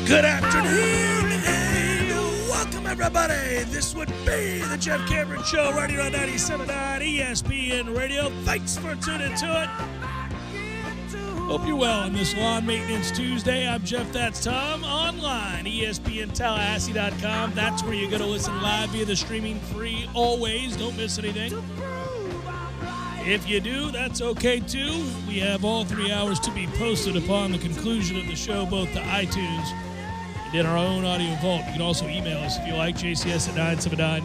Good afternoon and welcome, everybody. This would be the Jeff Cameron Show right here on 97.9 ESPN Radio. Thanks for tuning to it. Hope you're well on this Lawn Maintenance Tuesday. I'm Jeff, that's Tom. Online, ESPNTallahassee.com. That's where you're going to listen live via the streaming free always. Don't miss anything. If you do, that's okay, too. We have all 3 hours to be posted upon the conclusion of the show, both to iTunes and in our own audio vault. You can also email us if you like, JCS at 979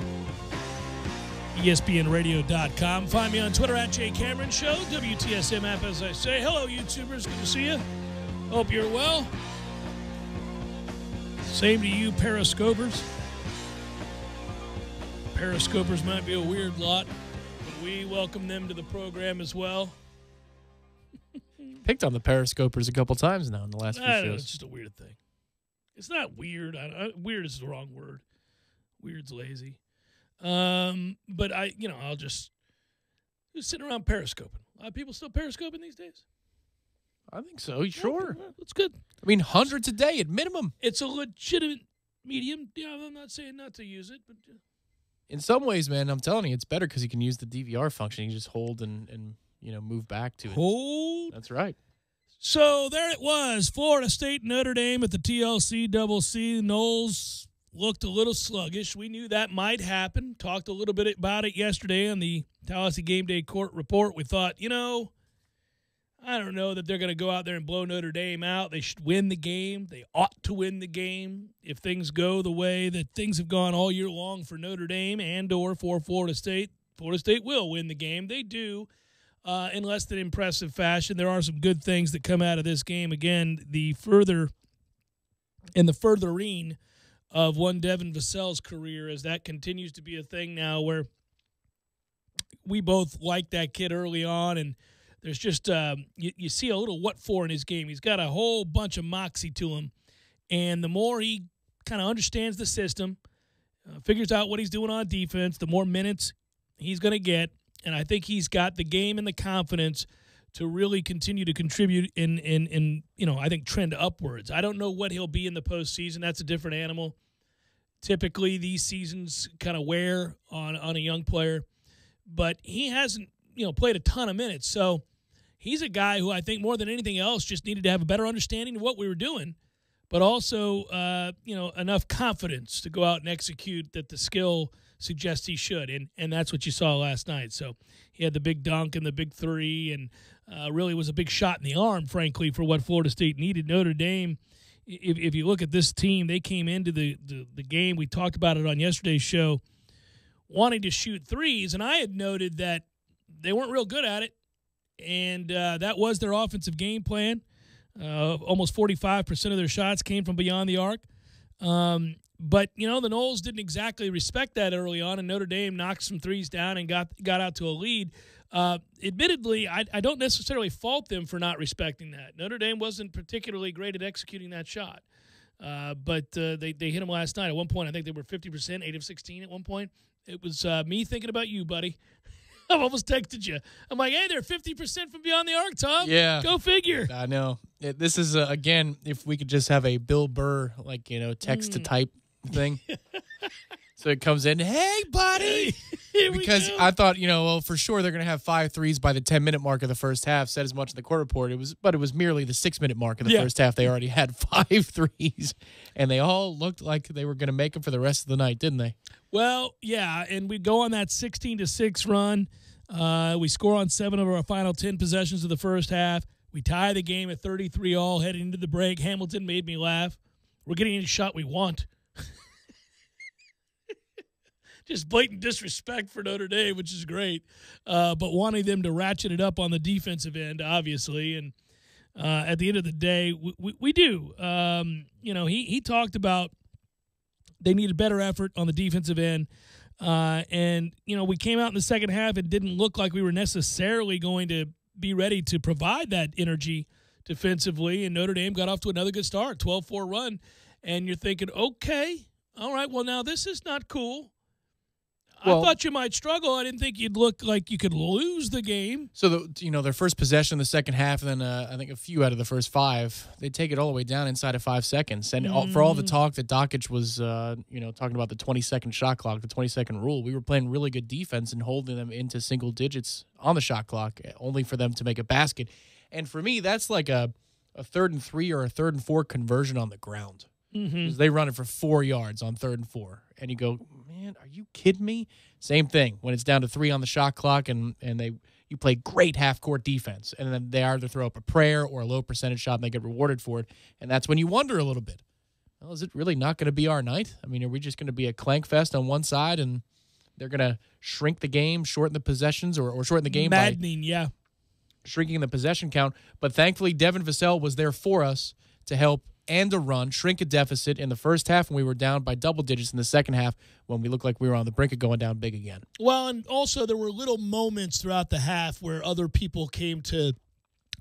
ESPNradio.com. Find me on Twitter at JCameronShow, WTSM app, as I say. Hello, YouTubers. Good to see you. Hope you're well. Same to you, Periscopers. Periscopers might be a weird lot. We welcome them to the program as well. Picked on the Periscopers a couple times now in the last few shows. It's just a weird thing. It's not weird. Weird is the wrong word. Weird's lazy. But I'll just sitting around periscoping. A lot of people still periscoping these days. I think so. Sure. That's good. I mean, hundreds a day at minimum. It's a legitimate medium. Yeah, I'm not saying not to use it, but in some ways, man, I'm telling you, it's better because you can use the DVR function. You can just hold and move back to it. Hold. That's right. So there it was, Florida State, Notre Dame at the TLC Double C. Noles looked a little sluggish. We knew that might happen. Talked a little bit about it yesterday on the Tallahassee Game Day Court Report. We thought, I don't know that they're going to go out there and blow Notre Dame out. They should win the game. They ought to win the game if things go the way that things have gone all year long for Notre Dame and or for Florida State. Florida State will win the game. They do in less than impressive fashion. There are some good things that come out of this game. Again, the furthering of one Devin Vassell's career as that continues to be a thing now where we both liked that kid early on, and there's just you see a little what for in his game. He's got a whole bunch of moxie to him, and the more he kind of understands the system, figures out what he's doing on defense, the more minutes he's going to get, and I think he's got the game and the confidence to really continue to contribute in I think trend upwards. I don't know what he'll be in the postseason. That's a different animal. Typically, these seasons kind of wear on a young player, but he hasn't played a ton of minutes. So he's a guy who I think more than anything else just needed to have a better understanding of what we were doing, but also enough confidence to go out and execute that the skill suggests he should, and that's what you saw last night. So he had the big dunk and the big three, and really was a big shot in the arm, frankly, for what Florida State needed. Notre Dame, if you look at this team, they came into the game, we talked about it on yesterday's show, wanting to shoot threes, and I had noted that they weren't real good at it, and that was their offensive game plan. Almost 45% of their shots came from beyond the arc. But, the Noles didn't exactly respect that early on, and Notre Dame knocked some threes down and got out to a lead. Admittedly, I don't necessarily fault them for not respecting that. Notre Dame wasn't particularly great at executing that shot. But they hit them last night. At one point, I think they were 50%, 8 of 16 at one point. It was me thinking about you, buddy. I've almost texted you. I'm like, hey, they're 50% from beyond the arc, Tom. Yeah. Go figure. I know. This is, again, if we could just have a Bill Burr, text-to-type thing. So it comes in, hey, buddy. Because I thought, for sure they're going to have 5 threes by the 10-minute mark of the first half. Said as much in the court report. It was merely the 6-minute mark of the first half. They already had 5 threes, and they all looked like they were going to make them for the rest of the night, didn't they? Well, yeah, and we go on that 16-6 run. We score on 7 of our final 10 possessions of the first half. We tie the game at 33-all heading into the break. Hamilton made me laugh. We're getting any shot we want. Just blatant disrespect for Notre Dame, which is great, but wanting them to ratchet it up on the defensive end, obviously. And at the end of the day, we do. He talked about they needed better effort on the defensive end. And we came out in the second half and didn't look like we were necessarily going to be ready to provide that energy defensively. And Notre Dame got off to another good start, 12-4 run. And you're thinking, okay, all right, well, now this is not cool. I thought you might struggle. I didn't think you'd look like you could lose the game. So, their first possession in the second half, and then I think a few out of the first 5, they take it all the way down inside of 5 seconds. And for all the talk that Dockich was, talking about the 20-second shot clock, the 20-second rule, we were playing really good defense and holding them into single digits on the shot clock, only for them to make a basket. And for me, that's like a 3rd and 3 or a 3rd and 4 conversion on the ground. Mm-hmm. They run it for 4 yards on 3rd and 4. And you go, man, are you kidding me? Same thing when it's down to 3 on the shot clock and you play great half-court defense. And then they either throw up a prayer or a low percentage shot and they get rewarded for it. And that's when you wonder a little bit, well, is it really not going to be our night? I mean, are we just going to be a clank fest on one side and they're going to shrink the game, shorten the possessions, or shorten the game maddening, yeah. Shrinking the possession count. But thankfully, Devin Vassell was there for us to help and a run, shrink a deficit in the first half when we were down by double digits in the second half when we looked like we were on the brink of going down big again. Well, and also there were little moments throughout the half where other people came to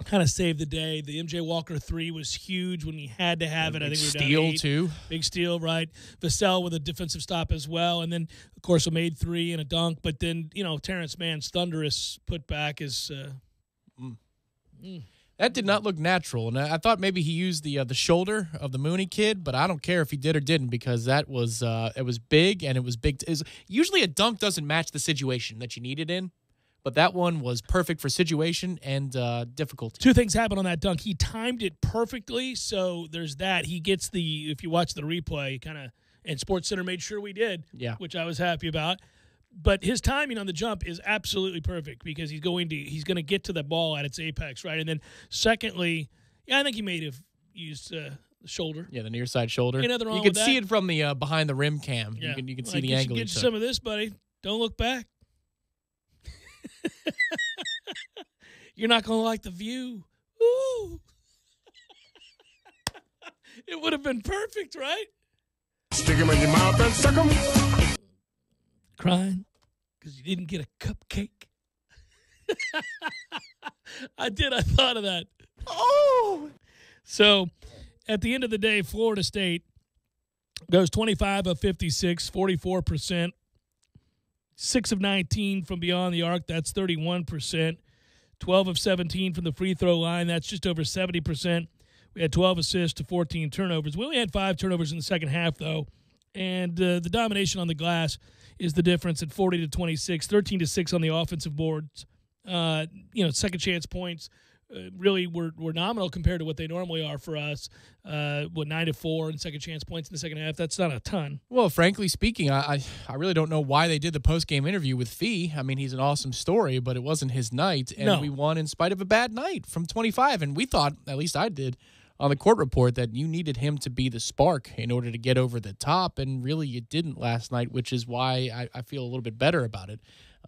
kind of save the day. The MJ Walker 3 was huge when he had to have it. I think we were down 8. Too. Big steal, right? Vassell with a defensive stop as well. And then, of course, a made 3 and a dunk. But then, Terrence Mann's thunderous putback is That did not look natural, and I thought maybe he used the shoulder of the Mooney kid, but I don't care if he did or didn't because that was it was big and it was big. Usually a dunk doesn't match the situation that you need it in, but that one was perfect for situation and difficulty. 2 things happened on that dunk. He timed it perfectly, so there's that. He gets if you watch the replay, and SportsCenter made sure we did, which I was happy about. But his timing on the jump is absolutely perfect because he's going to get to the ball at its apex, right? And then secondly, I think he may have used the shoulder. Yeah, the near side shoulder. Ain't nothing wrong you can with see that. it from the behind the rim cam. Yeah. You can see the angle. Get you some of this, buddy. Don't look back. You're not going to like the view. Ooh. It would have been perfect, right? Stick him in your mouth and suck him. Crying because you didn't get a cupcake. I thought of that. Oh! So, at the end of the day, Florida State goes 25 of 56, 44%. 6 of 19 from beyond the arc, that's 31%. 12 of 17 from the free throw line, that's just over 70%. We had 12 assists to 14 turnovers. We only had 5 turnovers in the second half, though. And the domination on the glass is the difference at 40-26, 13-6 on the offensive boards. Second chance points really were nominal compared to what they normally are for us. 9-4 and second chance points in the second half. That's not a ton. Well, frankly speaking, I really don't know why they did the post-game interview with Fee. I mean, he's an awesome story, but it wasn't his night. And we won in spite of a bad night from 25. And we thought, at least I did, on the court report that you needed him to be the spark in order to get over the top, and really you didn't last night, which is why I feel a little bit better about it.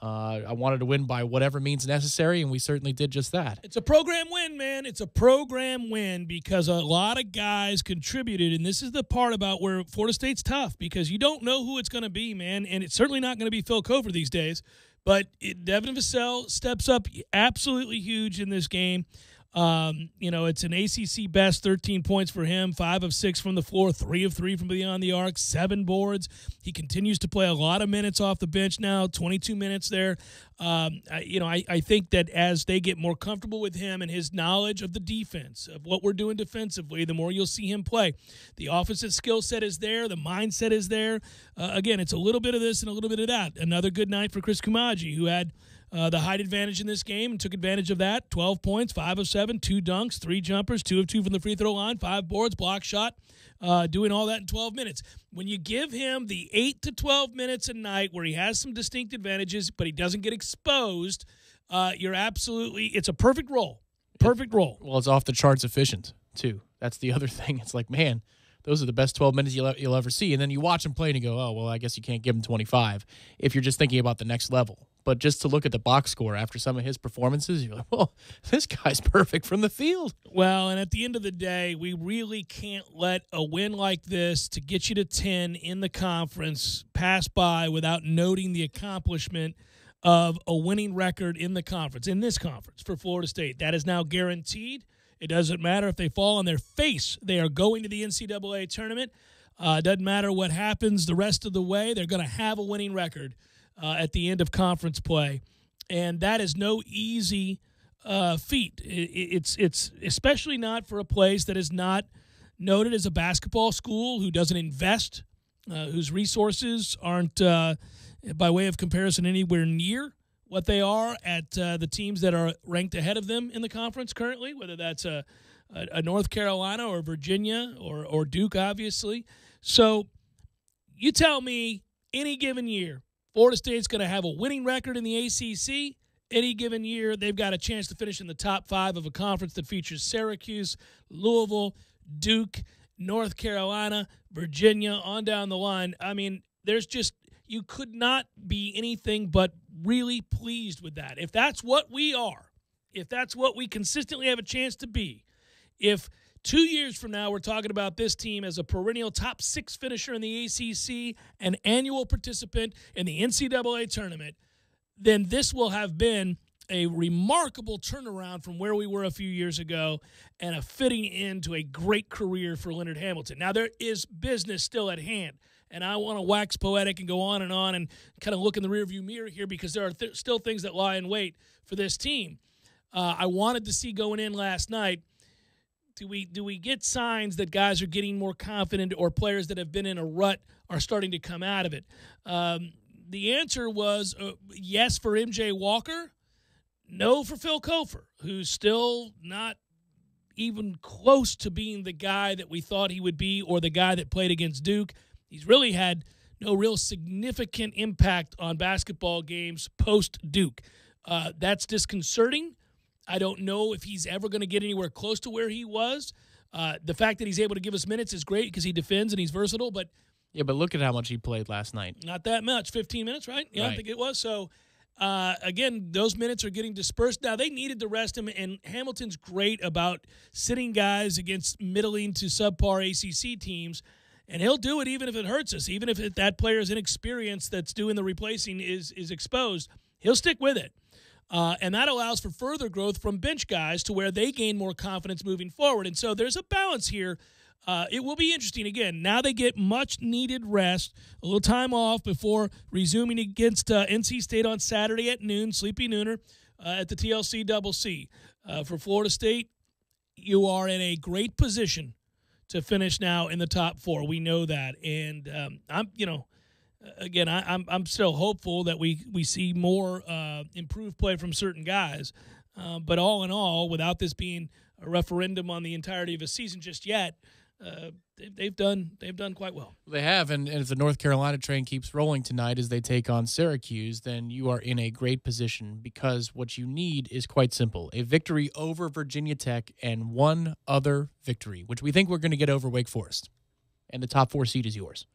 I wanted to win by whatever means necessary, and we certainly did just that. It's a program win, man. It's a program win because a lot of guys contributed, and this is the part about where Florida State's tough because you don't know who it's going to be, man, and it's certainly not going to be Phil Cover these days, but Devin Vassell steps up absolutely huge in this game. It's an ACC best, 13 points for him, 5 of 6 from the floor, 3 of 3 from beyond the arc, 7 boards. He continues to play a lot of minutes off the bench now, 22 minutes there. I think that as they get more comfortable with him and his knowledge of the defense, of what we're doing defensively, the more you'll see him play. The offensive skill set is there. The mindset is there. Again, it's a little bit of this and a little bit of that. Another good night for Chris Kumaji, who had the height advantage in this game and took advantage of that. 12 points, 5 of 7, 2 dunks, 3 jumpers, 2 of 2 from the free throw line, 5 boards, block shot, doing all that in 12 minutes. When you give him the 8 to 12 minutes a night where he has some distinct advantages, but he doesn't get exposed, it's a perfect role. Perfect role. Well, it's off the charts efficient, too. That's the other thing. It's like, man, those are the best 12 minutes you'll ever see. And then you watch him play and you go, oh, well, I guess you can't give him 25 if you're just thinking about the next level. But just to look at the box score after some of his performances, you're like, well, this guy's perfect from the field. Well, and at the end of the day, we really can't let a win like this to get you to 10 in the conference pass by without noting the accomplishment of a winning record in the conference, in this conference for Florida State. That is now guaranteed. It doesn't matter if they fall on their face. They are going to the NCAA tournament. It doesn't matter what happens the rest of the way. They're going to have a winning record at the end of conference play, and that is no easy feat. It's especially not for a place that is not noted as a basketball school, who doesn't invest, whose resources aren't, by way of comparison, anywhere near what they are at the teams that are ranked ahead of them in the conference currently, whether that's a North Carolina or Virginia or Duke, obviously. So you tell me any given year, Florida State's going to have a winning record in the ACC. Any given year, they've got a chance to finish in the top 5 of a conference that features Syracuse, Louisville, Duke, North Carolina, Virginia, on down the line. I mean, there's just, you could not be anything but really pleased with that. If that's what we are, if that's what we consistently have a chance to be, if 2 years from now we're talking about this team as a perennial top 6 finisher in the ACC, an annual participant in the NCAA tournament, then this will have been a remarkable turnaround from where we were a few years ago and a fitting into a great career for Leonard Hamilton. Now, there is business still at hand, and I want to wax poetic and go on and kind of look in the rearview mirror here, because there are still things that lie in wait for this team. I wanted to see going in last night, do we get signs that guys are getting more confident, or players that have been in a rut are starting to come out of it? The answer was yes for MJ Walker, no for Phil Kofer, who's still not even close to being the guy that we thought he would be, or the guy that played against Duke. He's really had no real significant impact on basketball games post-Duke. That's disconcerting. I don't know if he's ever going to get anywhere close to where he was. The fact that he's able to give us minutes is great because he defends and he's versatile, but yeah, but look at how much he played last night. Not that much, 15 minutes, right? Yeah, right. I think it was. So, again, those minutes are getting dispersed. Now, they needed to rest him, and Hamilton's great about sitting guys against middling to subpar ACC teams, and he'll do it even if it hurts us, even if that player's inexperience that's doing the replacing is exposed. He'll stick with it. And that allows for further growth from bench guys to where they gain more confidence moving forward. And so there's a balance here. It will be interesting. Again, now they get much-needed rest, a little time off before resuming against NC State on Saturday at noon, sleepy nooner, at the TLC Double C. For Florida State, you are in a great position to finish now in the top 4. We know that. And I'm still hopeful that we see more improved play from certain guys. But all in all, without this being a referendum on the entirety of a season just yet, they've done quite well. They have, and if the North Carolina train keeps rolling tonight as they take on Syracuse, then you are in a great position, because what you need is quite simple: a victory over Virginia Tech and one other victory, which we think we're going to get over Wake Forest, and the top 4 seed is yours.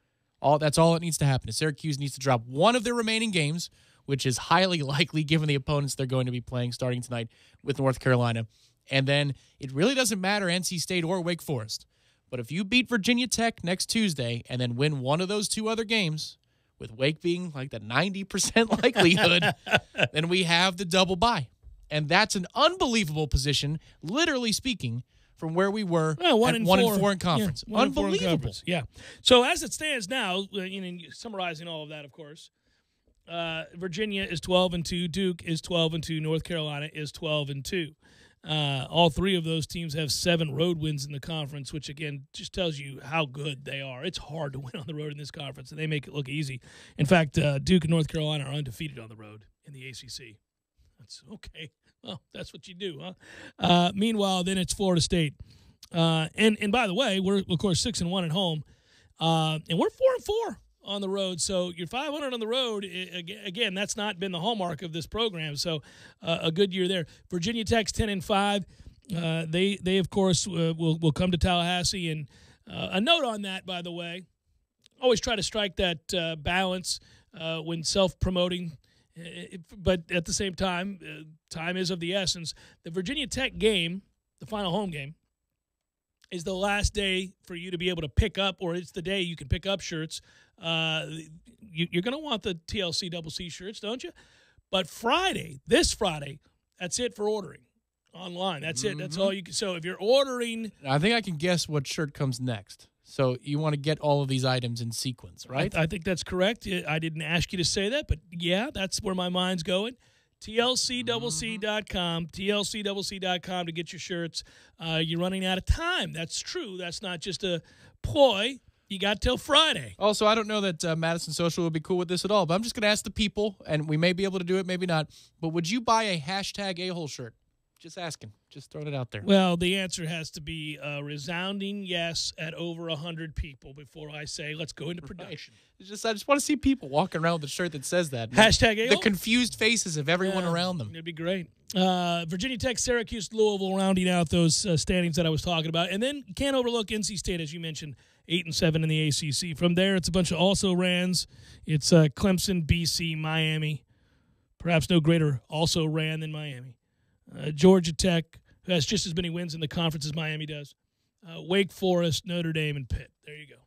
That's all it needs to happen. Syracuse needs to drop one of their remaining games, which is highly likely given the opponents they're going to be playing starting tonight with North Carolina. And then it really doesn't matter NC State or Wake Forest. But if you beat Virginia Tech next Tuesday and then win one of those 2 other games, with Wake being like the 90% likelihood, then we have the double bye. And that's an unbelievable position, literally speaking, from where we were at 1 and 4 in conference. Yeah, unbelievable. Yeah. So as it stands now, summarizing all of that, of course, Virginia is 12-2, Duke is 12-2, North Carolina is 12-2. All 3 of those teams have 7 road wins in the conference, which, again, just tells you how good they are. It's hard to win on the road in this conference, and they make it look easy. In fact, Duke and North Carolina are undefeated on the road in the ACC. That's okay. Well, that's what you do, huh? Meanwhile, then it's Florida State. And by the way, we're, of course, 6-1 at home. And we're 4-4 on the road. So you're 500 on the road. Again, that's not been the hallmark of this program. So a good year there. Virginia Tech's 10-5. They of course will come to Tallahassee. And a note on that, by the way, always try to strike that balance when self-promoting. But at the same time, time is of the essence. The Virginia Tech game, the final home game, is the last day for you to be able to pick up, or it's the day you can pick up shirts. You're going to want the TLC Double C shirts, don't you? But this Friday, that's it for ordering online. That's it. That's all you can. So if you're ordering, I think I can guess what shirt comes next. So you want to get all of these items in sequence, right? I think that's correct. I didn't ask you to say that, but yeah, that's where my mind's going. TLCCC.com, TLCCC.com to get your shirts. You're running out of time. That's true. That's not just a ploy. You got till Friday. Also, I don't know that Madison Social would be cool with this at all, but I'm just going to ask the people, and we may be able to do it, maybe not, but would you buy a hashtag a-hole shirt? Just asking. Just throwing it out there. Well, the answer has to be a resounding yes at over 100 people before I say, let's go into production. Right. I just want to see people walking around with a shirt that says that. Hashtag a-hole? The confused faces of everyone around them. It'd be great. Virginia Tech, Syracuse, Louisville, rounding out those standings that I was talking about. And then can't overlook NC State, as you mentioned, 8-7 in the ACC. From there, it's a bunch of also-rans. It's Clemson, BC, Miami. Perhaps no greater also-ran than Miami. Georgia Tech, who has just as many wins in the conference as Miami does. Wake Forest, Notre Dame, and Pitt. There you go.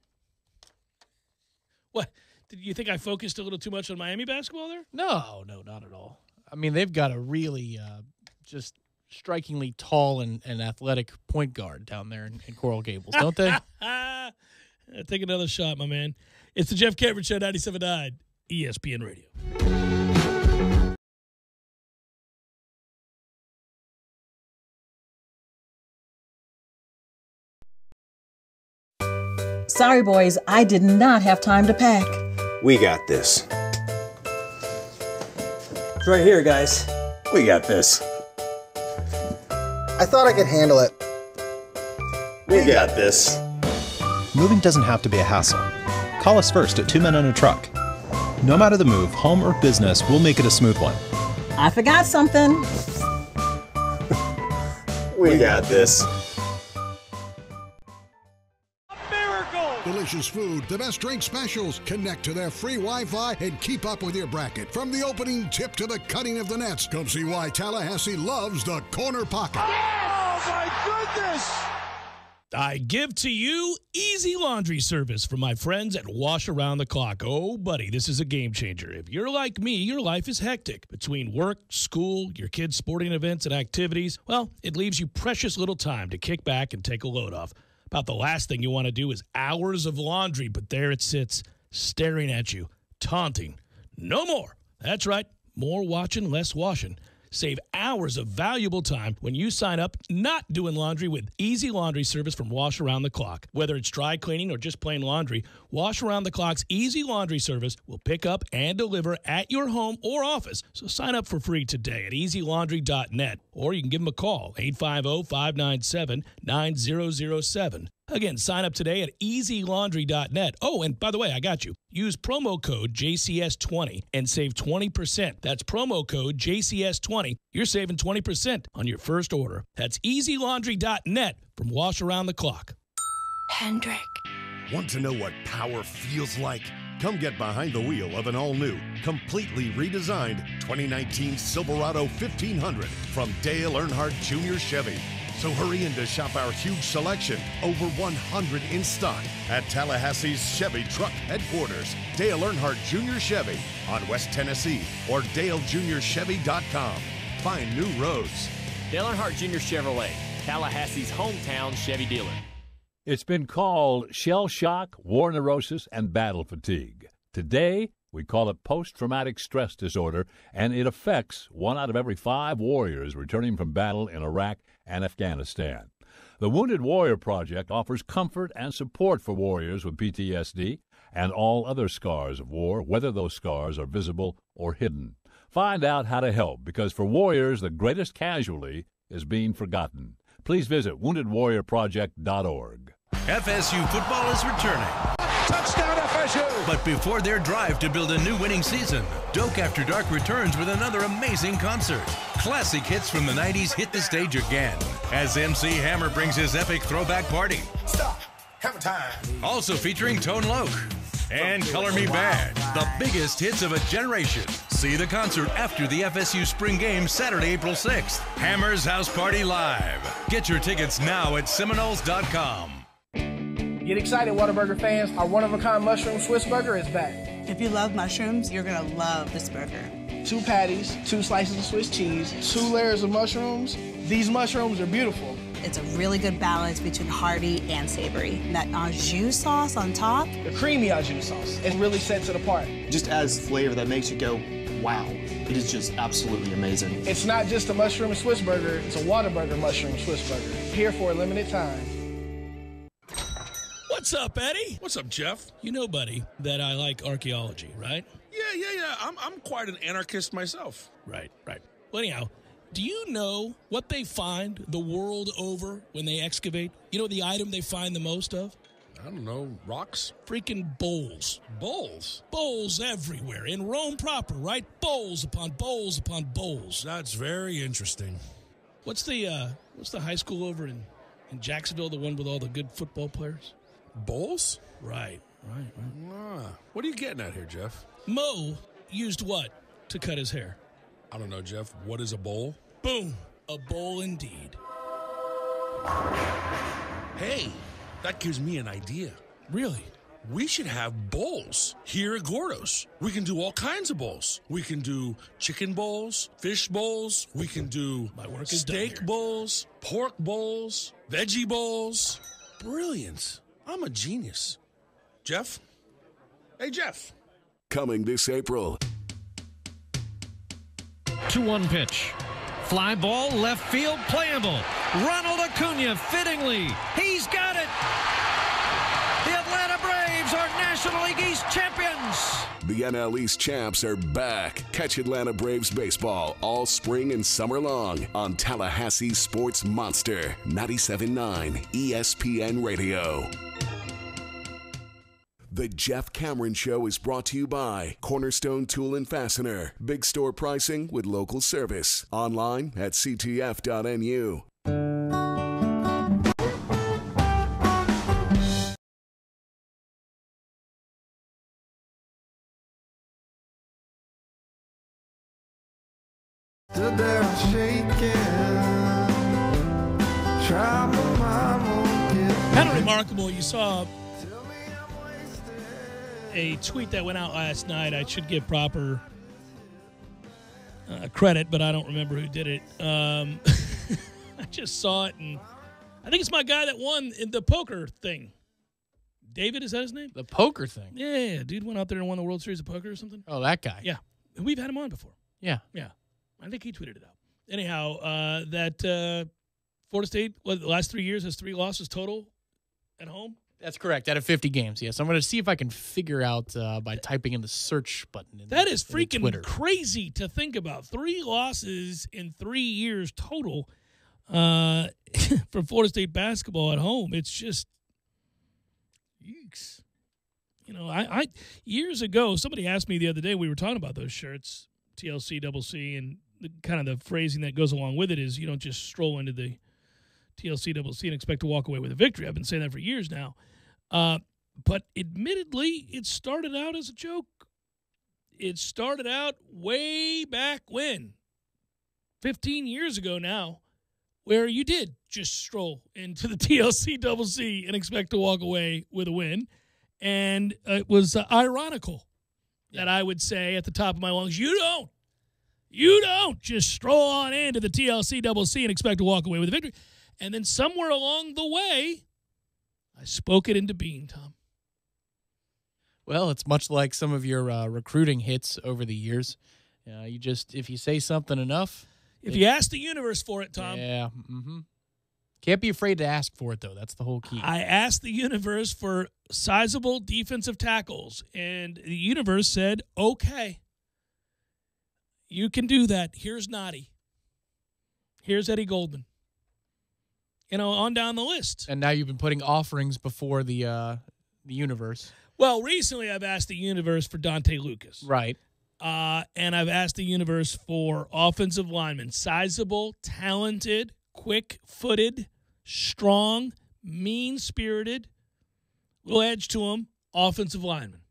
What? Did you think I focused a little too much on Miami basketball there? No, not at all. I mean, they've got a really just strikingly tall and athletic point guard down there in Coral Gables, don't they? Take another shot, my man. It's the Jeff Cameron Show, 97.9 ESPN Radio. Sorry, boys, I did not have time to pack. We got this. It's right here, guys. We got this. I thought I could handle it. We got this. Moving doesn't have to be a hassle. Call us first at 2 Men and a Truck. No matter the move, home or business, we'll make it a smooth one. I forgot something. We got this. Delicious food, the best drink specials. Connect to their free Wi-Fi and keep up with your bracket. From the opening tip to the cutting of the nets, come see why Tallahassee loves the Corner Pocket. Oh, my goodness! I give to you easy laundry service from my friends at Wash Around the Clock. Oh, buddy, this is a game changer. If you're like me, your life is hectic. Between work, school, your kids' sporting events, and activities, well, it leaves you precious little time to kick back and take a load off. About the last thing you want to do is hours of laundry, but there it sits, staring at you, taunting. No more. That's right. More watching, less washing. Save hours of valuable time when you sign up not doing laundry with easy laundry service from Wash Around the Clock. Whether it's dry cleaning or just plain laundry, Wash Around the Clock's easy laundry service will pick up and deliver at your home or office. So sign up for free today at easylaundry.net, or you can give them a call, 850-597-9007. Again, sign up today at easylaundry.net. Oh, and by the way, I got you. Use promo code JCS20 and save 20%. That's promo code JCS20. You're saving 20% on your first order. That's easylaundry.net from Wash Around the Clock. Hendrick. Want to know what power feels like? Come get behind the wheel of an all-new, completely redesigned 2019 Silverado 1500 from Dale Earnhardt Jr. Chevy. So hurry in to shop our huge selection, over 100 in stock, at Tallahassee's Chevy Truck Headquarters, Dale Earnhardt Jr. Chevy on West Tennessee, or DaleJrChevy.com. Find new roads. Dale Earnhardt Jr. Chevrolet, Tallahassee's hometown Chevy dealer. It's been called shell shock, war neurosis, and battle fatigue. Today, we call it post-traumatic stress disorder, and it affects 1 out of every 5 warriors returning from battle in Iraq and Afghanistan. The Wounded Warrior Project offers comfort and support for warriors with PTSD and all other scars of war, whether those scars are visible or hidden. Find out how to help, because for warriors, the greatest casualty is being forgotten. Please visit woundedwarriorproject.org. FSU football is returning. Touchdown FSU! But before their drive to build a new winning season, Doak After Dark returns with another amazing concert. Classic hits from the 90s hit the stage again as MC Hammer brings his epic throwback party. Stop! Hammer time! Also featuring Tone Loc and Color Me Bad, the biggest hits of a generation. See the concert after the FSU spring game Saturday, April 6th. Hammer's House Party Live. Get your tickets now at Seminoles.com. Get excited, Whataburger fans. Our one-of-a-kind mushroom Swiss burger is back. If you love mushrooms, you're going to love this burger. 2 patties, 2 slices of Swiss cheese, 2 layers of mushrooms. These mushrooms are beautiful. It's a really good balance between hearty and savory. That au jus sauce on top. The creamy au jus sauce. It really sets it apart. Just adds flavor that makes you go, wow. It is just absolutely amazing. It's not just a mushroom Swiss burger, it's a Whataburger mushroom Swiss burger. Here for a limited time. What's up, Eddie? What's up, Jeff? You know, buddy, that I like archaeology, right? Yeah. I'm quite an anarchist myself. Right. Well, anyhow, do you know what they find the world over when they excavate? You know the item they find the most of? I don't know, rocks? Freaking bowls. Bowls? Bowls everywhere. In Rome proper, right? Bowls upon bowls upon bowls. That's very interesting. What's the high school over in Jacksonville, the one with all the good football players? Bowls? Right. What are you getting at here, Jeff? Mo used what to cut his hair? I don't know, Jeff. What is a bowl? Boom. A bowl indeed. Hey, that gives me an idea. Really? We should have bowls here at Gordo's. We can do all kinds of bowls. We can do chicken bowls, fish bowls. We can do steak bowls, pork bowls, veggie bowls. Brilliant. I'm a genius. Jeff? Hey, Jeff. Coming this April. 2-1 pitch. Fly ball, left field, playable. Ronald Acuna, fittingly. He's got it. The Atlanta Braves are National League East champions. The NL East champs are back. Catch Atlanta Braves baseball all spring and summer long on Tallahassee Sports Monster 97.9 ESPN Radio. The Jeff Cameron Show is brought to you by Cornerstone Tool and Fastener. Big store pricing with local service. Online at ctf.nu. Stood there shaking. Try my mind. Kind of remarkable. You saw a tweet that went out last night. I should give proper credit, but I don't remember who did it. I just saw it, and I think it's my guy that won in the poker thing. David, is that his name? The poker thing? Yeah, dude went out there and won the World Series of Poker or something. Oh, that guy. Yeah. We've had him on before. Yeah. I think he tweeted it out. Anyhow, that Florida State, the last 3 years has 3 losses total at home. That's correct. Out of 50 games, yes. I'm going to see if I can figure out by typing in the search button. That is freaking crazy to think about. 3 losses in 3 years total for Florida State basketball at home. It's just, yeeks. You know, I years ago, somebody asked me the other day, we were talking about those shirts, TLC, Double C, and the kind of the phrasing that goes along with it is you don't just stroll into the TLC, Double C and expect to walk away with a victory. I've been saying that for years now. But admittedly, it started out as a joke. It started out way back when, 15 years ago now, where you did just stroll into the TLC Double C and expect to walk away with a win. And it was ironical that I would say at the top of my lungs, you don't just stroll on into the TLC Double C and expect to walk away with a victory. And then somewhere along the way, I spoke it into being, Tom. Well, it's much like some of your recruiting hits over the years. You just, if you say something enough. If you ask the universe for it, Tom. Yeah. Can't be afraid to ask for it, though. That's the whole key. I asked the universe for sizable defensive tackles, and the universe said, okay, you can do that. Here's Noddy. Here's Eddie Goldman. On down the list. And now you've been putting offerings before the universe. Well, recently I've asked the universe for Dante Lucas. Right. And I've asked the universe for offensive linemen. Sizable, talented, quick-footed, strong, mean-spirited, little edge to them, offensive linemen.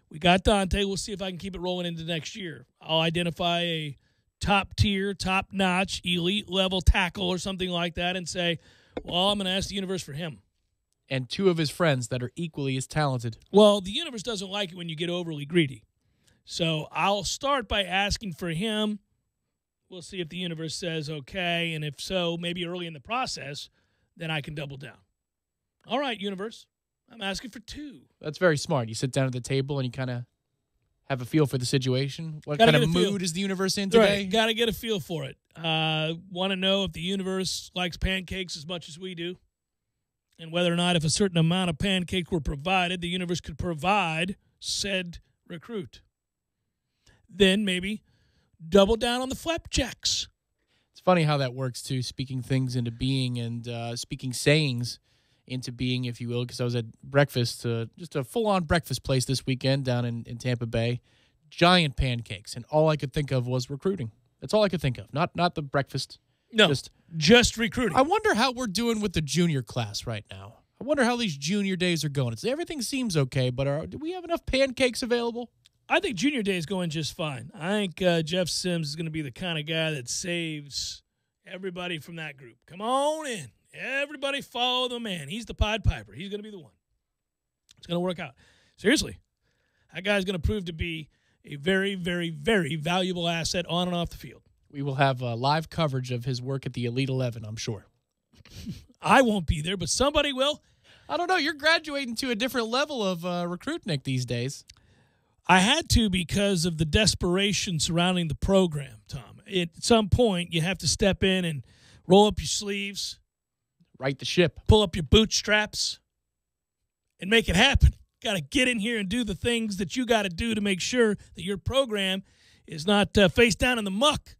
We got Dante. We'll see if I can keep it rolling into next year. I'll identify a top-tier, top-notch, elite-level tackle or something like that and say, well, I'm going to ask the universe for him. And 2 of his friends that are equally as talented. Well, the universe doesn't like it when you get overly greedy. So I'll start by asking for him We'll see if the universe says okay, and if so, maybe early in the process, then I can double down. All right, universe, I'm asking for 2. That's very smart. You sit down at the table and you kind of have a feel for the situation. What Gotta kind of get a feel. mood is the universe in today? Right, got to get a feel for it. Want to know if the universe likes pancakes as much as we do, and whether or not if a certain amount of pancakes were provided, the universe could provide said recruit. Then maybe double down on the flapjacks. It's funny how that works, too, speaking things into being and speaking sayings into being, if you will, because I was at breakfast, just a full-on breakfast place this weekend down in Tampa Bay. Giant pancakes, and all I could think of was recruiting. That's all I could think of, not the breakfast. No, just recruiting. I wonder how we're doing with the junior class right now. I wonder how these junior days are going. Everything seems okay, but do we have enough pancakes available? I think junior day is going just fine. I think Jeff Sims is going to be the kind of guy that saves everybody from that group. Come on in. Everybody follow the man. He's the Pied Piper. He's going to be the one. It's going to work out. Seriously, that guy's going to prove to be a very, very, very valuable asset on and off the field. We will have live coverage of his work at the Elite 11, I'm sure. I won't be there, but somebody will. I don't know. You're graduating to a different level of recruitnik these days. I had to because of the desperation surrounding the program, Tom. At some point, you have to step in and roll up your sleeves. Right the ship. Pull up your bootstraps and make it happen. Got to get in here and do the things that you got to do to make sure that your program is not face down in the muck.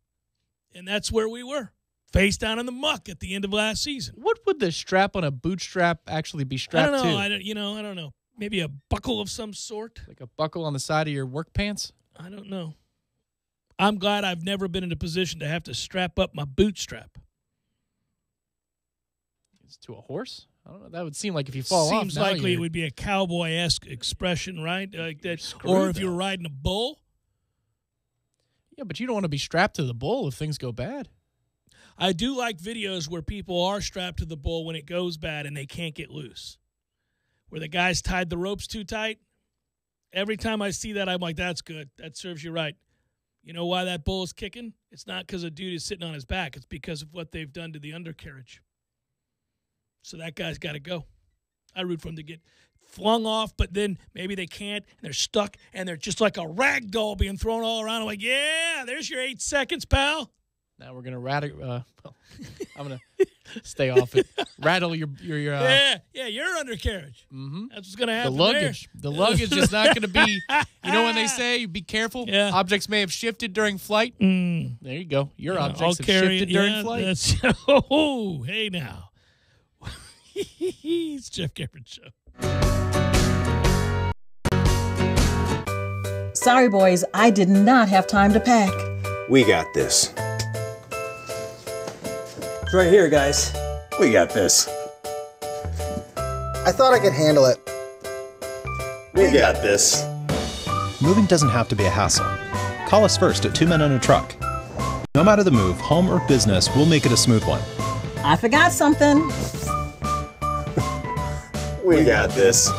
And that's where we were, face down in the muck at the end of last season. What would the strap on a bootstrap actually be strapped to? I don't know. Maybe a buckle of some sort. Like a buckle on the side of your work pants? I don't know. I'm glad I've never been in a position to have to strap up my bootstrap. It's to a horse? I don't know. That would seem like if you fall off. Seems likely it would be a cowboy-esque expression, right? Like that. Or if you're riding a bull. Yeah, but you don't want to be strapped to the bull if things go bad. I do like videos where people are strapped to the bull when it goes bad and they can't get loose. Where the guy's tied the ropes too tight. Every time I see that, I'm like, that's good. That serves you right. You know why that bull is kicking? It's not because a dude is sitting on his back. It's because of what they've done to the undercarriage. So that guy's got to go. I root for him to get flung off, but then maybe they can't, and they're stuck, and they're just like a rag doll being thrown all around. I'm like, yeah, there's your 8 seconds, pal. Now we're gonna I'm gonna stay off it. Rattle your your undercarriage. Mm-hmm. That's what's gonna happen. The luggage is not gonna be. You know when they say be careful. Yeah. Objects may have shifted during flight. There you go. Your objects have shifted during flight. Oh, hey now. It's Jeff Cameron Show. Sorry, boys, I did not have time to pack. We got this. It's right here, guys. We got this. I thought I could handle it. We got this. Moving doesn't have to be a hassle. Call us first at 2 Men on a Truck. No matter the move, home or business, we'll make it a smooth one. I forgot something. We got this.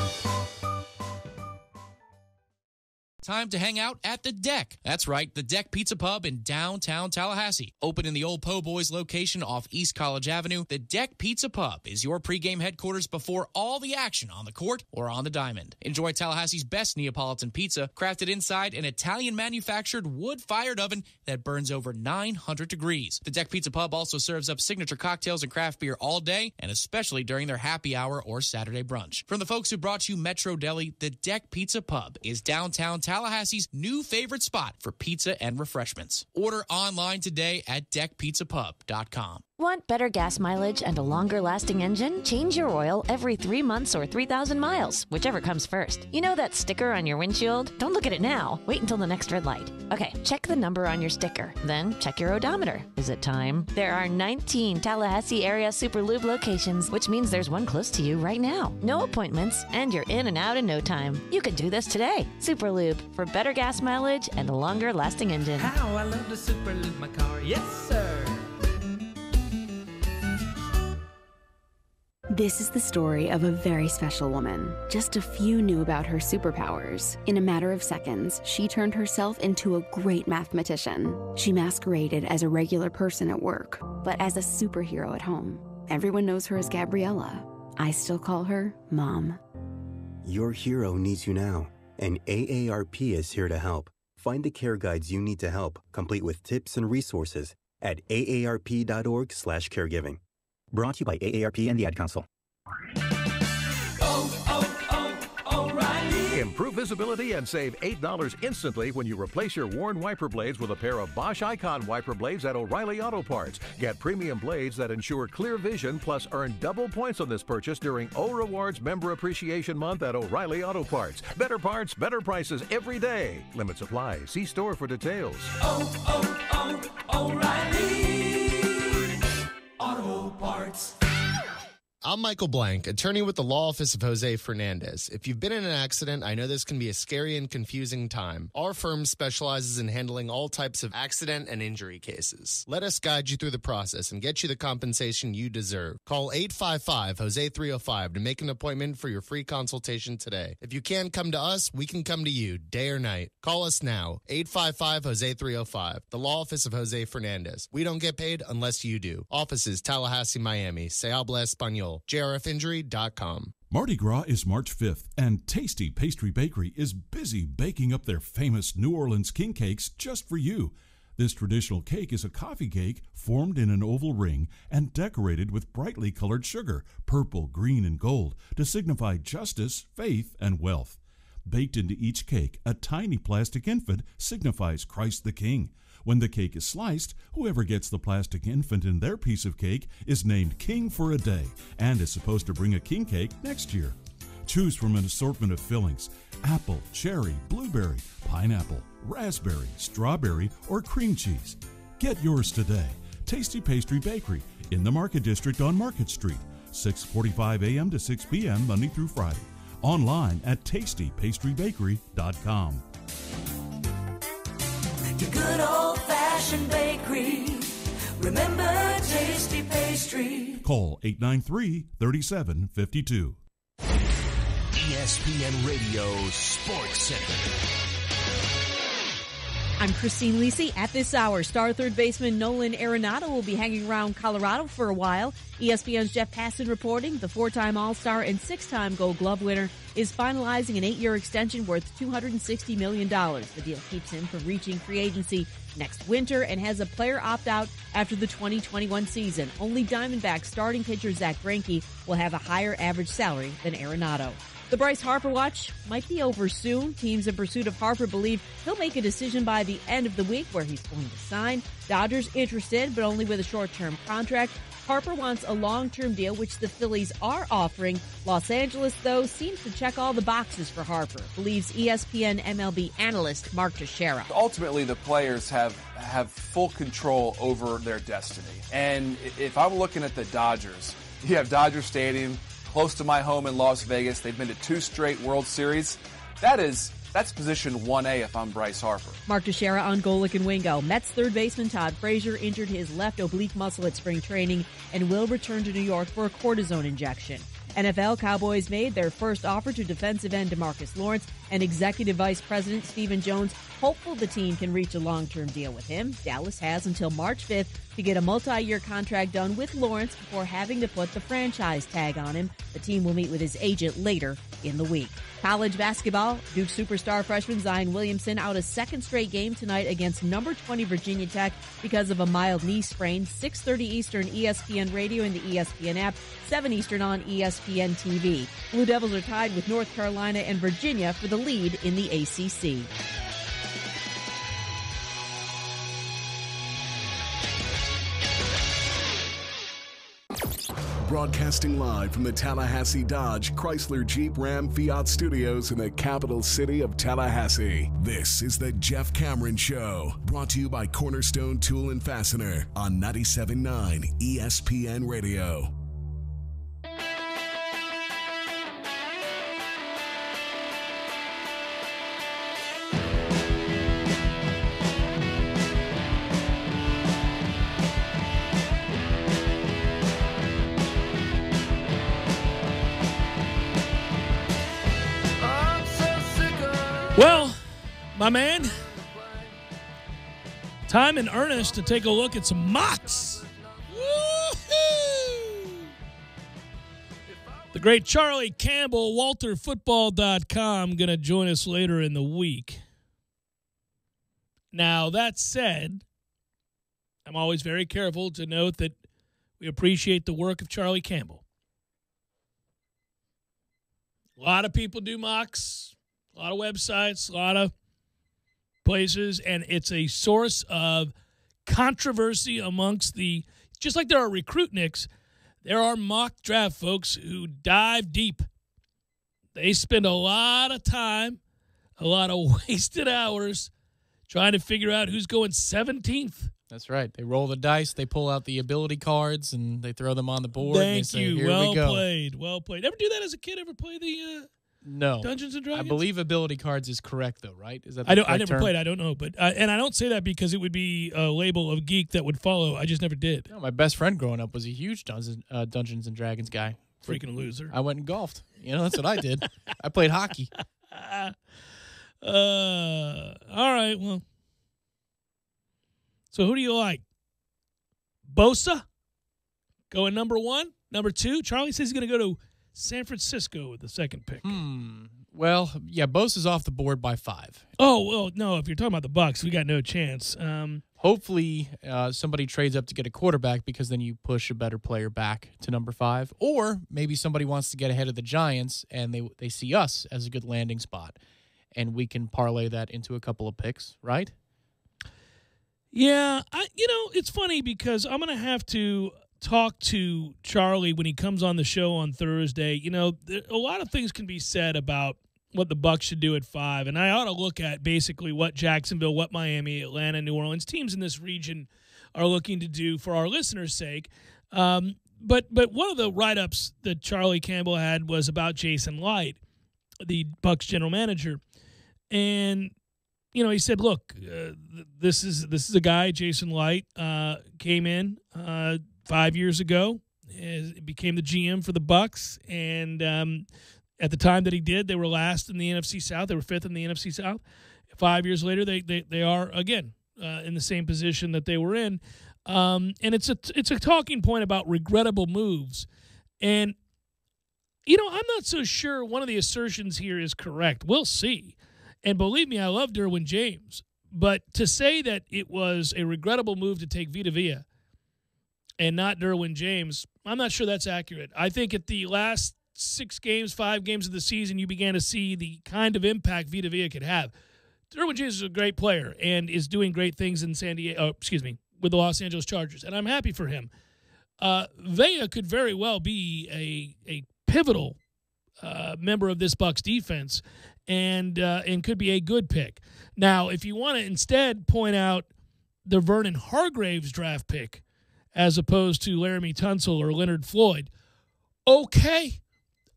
Time to hang out at the Deck. That's right, the Deck Pizza Pub in downtown Tallahassee. Open in the old Po' Boys location off East College Avenue, the Deck Pizza Pub is your pregame headquarters before all the action on the court or on the diamond. Enjoy Tallahassee's best Neapolitan pizza, crafted inside an Italian-manufactured wood-fired oven that burns over 900 degrees. The Deck Pizza Pub also serves up signature cocktails and craft beer all day, and especially during their happy hour or Saturday brunch. From the folks who brought you Metro Deli, the Deck Pizza Pub is downtown Tallahassee's new favorite spot for pizza and refreshments. Order online today at deckpizzapub.com. Want better gas mileage and a longer-lasting engine? Change your oil every 3 months or 3,000 miles, whichever comes first. You know that sticker on your windshield? Don't look at it now. Wait until the next red light. Okay, check the number on your sticker. Then check your odometer. Is it time? There are 19 Tallahassee area Super Lube locations, which means there's one close to you right now. No appointments, and you're in and out in no time. You can do this today. Super Lube, for better gas mileage and a longer-lasting engine. How I love to Super Lube my car, yes sir. This is the story of a very special woman. Just a few knew about her superpowers. In a matter of seconds, she turned herself into a great mathematician. She masqueraded as a regular person at work, but as a superhero at home. Everyone knows her as Gabriella. I still call her Mom. Your hero needs you now, and AARP is here to help. Find the care guides you need to help, complete with tips and resources at aarp.org/caregiving. Brought to you by AARP and the Ad Council. O'Reilly. Improve visibility and save $8 instantly when you replace your worn wiper blades with a pair of Bosch Icon wiper blades at O'Reilly Auto Parts. Get premium blades that ensure clear vision, plus earn double points on this purchase during O Rewards Member Appreciation Month at O'Reilly Auto Parts. Better parts, better prices every day. Limits apply. See store for details. O'Reilly Auto Parts. I'm Michael Blank, attorney with the law office of Jose Fernandez. If you've been in an accident, I know this can be a scary and confusing time. Our firm specializes in handling all types of accident and injury cases. Let us guide you through the process and get you the compensation you deserve. Call 855-HOSE-305 to make an appointment for your free consultation today. If you can't come to us, we can come to you, day or night. Call us now, 855-HOSE-305, the law office of Jose Fernandez. We don't get paid unless you do. Offices, Tallahassee, Miami. Se habla español. JRFinjury.com. Mardi Gras is March 5th, and Tasty Pastry Bakery is busy baking up their famous New Orleans king cakes just for you. This traditional cake is a coffee cake formed in an oval ring and decorated with brightly colored sugar, purple, green, and gold, to signify justice, faith, and wealth. Baked into each cake, a tiny plastic infant signifies Christ the King. When the cake is sliced, whoever gets the plastic infant in their piece of cake is named king for a day and is supposed to bring a king cake next year. Choose from an assortment of fillings: apple, cherry, blueberry, pineapple, raspberry, strawberry, or cream cheese. Get yours today. Tasty Pastry Bakery in the Market District on Market Street, 6:45 a.m. to 6 p.m. Monday through Friday. Online at tastypastrybakery.com. The good old-fashioned bakery. Remember Tasty Pastry. Call 893-3752. ESPN Radio Sports Center. I'm Christine Lisi. At this hour, star third baseman Nolan Arenado will be hanging around Colorado for a while. ESPN's Jeff Passan reporting the four-time All-Star and six-time Gold Glove winner is finalizing an 8-year extension worth $260 million. The deal keeps him from reaching free agency next winter and has a player opt-out after the 2021 season. Only Diamondbacks starting pitcher Zach Greinke will have a higher average salary than Arenado. The Bryce Harper watch might be over soon. Teams in pursuit of Harper believe he'll make a decision by the end of the week where he's going to sign. Dodgers interested, but only with a short-term contract. Harper wants a long-term deal, which the Phillies are offering. Los Angeles, though, seems to check all the boxes for Harper, believes ESPN MLB analyst Mark Teixeira. Ultimately, the players have full control over their destiny. And if I'm looking at the Dodgers, you have Dodger Stadium, close to my home in Las Vegas. They've been to 2 straight World Series. That's position 1A if I'm Bryce Harper. Mark Teixeira on Golick and Wingo. Mets third baseman Todd Frazier injured his left oblique muscle at spring training and will return to New York for a cortisone injection. NFL Cowboys made their first offer to defensive end DeMarcus Lawrence, and Executive Vice President Stephen Jones hopeful the team can reach a long-term deal with him. Dallas has until March 5th to get a multi-year contract done with Lawrence before having to put the franchise tag on him. The team will meet with his agent later in the week. College basketball, Duke superstar freshman Zion Williamson out a second straight game tonight against number 20 Virginia Tech because of a mild knee sprain. 6:30 Eastern, ESPN Radio and the ESPN app, 7 Eastern on ESPN TV. Blue Devils are tied with North Carolina and Virginia for the lead in the ACC. Broadcasting live from the Tallahassee Dodge, Chrysler, Jeep, Ram, Fiat studios in the capital city of Tallahassee. This is the Jeff Cameron Show, brought to you by Cornerstone Tool and Fastener on 97.9 ESPN Radio. Well, my man, time in earnest to take a look at some mocks. Woo-hoo! The great Charlie Campbell, WalterFootball.com, going to join us later in the week. Now, that said, I'm always very careful to note that we appreciate the work of Charlie Campbell. A lot of people do mocks, a lot of websites, a lot of places, and it's a source of controversy amongst the, just like there are recruitniks, there are mock draft folks who dive deep. They spend a lot of time, a lot of wasted hours trying to figure out who's going 17th. That's right. They roll the dice, they pull out the ability cards, and they throw them on the board. Thank and they say, you. Here well we go. played. Well played. Ever do that as a kid? Ever play the No. Dungeons and Dragons? I believe ability cards is correct, though, right? Is that I correct never term? played. I don't know, but and I don't say that because it would be a label of geek that would follow. I just never did. No, my best friend growing up was a huge Dungeons and Dragons guy. Freaking loser. I went and golfed. You know, that's what I did. I played hockey. All right, well. So who do you like? Bosa going number 1, number 2. Charlie says he's going to go to San Francisco with the second pick. Well, yeah, Bosa's off the board by 5. Oh, well, no, if you're talking about the Bucs, we got no chance. Hopefully somebody trades up to get a quarterback because then you push a better player back to number 5. Or maybe somebody wants to get ahead of the Giants and they see us as a good landing spot. And we can parlay that into a couple of picks, right? Yeah, it's funny because I'm going to have to talk to Charlie when he comes on the show on Thursday. You know, a lot of things can be said about what the Bucs should do at 5, and I ought to look at basically what Jacksonville, what Miami, Atlanta, New Orleans, teams in this region are looking to do for our listeners' sake. But one of the write-ups that Charlie Campbell had was about Jason Light, the Bucs general manager, and he said, "Look, this is a guy, Jason Light, came in 5 years ago, became the GM for the Bucs, and at the time that he did, they were last in the NFC South. They were 5th in the NFC South. 5 years later, they are again in the same position that they were in, and it's a talking point about regrettable moves, and I'm not so sure one of the assertions here is correct. We'll see." And believe me, I love Derwin James. But to say that it was a regrettable move to take Vita Vea and not Derwin James, I'm not sure that's accurate. I think at the last 5 games of the season, you began to see the kind of impact Vita Vea could have. Derwin James is a great player and is doing great things in with the Los Angeles Chargers, and I'm happy for him. Vea could very well be a pivotal member of this Bucs defense, and could be a good pick. Now, if you want to instead point out the Vernon Hargraves draft pick as opposed to Laramie Tunsil or Leonard Floyd, okay,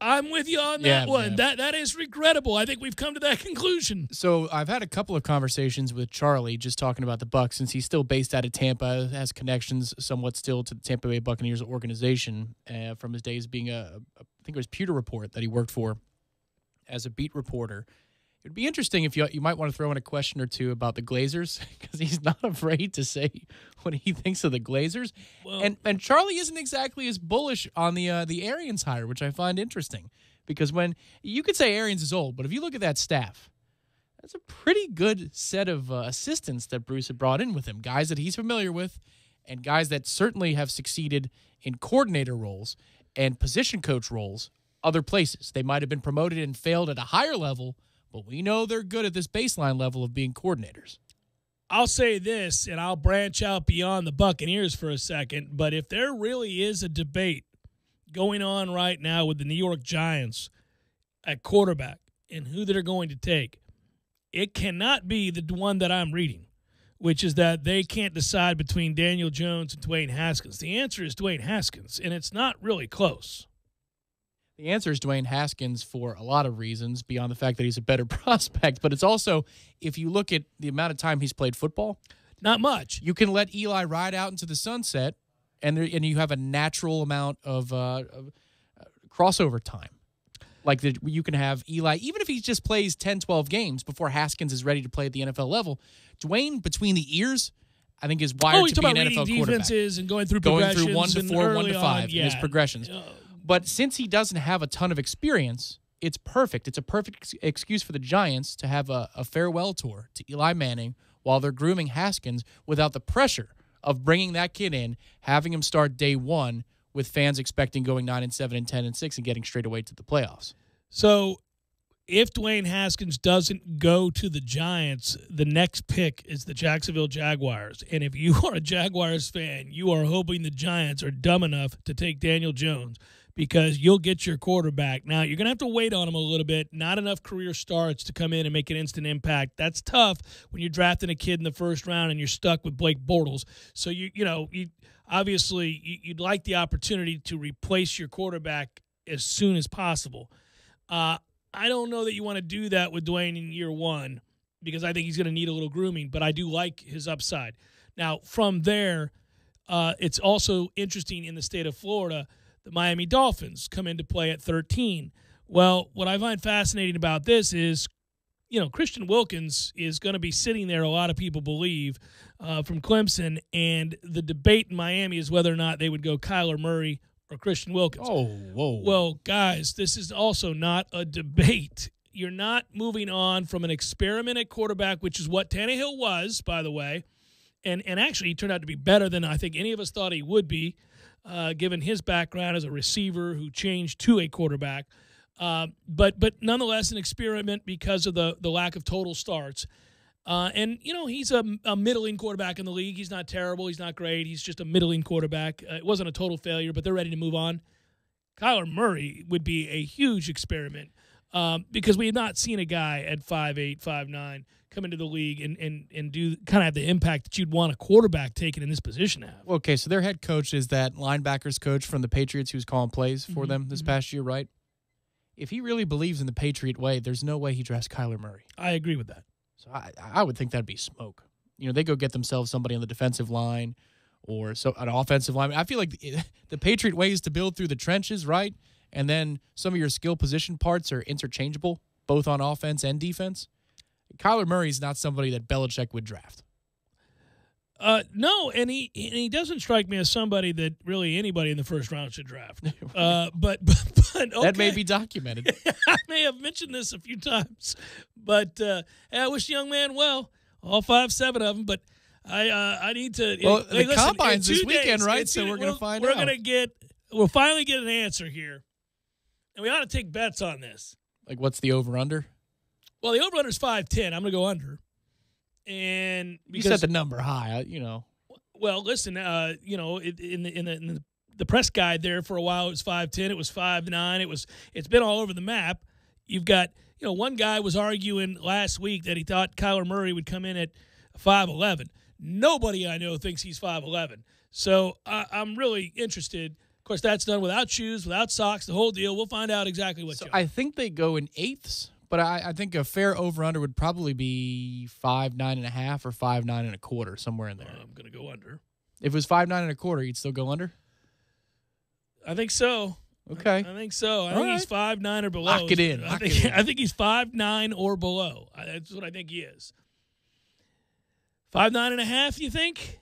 I'm with you on that one. Yeah. That is regrettable. I think we've come to that conclusion. So I've had a couple of conversations with Charlie just talking about the Bucs, since he's still based out of Tampa, has connections somewhat still to the Tampa Bay Buccaneers organization from his days being I think it was Pewter Report that he worked for as a beat reporter. It would be interesting if you might want to throw in a question or two about the Glazers, because he's not afraid to say what he thinks of the Glazers. Well, and Charlie isn't exactly as bullish on the Arians hire, which I find interesting, because when you could say Arians is old, but if you look at that staff, that's a pretty good set of assistants that Bruce had brought in with him, guys that he's familiar with, and guys that certainly have succeeded in coordinator roles and position coach roles other places. They might have been promoted and failed at a higher level, but we know they're good at this baseline level of being coordinators. I'll say this, and I'll branch out beyond the Buccaneers for a second, but if there really is a debate going on right now with the New York Giants at quarterback and who they're going to take, it cannot be the one that I'm reading, which is that they can't decide between Daniel Jones and Dwayne Haskins. The answer is Dwayne Haskins, and it's not really close. The answer is Dwayne Haskins for a lot of reasons beyond the fact that he's a better prospect, but it's also, if you look at the amount of time he's played football, not much. You can let Eli ride out into the sunset, and you have a natural amount of crossover time. Like you can have Eli, even if he just plays 10, 12 games before Haskins is ready to play at the NFL level, Dwayne, between the ears, I think is wired to be an NFL quarterback. Defenses and going through progressions. Going through 1 to 4, 1 to 5 yeah. in his progressions. But since he doesn't have a ton of experience, it's perfect. It's a perfect excuse for the Giants to have a farewell tour to Eli Manning while they're grooming Haskins without the pressure of bringing that kid in, having him start day one, with fans expecting going 9-7 and 10-6 and getting straight away to the playoffs. So if Dwayne Haskins doesn't go to the Giants, the next pick is the Jacksonville Jaguars. And if you are a Jaguars fan, you are hoping the Giants are dumb enough to take Daniel Jones because you'll get your quarterback. Now, you're going to have to wait on him a little bit. Not enough career starts to come in and make an instant impact. That's tough when you're drafting a kid in the first round and you're stuck with Blake Bortles. So, you obviously, you'd like the opportunity to replace your quarterback as soon as possible. I don't know that you want to do that with Dwayne in year one because I think he's going to need a little grooming, but I do like his upside. Now, from there, it's also interesting in the state of Florida, the Miami Dolphins come into play at 13. Well, what I find fascinating about this is, Christian Wilkins is going to be sitting there, a lot of people believe, from Clemson, and the debate in Miami is whether or not they would go Kyler Murray or Christian Wilkins. Oh, whoa. Well, guys, this is also not a debate. You're not moving on from an experiment at quarterback, which is what Tannehill was, by the way, and actually he turned out to be better than I think any of us thought he would be, given his background as a receiver who changed to a quarterback. But nonetheless, an experiment because of the lack of total starts. And he's a middling quarterback in the league. He's not terrible. He's not great. He's just a middling quarterback. It wasn't a total failure, but they're ready to move on. Kyler Murray would be a huge experiment because we have not seen a guy at 5'8", 5'9", come into the league and do kind of have the impact that you'd want a quarterback taken in this position to have. Okay, so their head coach is that linebackers coach from the Patriots who's calling plays for them this past year, right? If he really believes in the Patriot way, there's no way he drafts Kyler Murray. I agree with that. So I would think that'd be smoke. They go get themselves somebody on the defensive line or an offensive line. I feel like the Patriot way is to build through the trenches, right? And then some of your skill position parts are interchangeable, both on offense and defense. Kyler Murray is not somebody that Belichick would draft. No, and he doesn't strike me as somebody that really anybody in the first round should draft. But okay. That may be documented. I may have mentioned this a few times, but I wish the young man well, all 5'7" of them. But I need to. Well, the combine's this weekend, right? So we're going to find out. We'll finally get an answer here, and we ought to take bets on this. Like, what's the over/under? Well, the over/under is 5'10". I'm going to go under. And because, you set the number high, Well, listen, in the press guide there for a while it was 5'10", it was 5'9", it's been all over the map. You've got, one guy was arguing last week that he thought Kyler Murray would come in at 5'11". Nobody I know thinks he's 5'11". So I'm really interested. Of course, that's done without shoes, without socks, the whole deal. We'll find out exactly what. So I think they go in eighths. But I think a fair over-under would probably be 5'9.5" or 5'9.25", somewhere in there. I'm going to go under. If it was 5'9.25", you'd still go under? I think so. Okay. I think so. I think he's 5'9" or below. Lock it in. I think he's 5'9" or below. That's what I think he is. 5'9.5", you think?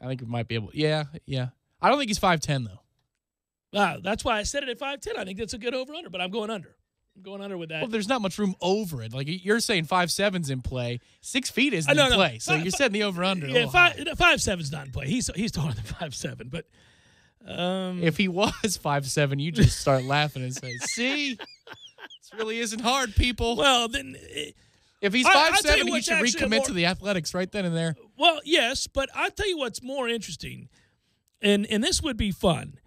I think it might be able. Yeah. I don't think he's 5'10", though. Wow, that's why I said it at 5'10". I think that's a good over-under, but I'm going under. I'm going under with that. Well, there's not much room over it. Like, you're saying 5'7's in play. 6 feet isn't in play. So you're setting the over-under. Yeah, 5'7's not in play. He's taller than 5'7", but if he was 5'7", you just start laughing and say, "See, this really isn't hard, people." Well, then, if he's 5'7", he should recommit to the Athletics right then and there. Well, yes, but I'll tell you what's more interesting, and this would be fun.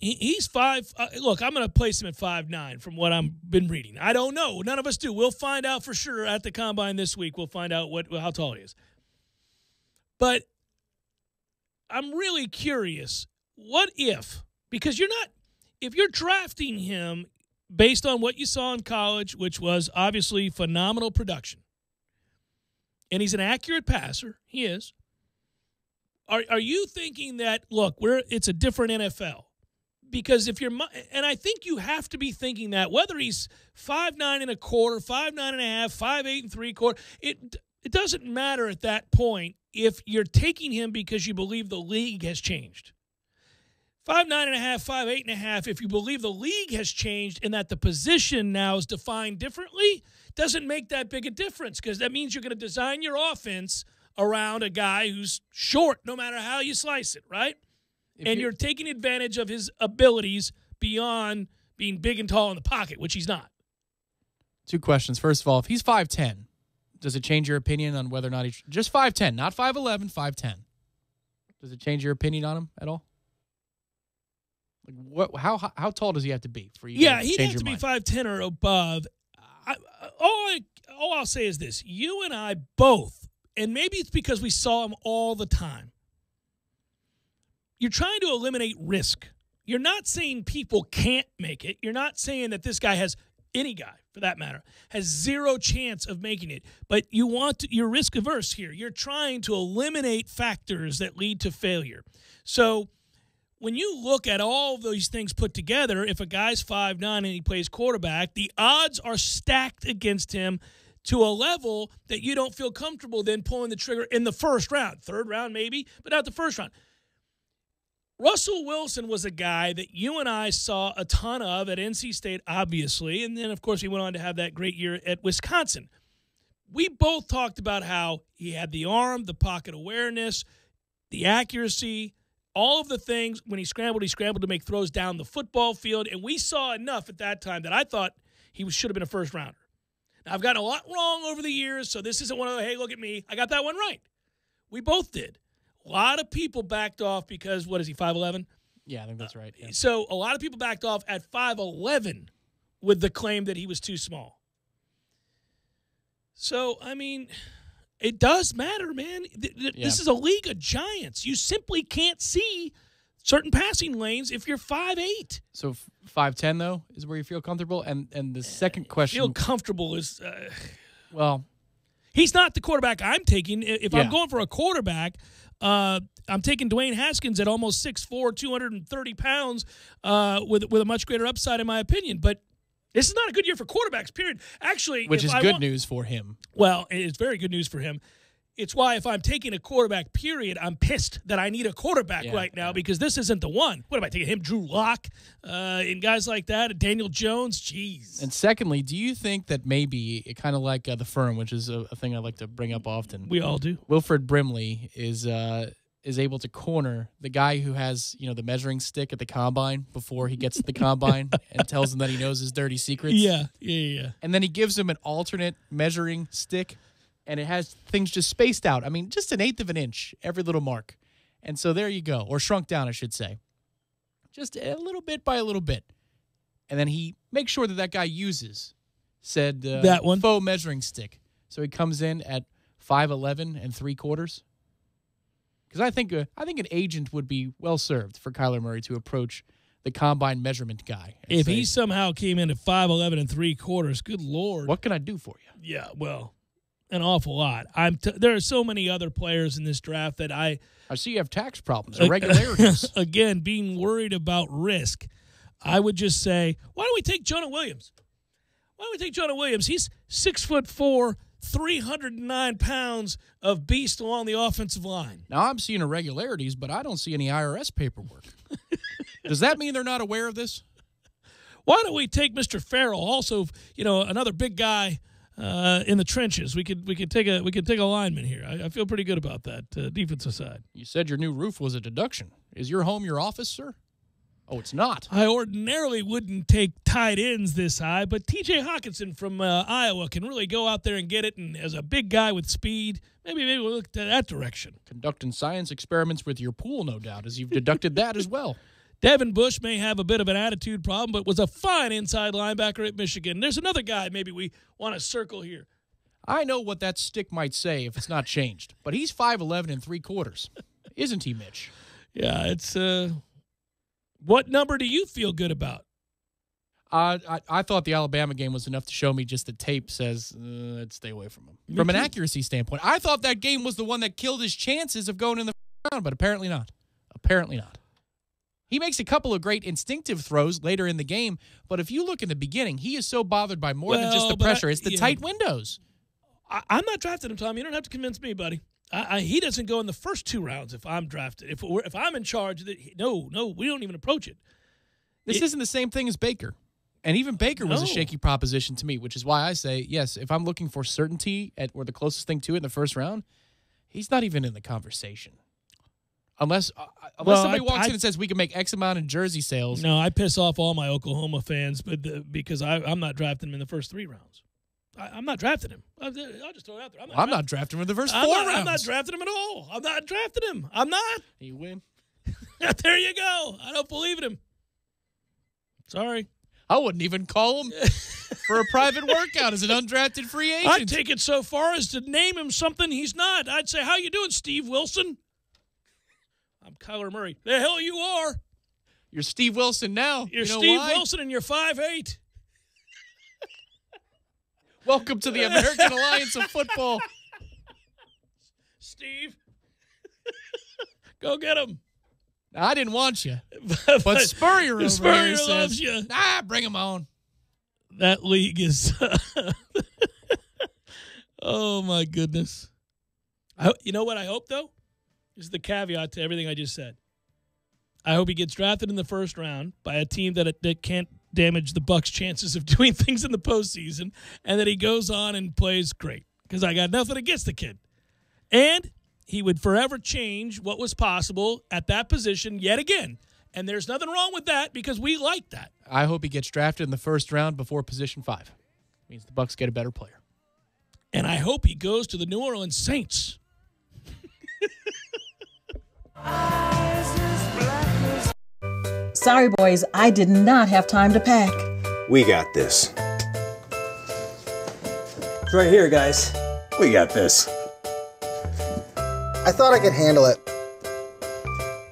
He's 5. Look, I'm going to place him at 5'9" from what I've been reading. I don't know. None of us do. We'll find out for sure at the Combine this week. We'll find out how tall he is. But I'm really curious. What if? Because if you're drafting him based on what you saw in college, which was obviously phenomenal production, and he's an accurate passer, he is. Are you thinking that, look, it's a different NFL? Because if you're, and I think you have to be thinking that whether he's 5'9" and a quarter, 5'9" and a half, 5'8" and 3/4, it doesn't matter at that point if you're taking him because you believe the league has changed. 5'9" and a half, 5'8" and a half, if you believe the league has changed and that the position now is defined differently, doesn't make that big a difference because that means you're going to design your offense around a guy who's short no matter how you slice it, right? And you're taking advantage of his abilities beyond being big and tall in the pocket, which he's not. 2 questions. First of all, if he's 5'10", does it change your opinion on whether or not he's just 5'10", not 5'11", 5'10"? Does it change your opinion on him at all? Like how tall does he have to be for you? Yeah, to he'd change have to your be mind? 5'10" or above. All I'll say is this. You and I both, and maybe it's because we saw him all the time, you're trying to eliminate risk. You're not saying people can't make it. You're not saying that this guy has, any guy for that matter, has zero chance of making it. But you're risk averse here. You're trying to eliminate factors that lead to failure. So when you look at all of these things put together, if a guy's 5'9" and he plays quarterback, the odds are stacked against him to a level that you don't feel comfortable then pulling the trigger in the first round. Third round maybe, but not the first round. Russell Wilson was a guy that you and I saw a ton of at NC State, obviously, and then, of course, he went on to have that great year at Wisconsin. We both talked about how he had the arm, the pocket awareness, the accuracy, all of the things. When he scrambled to make throws down the football field, and we saw enough at that time that I thought he should have been a first-rounder. Now, I've gotten a lot wrong over the years, so this isn't one of the, hey, look at me. I got that one right. We both did. A lot of people backed off because, what is he, 5'11"? Yeah, I think that's right. Yeah. So a lot of people backed off at 5'11" with the claim that he was too small. So, I mean, it does matter, man. This is a league of giants. You simply can't see certain passing lanes if you're 5'8". So 5'10", though, is where you feel comfortable? And the second question... Feel comfortable is... well... He's not the quarterback I'm taking. If I'm going for a quarterback... I'm taking Dwayne Haskins at almost 6'4", 230 pounds with a much greater upside, in my opinion. But this is not a good year for quarterbacks, period. Actually, which is good news for him. Well, it's very good news for him. It's why if I'm taking a quarterback, period, I'm pissed that I need a quarterback right now because this isn't the one. What am I taking him? Drew Lock and guys like that? Daniel Jones? Jeez. And secondly, do you think that maybe, kind of like the firm, which is a thing I like to bring up often. We all do. Wilfred Brimley is able to corner the guy who has, the measuring stick at the combine before he gets to the combine and tells him that he knows his dirty secrets. Yeah. And then he gives him an alternate measuring stick. And it has things just spaced out. I mean, just 1/8 of an inch, every little mark. And so there you go. Or shrunk down, I should say. Just a little bit by a little bit. And then he makes sure that guy uses said that one faux measuring stick. So he comes in at 5'11" and 3/4. Because I think an agent would be well served for Kyler Murray to approach the combine measurement guy. If he somehow came in at 5'11" and 3/4, good Lord. What can I do for you? Yeah, well... an awful lot. There are so many other players in this draft that I see you have tax problems, irregularities. Again, being worried about risk, I would just say, why don't we take Jonah Williams? He's 6'4", 309 pounds of beast along the offensive line. Now, I'm seeing irregularities, but I don't see any IRS paperwork. Does that mean they're not aware of this? Why don't we take Mr. Farrell, also, another big guy in the trenches? We could take a lineman here. I feel pretty good about that defensive side. You said your new roof was a deduction. Is your home your office, sir? Oh, it's not. I ordinarily wouldn't take tight ends this high, but T.J. Hawkinson from Iowa can really go out there and get it, and as a big guy with speed, maybe we'll look to that direction. Conducting science experiments with your pool, no doubt, as you've deducted that as well. Devin Bush may have a bit of an attitude problem, but was a fine inside linebacker at Michigan. There's another guy maybe we want to circle here. I know what that stick might say if it's not changed, but he's 5'11" and 3/4. Isn't he, Mitch? Yeah, it's what number do you feel good about? I thought the Alabama game was enough to show me just the tape says I'd stay away from him. From an accuracy standpoint, I thought that game was the one that killed his chances of going in the round, but apparently not. Apparently not. He makes a couple of great instinctive throws later in the game, but if you look in the beginning, he is so bothered by more than just the pressure. It's the tight windows. I'm not drafting him, Tom. You don't have to convince me, buddy. He doesn't go in the first 2 rounds if I'm drafted. If I'm in charge, no, we don't even approach it. This isn't the same thing as Baker. And even Baker was a shaky proposition to me, which is why I say, yes, if I'm looking for certainty or the closest thing to it in the first round, he's not even in the conversation. Unless somebody walks in and says we can make X amount in jersey sales. No, I piss off all my Oklahoma fans because I'm not drafting him in the first 3 rounds. I'm not drafting him. I'll just throw it out there. I'm not drafting him in the first 4 rounds. I'm not drafting him at all. I'm not drafting him. I'm not. You win. There you go. I don't believe in him. Sorry. I wouldn't even call him for a private workout as an undrafted free agent. I'd take it so far as to name him something he's not. I'd say, how you doing, Steve Wilson? I'm Kyler Murray. The hell you are. You're Steve Wilson now. You're Steve Wilson and you're 5'8". Welcome to the American Alliance of Football. Steve. Go get him. I didn't want you. But Spurrier over here says, loves you. Bring him on. That league is oh, my goodness. You know what I hope, though? This is the caveat to everything I just said. I hope he gets drafted in the first round by a team that can't damage the Bucs' chances of doing things in the postseason, and that he goes on and plays great, because I got nothing against the kid. And he would forever change what was possible at that position yet again. And there's nothing wrong with that because we like that. I hope he gets drafted in the first round before position 5. It means the Bucs get a better player. And I hope he goes to the New Orleans Saints. Sorry, boys, I did not have time to pack. We got this. It's right here, guys. We got this. I thought I could handle it.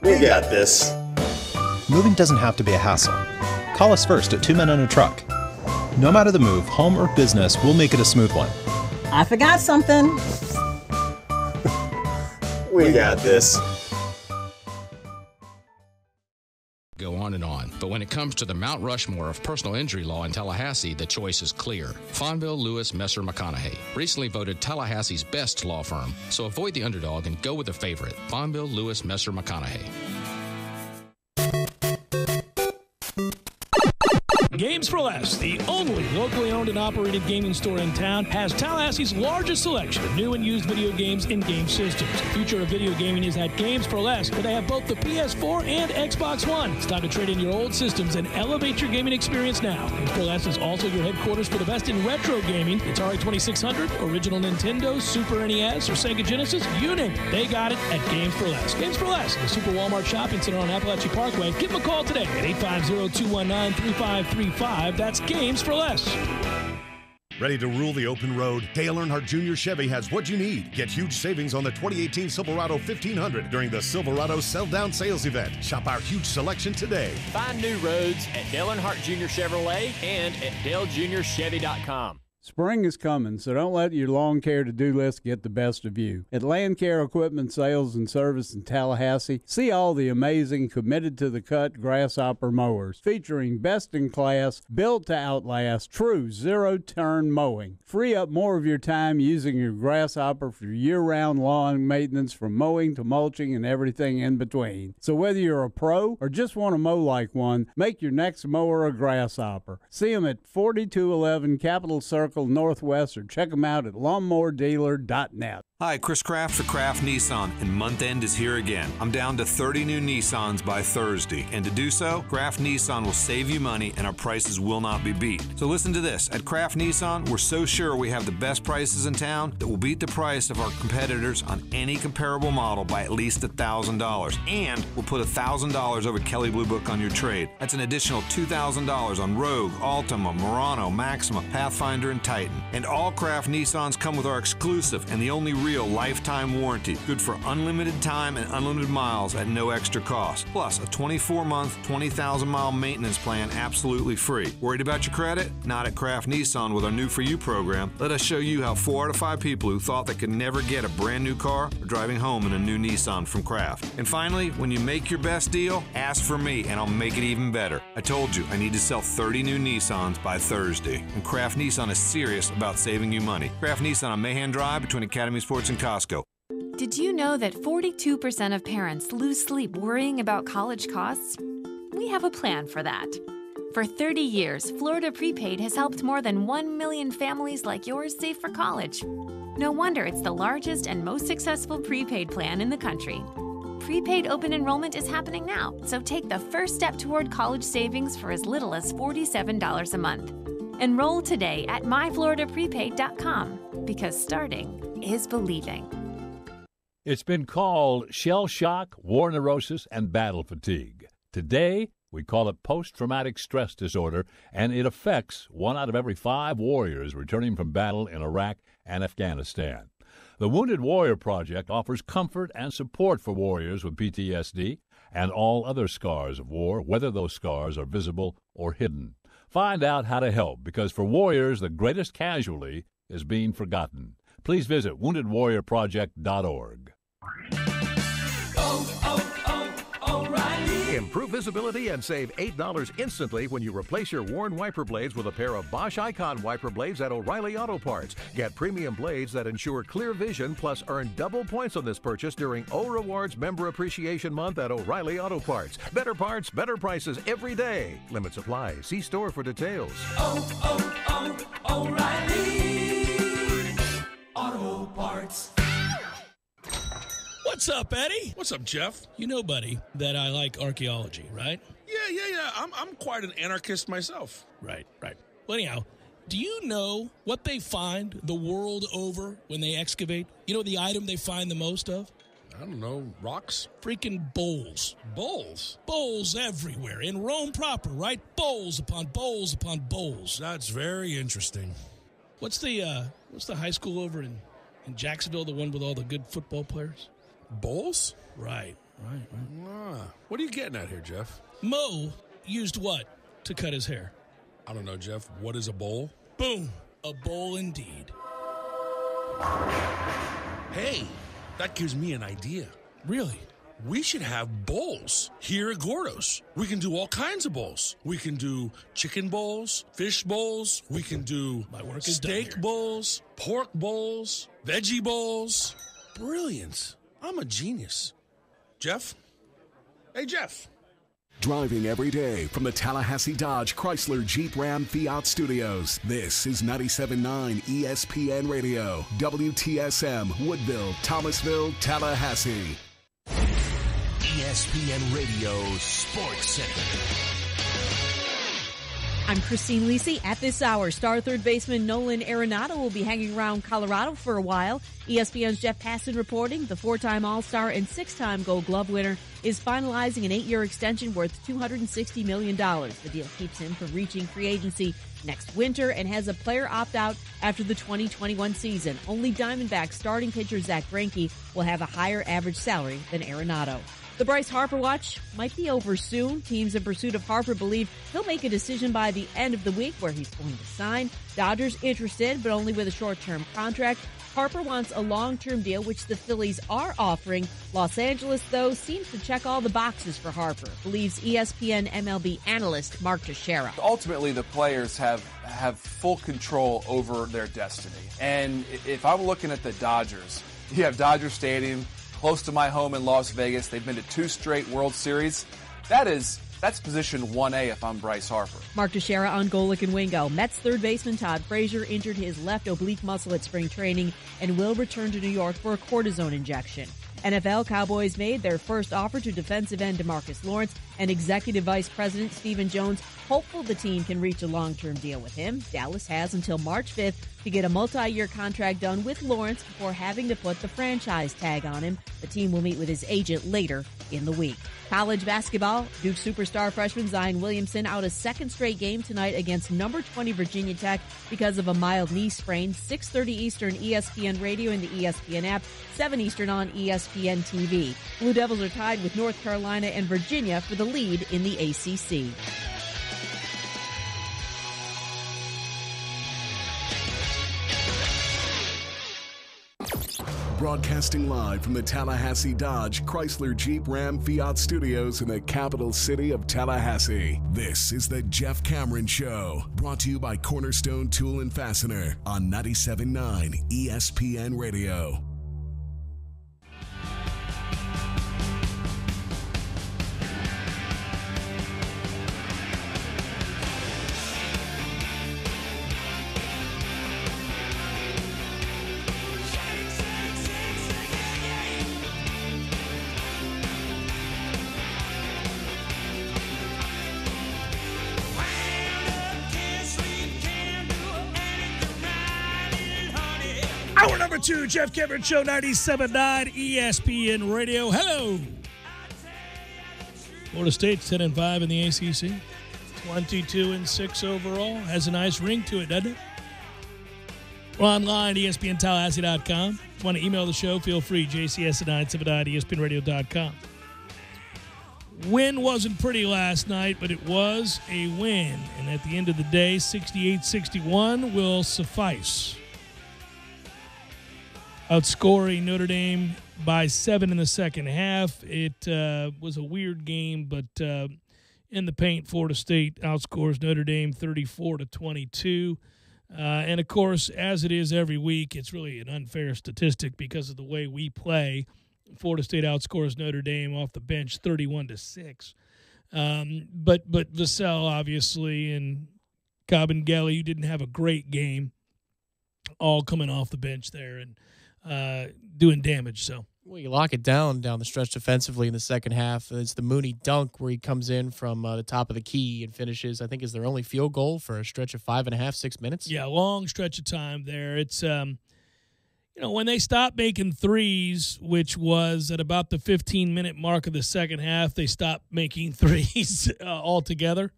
We got this. Moving doesn't have to be a hassle. Call us first at 2 Men and a Truck. No matter the move, home or business, we'll make it a smooth one. I forgot something. We got this. Go on and on. But when it comes to the Mount Rushmore of personal injury law in Tallahassee, the choice is clear. Fonville, Lewis, Messer, McConaughey. Recently voted Tallahassee's best law firm. So avoid the underdog and go with the favorite. Fonville, Lewis, Messer, McConaughey. Games for Less, the only locally owned and operated gaming store in town, has Tallahassee's largest selection of new and used video games and game systems. The future of video gaming is at Games for Less, where they have both the PS4 and Xbox One. It's time to trade in your old systems and elevate your gaming experience now. Games for Less is also your headquarters for the best in retro gaming. Atari 2600, original Nintendo, Super NES, or Sega Genesis, you name it. They got it at Games for Less. Games for Less, the Super Walmart Shopping Center on Appalachia Parkway. Give them a call today at 850-219-3535. That's Games for Less. Ready to rule the open road? Dale Earnhardt Jr. Chevy has what you need. Get huge savings on the 2018 Silverado 1500 during the Silverado Sell-Down Sales Event. Shop our huge selection today. Find new roads at Dale Earnhardt Jr. Chevrolet and at DaleJrChevy.com. Spring is coming, so don't let your lawn care to-do list get the best of you. At Land Care Equipment Sales and Service in Tallahassee, see all the amazing committed-to-the-cut grasshopper mowers, featuring best-in-class, built-to-outlast, true zero-turn mowing. Free up more of your time using your grasshopper for year-round lawn maintenance, from mowing to mulching and everything in between. So whether you're a pro or just want to mow like one, make your next mower a grasshopper. See them at 4211 Capitol Circle Northwest, or check them out at lawnmowerdealer.net. Hi, Chris Kraft for Kraft Nissan, and month end is here again. I'm down to 30 new Nissans by Thursday, and to do so, Kraft Nissan will save you money and our prices will not be beat. So listen to this. At Kraft Nissan, we're so sure we have the best prices in town that we'll beat the price of our competitors on any comparable model by at least $1,000. And we'll put $1,000 over Kelley Blue Book on your trade. That's an additional $2,000 on Rogue, Altima, Murano, Maxima, Pathfinder, and Titan. And all Kraft Nissans come with our exclusive and the only real lifetime warranty, good for unlimited time and unlimited miles at no extra cost. Plus, a 24-month, 20,000-mile maintenance plan absolutely free. Worried about your credit? Not at Kraft Nissan with our New For You program. Let us show you how 4 out of 5 people who thought they could never get a brand new car are driving home in a new Nissan from Kraft. And finally, when you make your best deal, ask for me and I'll make it even better. I told you I need to sell 30 new Nissans by Thursday. And Kraft Nissan is serious about saving you money. Kraft Nissan on Mahan Drive between Academy Sports and Costco. Did you know that 42% of parents lose sleep worrying about college costs? We have a plan for that. For 30 years, Florida Prepaid has helped more than 1 million families like yours save for college. No wonder it's the largest and most successful prepaid plan in the country. Prepaid open enrollment is happening now, so take the first step toward college savings for as little as $47 a month. Enroll today at myfloridaprepaid.com, because starting is believing. It's been called shell shock, war neurosis, and battle fatigue. Today, we call it post-traumatic stress disorder, and it affects 1 out of every 5 warriors returning from battle in Iraq and Afghanistan. The Wounded Warrior Project offers comfort and support for warriors with PTSD and all other scars of war, whether those scars are visible or hidden. Find out how to help, because for warriors, the greatest casualty is being forgotten. Please visit woundedwarriorproject.org. O'Reilly. Improve visibility and save $8 instantly when you replace your worn wiper blades with a pair of Bosch Icon wiper blades at O'Reilly Auto Parts. Get premium blades that ensure clear vision, plus earn double points on this purchase during O Rewards Member Appreciation Month at O'Reilly Auto Parts. Better parts, better prices every day. Limits apply. See store for details. O'Reilly Auto Parts. What's up, Eddie? What's up, Jeff? You know, buddy, that I like archaeology, right? Yeah. I'm quite an anarchist myself. Right. Well, anyhow, do you know what they find the world over when they excavate? You know the item they find the most of? I don't know, rocks? Freaking bowls. Bowls? Bowls everywhere. In Rome proper, right? Bowls upon bowls upon bowls. That's very interesting. What's the high school over in Jacksonville, the one with all the good football players? Bowls? Right. What are you getting at here, Jeff? Mo used what to cut his hair? I don't know, Jeff. What is a bowl? Boom. A bowl indeed. Hey, that gives me an idea. Really? We should have bowls here at Gordo's. We can do all kinds of bowls. We can do chicken bowls, fish bowls. We can do steak bowls, pork bowls, veggie bowls. Brilliant. I'm a genius. Jeff? Hey, Jeff. Driving every day from the Tallahassee Dodge Chrysler Jeep Ram Fiat Studios. This is 97.9 ESPN Radio, WTSM, Woodville, Thomasville, Tallahassee. ESPN Radio Sports Center. I'm Christine Lisi. At this hour, star third baseman Nolan Arenado will be hanging around Colorado for a while. ESPN's Jeff Passan reporting the 4-time All-Star and 6-time Gold Glove winner is finalizing an 8-year extension worth $260 million. The deal keeps him from reaching free agency next winter and has a player opt-out after the 2021 season. Only Diamondbacks starting pitcher Zach Greinke will have a higher average salary than Arenado. The Bryce Harper watch might be over soon. Teams in pursuit of Harper believe he'll make a decision by the end of the week where he's going to sign. Dodgers interested, but only with a short-term contract. Harper wants a long-term deal, which the Phillies are offering. Los Angeles, though, seems to check all the boxes for Harper, believes ESPN MLB analyst Mark Teixeira. Ultimately, the players have full control over their destiny. And if I'm looking at the Dodgers, you have Dodger Stadium, close to my home in Las Vegas. They've been to 2 straight World Series. That's position 1A if I'm Bryce Harper. Mark Teixeira on Golick and Wingo. Mets third baseman Todd Frazier injured his left oblique muscle at spring training and will return to New York for a cortisone injection. NFL Cowboys made their first offer to defensive end DeMarcus Lawrence And Executive Vice President Stephen Jones hopeful the team can reach a long-term deal with him. Dallas has until March 5th to get a multi-year contract done with Lawrence before having to put the franchise tag on him. The team will meet with his agent later in the week. College basketball, Duke superstar freshman Zion Williamson out a second straight game tonight against number 20 Virginia Tech because of a mild knee sprain. 6:30 Eastern, ESPN Radio and the ESPN app, 7 Eastern on ESPN TV. Blue Devils are tied with North Carolina and Virginia for the lead in the ACC. Broadcasting live from the Tallahassee Dodge, Chrysler, Jeep, Ram, Fiat studios in the capital city of Tallahassee. This is the Jeff Cameron Show, brought to you by Cornerstone Tool and Fastener on 97.9 ESPN Radio. Hour number 2, Jeff Cameron Show, 97.9 ESPN Radio. Hello. Florida State's 10-5 in the ACC. 22-6 overall. Has a nice ring to it, doesn't it? We're online, ESPNTallahassee.com. If you want to email the show, feel free, jcs@979 ESPNRadio.com. Win wasn't pretty last night, but it was a win. And at the end of the day, 68-61 will suffice. Outscoring Notre Dame by 7 in the second half. It was a weird game, but in the paint, Florida State outscores Notre Dame 34-22. And, of course, as it is every week, it's really an unfair statistic because of the way we play. Florida State outscores Notre Dame off the bench 31-6. But Vassell, obviously, and Kabengele, you didn't have a great game, all coming off the bench there and doing damage. So, well, you lock it down the stretch defensively in the second half. It's the Mooney dunk where he comes in from the top of the key and finishes, I think, is their only field goal for a stretch of 5.5, 6 minutes. Yeah, long stretch of time there. It's, when they stopped making threes, which was at about the 15-minute mark of the second half, they stopped making threes altogether.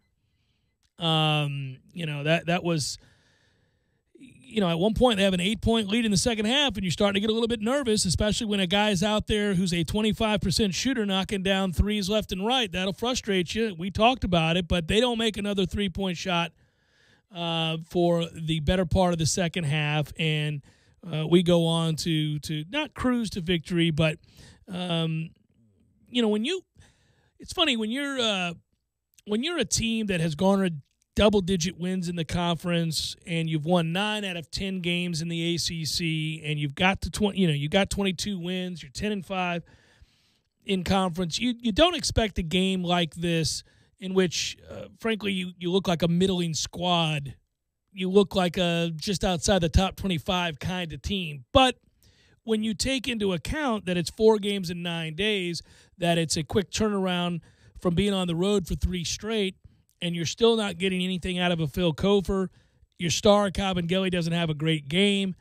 That was... at one point they have an 8-point lead in the second half, and you're starting to get a little bit nervous, especially when a guy's out there who's a 25% shooter knocking down threes left and right. That'll frustrate you. We talked about it, but they don't make another 3-point shot for the better part of the second half, and we go on to not cruise to victory, but it's funny when you're a team that has garnered double-digit wins in the conference, and you've won 9 out of 10 games in the ACC, and you've got you got 22 wins. You're 10-5 in conference. You don't expect a game like this in which, frankly, you look like a middling squad. You look like a just outside the top 25 kind of team. But when you take into account that it's 4 games in 9 days, that it's a quick turnaround from being on the road for 3 straight, and you're still not getting anything out of a Phil Kofer, your star, Kabengele, doesn't have a great game,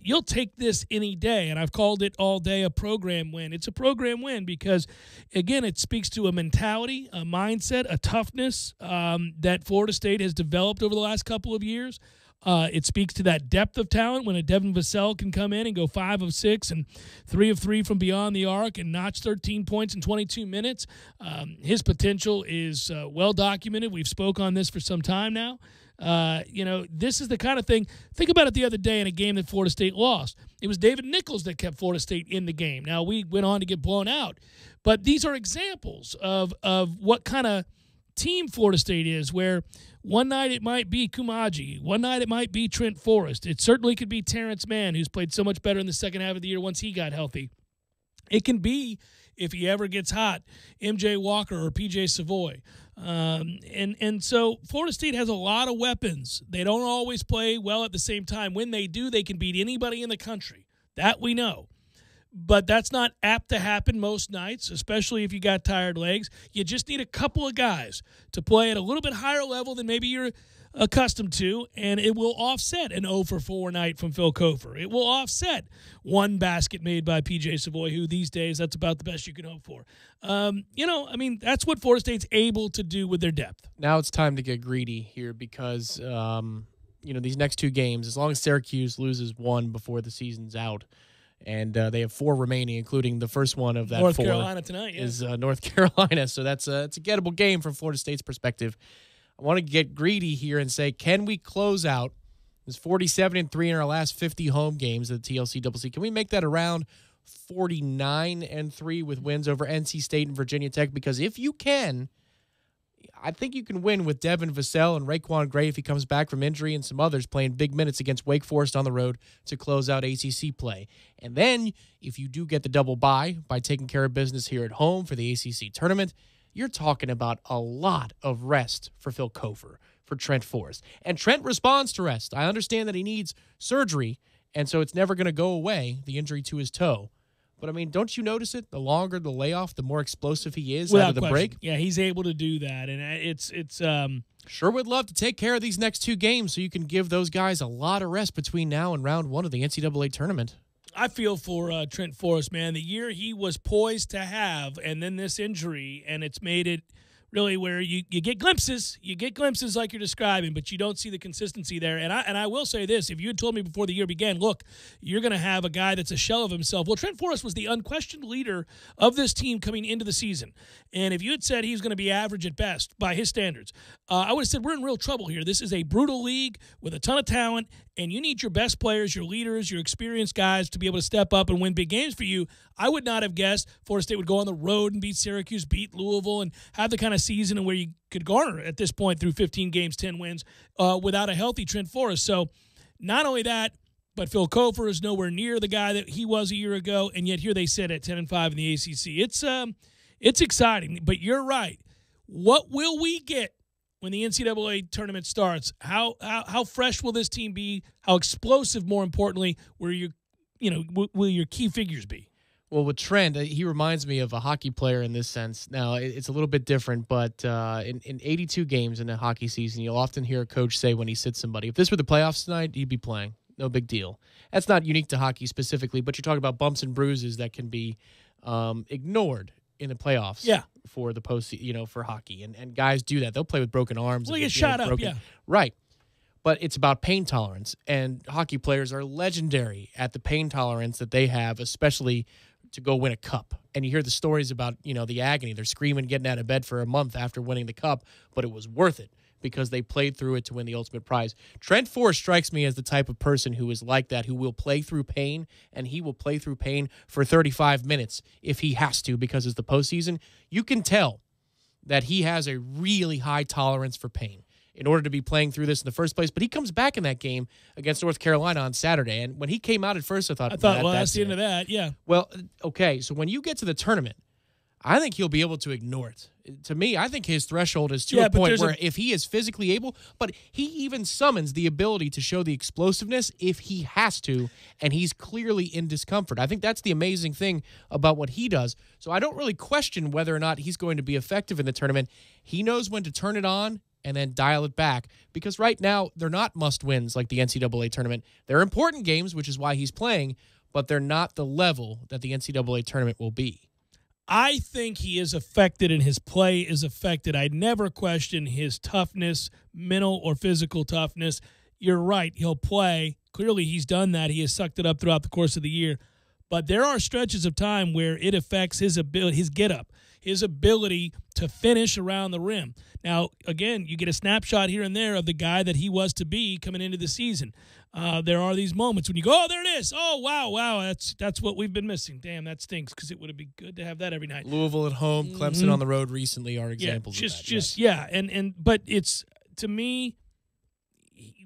you'll take this any day. And I've called it all day a program win. It's a program win because, again, it speaks to a mentality, a mindset, a toughness that Florida State has developed over the last couple of years. It speaks to that depth of talent when a Devin Vassell can come in and go 5 of 6 and 3 of 3 from beyond the arc and notch 13 points in 22 minutes. His potential is well documented. We've spoke on this for some time now. This is the kind of thing. Think about it the other day in a game that Florida State lost. It was David Nichols that kept Florida State in the game. Now, we went on to get blown out. But these are examples of what kind of team Florida State is, where one night it might be Kumaji, one night it might be Trent Forrest. It certainly could be Terrence Mann, who's played so much better in the second half of the year once he got healthy. It can be, if he ever gets hot, MJ Walker or PJ Savoy. And so Florida State has a lot of weapons. They don't always play well at the same time. When they do, they can beat anybody in the country. That we know. but that's not apt to happen most nights, especially if you got tired legs. You just need a couple of guys to play at a little bit higher level than maybe you're accustomed to, and it will offset an 0 for 4 night from Phil Kofer. It will offset one basket made by P.J. Savoy, who these days, that's about the best you can hope for. That's what Florida State's able to do with their depth. Now it's time to get greedy here because, these next 2 games, as long as Syracuse loses 1 before the season's out, and they have 4 remaining, including the first one of that North 4 Carolina tonight, is North Carolina. So it's a gettable game from Florida State's perspective. I want to get greedy here and say, can we close out this 47-3 in our last 50 home games at the TLC-CC? Can we make that around 49-3 with wins over NC State and Virginia Tech? Because if you can, I think you can win with Devin Vassell and Raekwon Gray if he comes back from injury, and some others playing big minutes against Wake Forest on the road to close out ACC play. And then if you do get the double bye by taking care of business here at home for the ACC tournament, you're talking about a lot of rest for Phil Kofer, for Trent Forrest. And Trent responds to rest. I understand that he needs surgery, and so it's never going to go away, the injury to his toe. But, don't you notice it? The longer the layoff, the more explosive he is out of the break. Yeah, he's able to do that, and it's sure would love to take care of these next 2 games so you can give those guys a lot of rest between now and round 1 of the NCAA tournament. I feel for Trent Forrest, man. The year he was poised to have, and then this injury, and it's made it really where you get glimpses. You get glimpses like you're describing, but you don't see the consistency there. And I will say this. If you had told me before the year began, look, you're going to have a guy that's a shell of himself. Well, Trent Forrest was the unquestioned leader of this team coming into the season. And if you had said he's going to be average at best by his standards, I would have said we're in real trouble here. This is a brutal league with a ton of talent, and you need your best players, your leaders, your experienced guys to be able to step up and win big games for you. I would not have guessed Florida State would go on the road and beat Syracuse, beat Louisville, and have the kind of season and where you could garner at this point through 15 games, 10 wins without a healthy Trent Forrest. So not only that, but Phil Kofer is nowhere near the guy that he was a year ago, and yet here they sit at 10-5 in the ACC. It's exciting, but you're right. What will we get when the NCAA tournament starts? How fresh will this team be? How explosive, more importantly, will your key figures be? Well, with Trent, he reminds me of a hockey player in this sense. Now, it's a little bit different, but in 82 games in a hockey season, you'll often hear a coach say when he sits somebody, if this were the playoffs tonight, he'd be playing. No big deal. That's not unique to hockey specifically, but you're talking about bumps and bruises that can be ignored in the playoffs for the postseason, for hockey. And guys do that. They'll play with broken arms. Well, get shot up, Right. But it's about pain tolerance, and hockey players are legendary at the pain tolerance that they have, especially to go win a cup. And you hear the stories about, the agony. They're screaming, getting out of bed for a month after winning the cup, but it was worth it because they played through it to win the ultimate prize. Trent Forrest strikes me as the type of person who is like that, who will play through pain, and he will play through pain for 35 minutes if he has to because it's the postseason. You can tell that he has a really high tolerance for pain in order to be playing through this in the first place. But he comes back in that game against North Carolina on Saturday. And when he came out at first, I thought, that's the end of that, yeah. Well, okay, so when you get to the tournament, I think he'll be able to ignore it. To me, I think his threshold is to a point where if he is physically able, but he even summons the ability to show the explosiveness if he has to, and he's clearly in discomfort. I think that's the amazing thing about what he does. So I don't really question whether or not he's going to be effective in the tournament. He knows when to turn it on and then dial it back, because right now they're not must-wins like the NCAA tournament. They're important games, which is why he's playing, but they're not the level that the NCAA tournament will be. I think he is affected and his play is affected. I never question his toughness, mental or physical toughness. You're right, he'll play. Clearly he's done that. He has sucked it up throughout the course of the year. But there are stretches of time where it affects his ability, his get-up, his ability to finish around the rim. Now, again, you get a snapshot here and there of the guy that he was to be coming into the season. There are these moments when you go, oh, there it is. Oh, wow, that's what we've been missing. Damn, that stinks because it would have been good to have that every night. Louisville at home, Clemson on the road recently are examples of that. But it's, to me,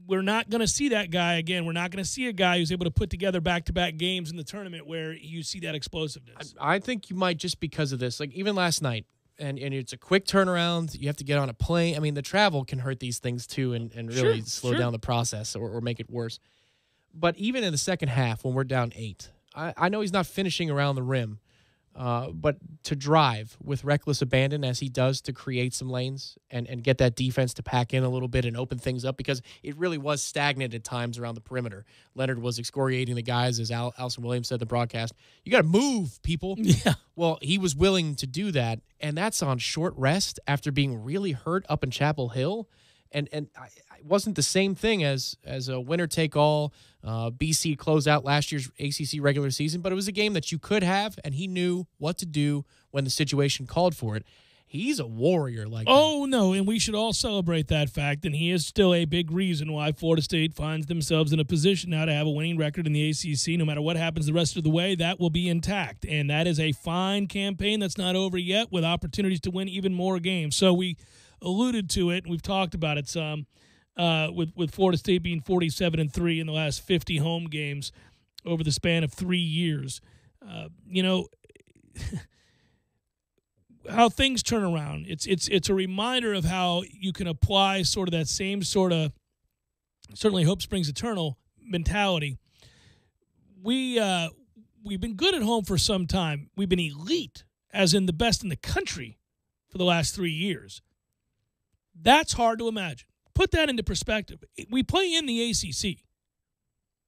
we're not going to see that guy again. We're not going to see a guy who's able to put together back-to-back games in the tournament where you see that explosiveness. I think you might just because of this. Like even last night, and it's a quick turnaround. You have to get on a plane. I mean, the travel can hurt these things too and really slow down the process or make it worse. But even in the second half, when we're down 8, I know he's not finishing around the rim, but to drive with reckless abandon as he does to create some lanes and get that defense to pack in a little bit and open things up, because it really was stagnant at times around the perimeter. Leonard was excoriating the guys, as Alison Williams said in the broadcast. You got to move, people. Yeah. Well, he was willing to do that, and that's on short rest after being really hurt up in Chapel Hill. And it wasn't the same thing as a winner-take-all BC close out last year's ACC regular season, but it was a game that you could have, and he knew what to do when the situation called for it. He's a warrior like that. Oh, no, and we should all celebrate that fact, and he is still a big reason why Florida State finds themselves in a position now to have a winning record in the ACC. No matter what happens the rest of the way, that will be intact, and that is a fine campaign that's not over yet, with opportunities to win even more games. So we alluded to it, and we've talked about it some, with Florida State being 47-3 in the last 50 home games over the span of 3 years. How things turn around. It's a reminder of how you can apply sort of that same sort of, certainly hope springs eternal mentality. We've been good at home for some time. We've been elite, as in the best in the country, for the last 3 years. That's hard to imagine. Put that into perspective. We play in the ACC.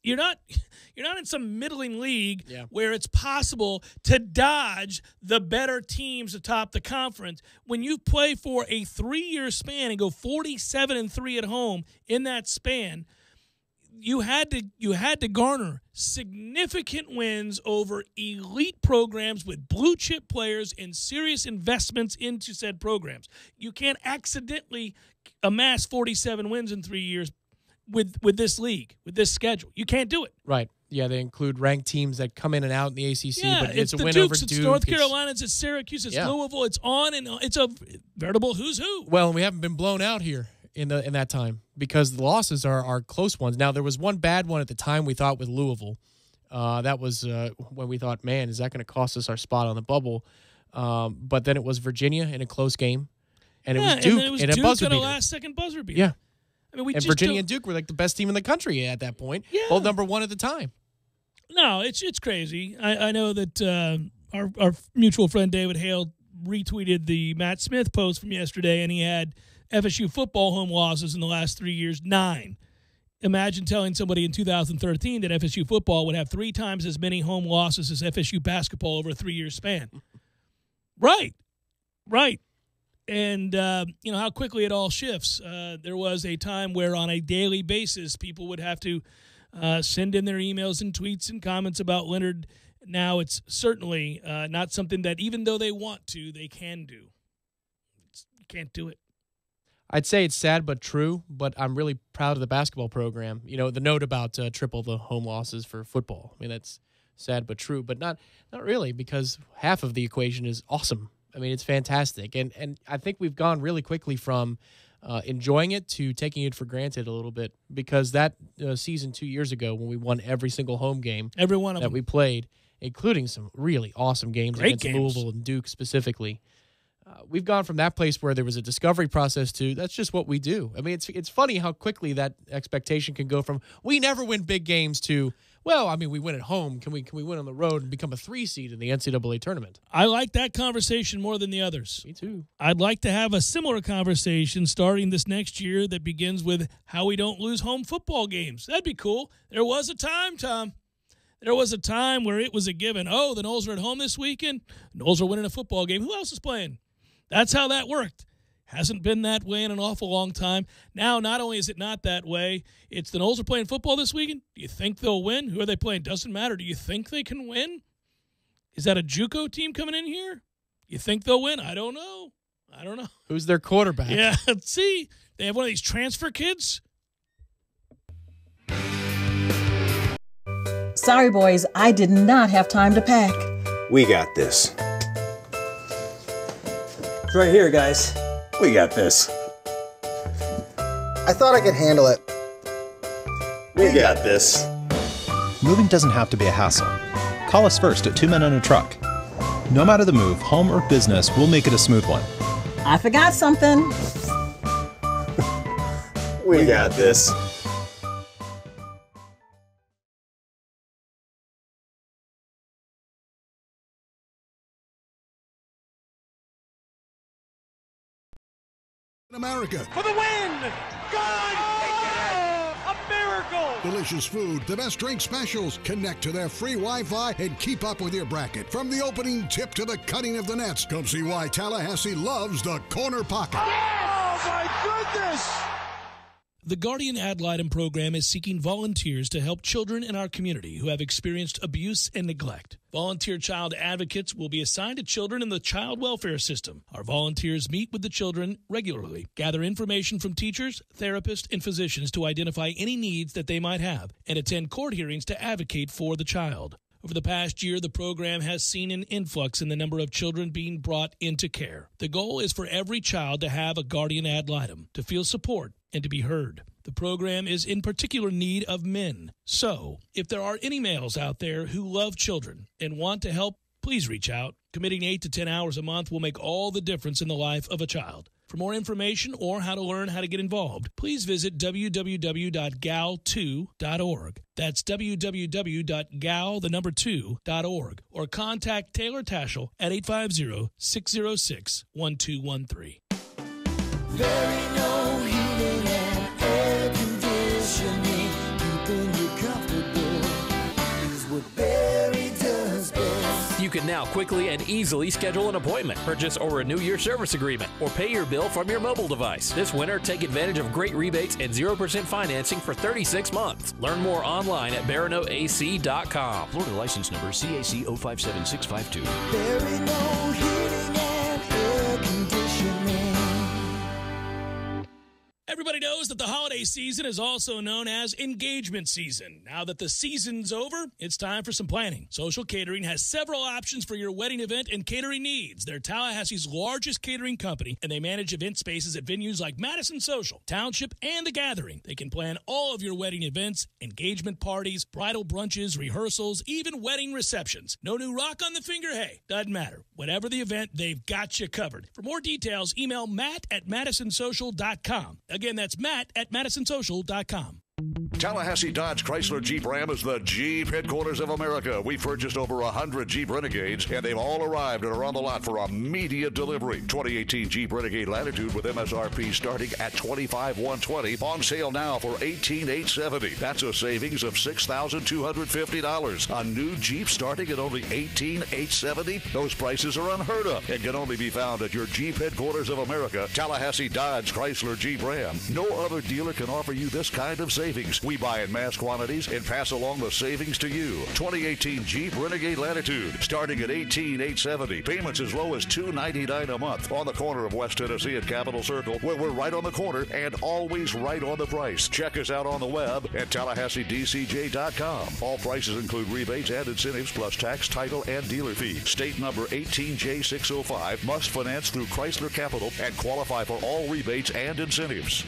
You're not in some middling league where it's possible to dodge the better teams atop the conference. When you play for a 3-year span and go 47-3 at home in that span, you had to garner significant wins over elite programs with blue chip players and serious investments into said programs. You can't accidentally amass 47 wins in 3 years with this league, with this schedule. You can't do it. Right. Yeah, they include ranked teams that come in and out in the ACC, but it's a win Dukes, over Duke. It's North Carolina, it's Syracuse, it's Louisville, it's on and on. It's a veritable who's who. Well, and we haven't been blown out here in that time, because the losses are close ones. Now, there was one bad one at the time we thought with Louisville. That was when we thought, man, is that going to cost us our spot on the bubble? But then it was Virginia in a close game, and it was Duke in a buzzer beater. A last-second buzzer beater. Yeah. I mean, Virginia and Duke were like the best team in the country at that point. Yeah. Both number one at the time. No, it's crazy. I know that our mutual friend David Hale retweeted the Matt Smith post from yesterday, and he had FSU football home losses in the last 3 years, 9. Imagine telling somebody in 2013 that FSU football would have 3 times as many home losses as FSU basketball over a 3-year span. Right. And, how quickly it all shifts. There was a time where on a daily basis people would have to send in their emails and tweets and comments about Leonard. Now it's certainly not something that, even though they want to, they can do. You can't do it. I'd say it's sad but true, but I'm really proud of the basketball program. The note about triple the home losses for football. I mean, that's sad but true, but not really, because half of the equation is awesome. I mean, it's fantastic. And I think we've gone really quickly from enjoying it to taking it for granted a little bit, because that season 2 years ago when we won every single home game every one of that them we played, including some really awesome games against Louisville and Duke specifically, we've gone from that place where there was a discovery process to that's just what we do. I mean, it's funny how quickly that expectation can go from we never win big games to, well, I mean, we win at home. Can we win on the road and become a 3 seed in the NCAA tournament? I like that conversation more than the others. Me too. I'd like to have a similar conversation starting this next year that begins with how we don't lose home football games. That'd be cool. There was a time, Tom. There was a time where it was a given. Oh, the Noles are at home this weekend. Noles are winning a football game. Who else is playing? That's how that worked. Hasn't been that way in an awful long time. Now, not only is it not that way, it's the Noles are playing football this weekend. Do you think they'll win? Who are they playing? Doesn't matter. Do you think they can win? Is that a JUCO team coming in here? You think they'll win? I don't know. Who's their quarterback? Yeah, see, they have one of these transfer kids. Sorry, boys, I did not have time to pack. We got this. It's right here, guys. We got this. I thought I could handle it. We got this. Moving doesn't have to be a hassle. Call us first at 2 Men and a Truck. No matter the move, home or business, we'll make it a smooth one. I forgot something. We got this. America. For the win! Good! He did it! A miracle! Delicious food, the best drink specials. Connect to their free Wi-Fi and keep up with your bracket. From the opening tip to the cutting of the nets, come see why Tallahassee loves the Corner Pocket. Yes! Oh, my goodness! The Guardian Ad Litem program is seeking volunteers to help children in our community who have experienced abuse and neglect. Volunteer child advocates will be assigned to children in the child welfare system. Our volunteers meet with the children regularly, gather information from teachers, therapists, and physicians to identify any needs that they might have, and attend court hearings to advocate for the child. Over the past year, the program has seen an influx in the number of children being brought into care. The goal is for every child to have a guardian ad litem, to feel support, and to be heard. The program is in particular need of men. So, if there are any males out there who love children and want to help, please reach out. Committing 8 to 10 hours a month will make all the difference in the life of a child. For more information or how to learn how to get involved, please visit www.gal2.org. That's www.gal2.org. Or contact Taylor Taschel at 850-606-1213. Very no heating and air conditioning, keeping you comfortable is what Barry does best. You can now quickly and easily schedule an appointment, purchase or renew your service agreement, or pay your bill from your mobile device. This winter, take advantage of great rebates and 0% financing for 36 months. Learn more online at baranoac.com. Florida license number CAC 057652. Barry no heating and air conditioning. Everybody knows that the holiday season is also known as engagement season. Now that the season's over, it's time for some planning. Social Catering has several options for your wedding event and catering needs. They're Tallahassee's largest catering company, and they manage event spaces at venues like Madison Social, Township, and The Gathering. They can plan all of your wedding events, engagement parties, bridal brunches, rehearsals, even wedding receptions. No new rock on the finger? Hey, doesn't matter. Whatever the event, they've got you covered. For more details, email matt@madisonsocial.com. Again, that's matt@madisonsocial.com. Tallahassee Dodge Chrysler Jeep Ram is the Jeep headquarters of America. We've purchased over 100 Jeep Renegades, and they've all arrived and are on the lot for immediate delivery. 2018 Jeep Renegade Latitude with MSRP starting at $25,120. On sale now for $18,870. That's a savings of $6,250. A new Jeep starting at only $18,870. Those prices are unheard of and can only be found at your Jeep headquarters of America, Tallahassee Dodge Chrysler Jeep Ram. No other dealer can offer you this kind of savings. We buy in mass quantities and pass along the savings to you. 2018 Jeep Renegade Latitude starting at $18,870. Payments as low as $299 a month. On the corner of West Tennessee and Capitol Circle, where we're right on the corner and always right on the price. Check us out on the web at TallahasseeDCJ.com. All prices include rebates and incentives plus tax, title, and dealer fees. State number 18J605. Must finance through Chrysler Capital and qualify for all rebates and incentives.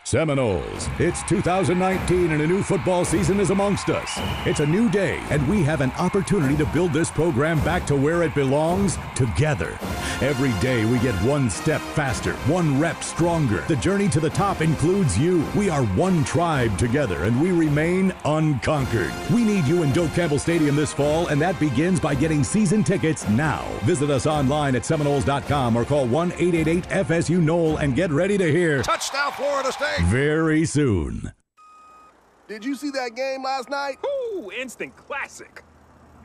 Seminoles, it's 2019 and a new football season is amongst us. It's a new day, and we have an opportunity to build this program back to where it belongs, together. Every day we get one step faster, one rep stronger. The journey to the top includes you. We are one tribe together, and we remain unconquered. We need you in Doak Campbell Stadium this fall, and that begins by getting season tickets now. Visit us online at Seminoles.com or call 1-888-FSU-NOLE and get ready to hear Touchdown, Florida State! Very soon. Did you see that game last night? Ooh, instant classic.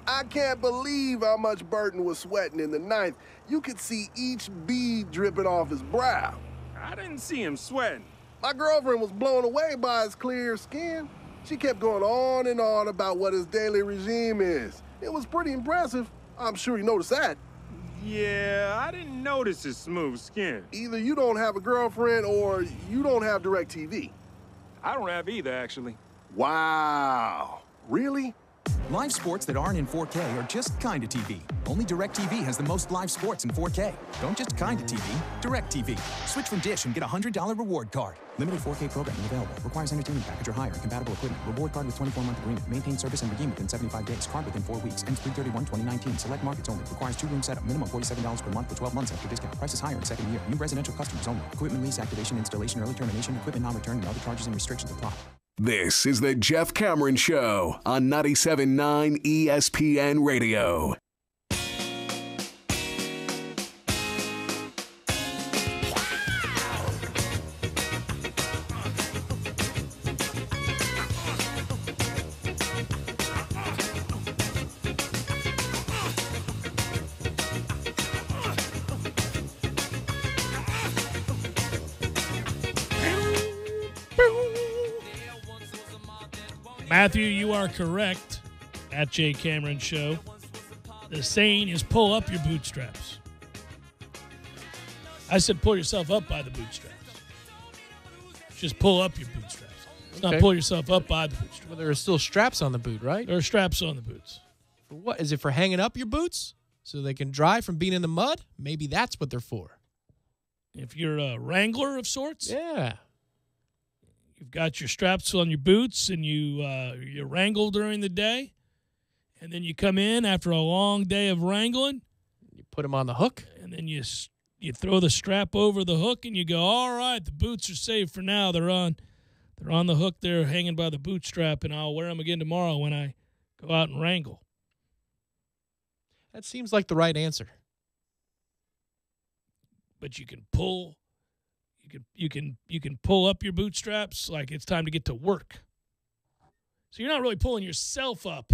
I can't believe how much Burton was sweating in the ninth. You could see each bead dripping off his brow. I didn't see him sweating. My girlfriend was blown away by his clear skin. She kept going on and on about what his daily regime is. It was pretty impressive. I'm sure you noticed that. Yeah, I didn't notice his smooth skin. Either you don't have a girlfriend or you don't have DirecTV. I don't have either, actually. Wow. Really? Live sports that aren't in 4K are just kinda TV. Only DirecTV has the most live sports in 4K. Don't just kinda TV, DirecTV. Switch from Dish and get a $100 reward card. Limited 4K programming available. Requires entertainment package or higher. Compatible equipment. Reward card with 24-month agreement. Maintain service and redeem within 75 days. Card within 4 weeks. Ends 3/31/2019. Select markets only. Requires 2-room setup. Minimum $47 per month for 12 months after discount. Price is higher in second year. New residential customers only. Equipment lease, activation, installation, early termination, equipment non-return, and other charges and restrictions apply. This is the Jeff Cameron Show on 97.9 ESPN Radio. Matthew, you are correct. At Jay Cameron Show. The saying is pull up your bootstraps. I said pull yourself up by the bootstraps. Just pull up your bootstraps. It's not pull yourself up by the bootstraps. Well, there are still straps on the boot, right? There are straps on the boots. For what? Is it for hanging up your boots so they can dry from being in the mud? Maybe that's what they're for. If you're a wrangler of sorts. Yeah. You've got your straps on your boots and you wrangle during the day. And then you come in after a long day of wrangling. You put them on the hook. And then you throw the strap over the hook and you go, all right, the boots are safe for now. They're on the hook. They're hanging by the bootstrap, and I'll wear them again tomorrow when I go out and wrangle. That seems like the right answer. But you can pull up your bootstraps like it's time to get to work. So you're not really pulling yourself up.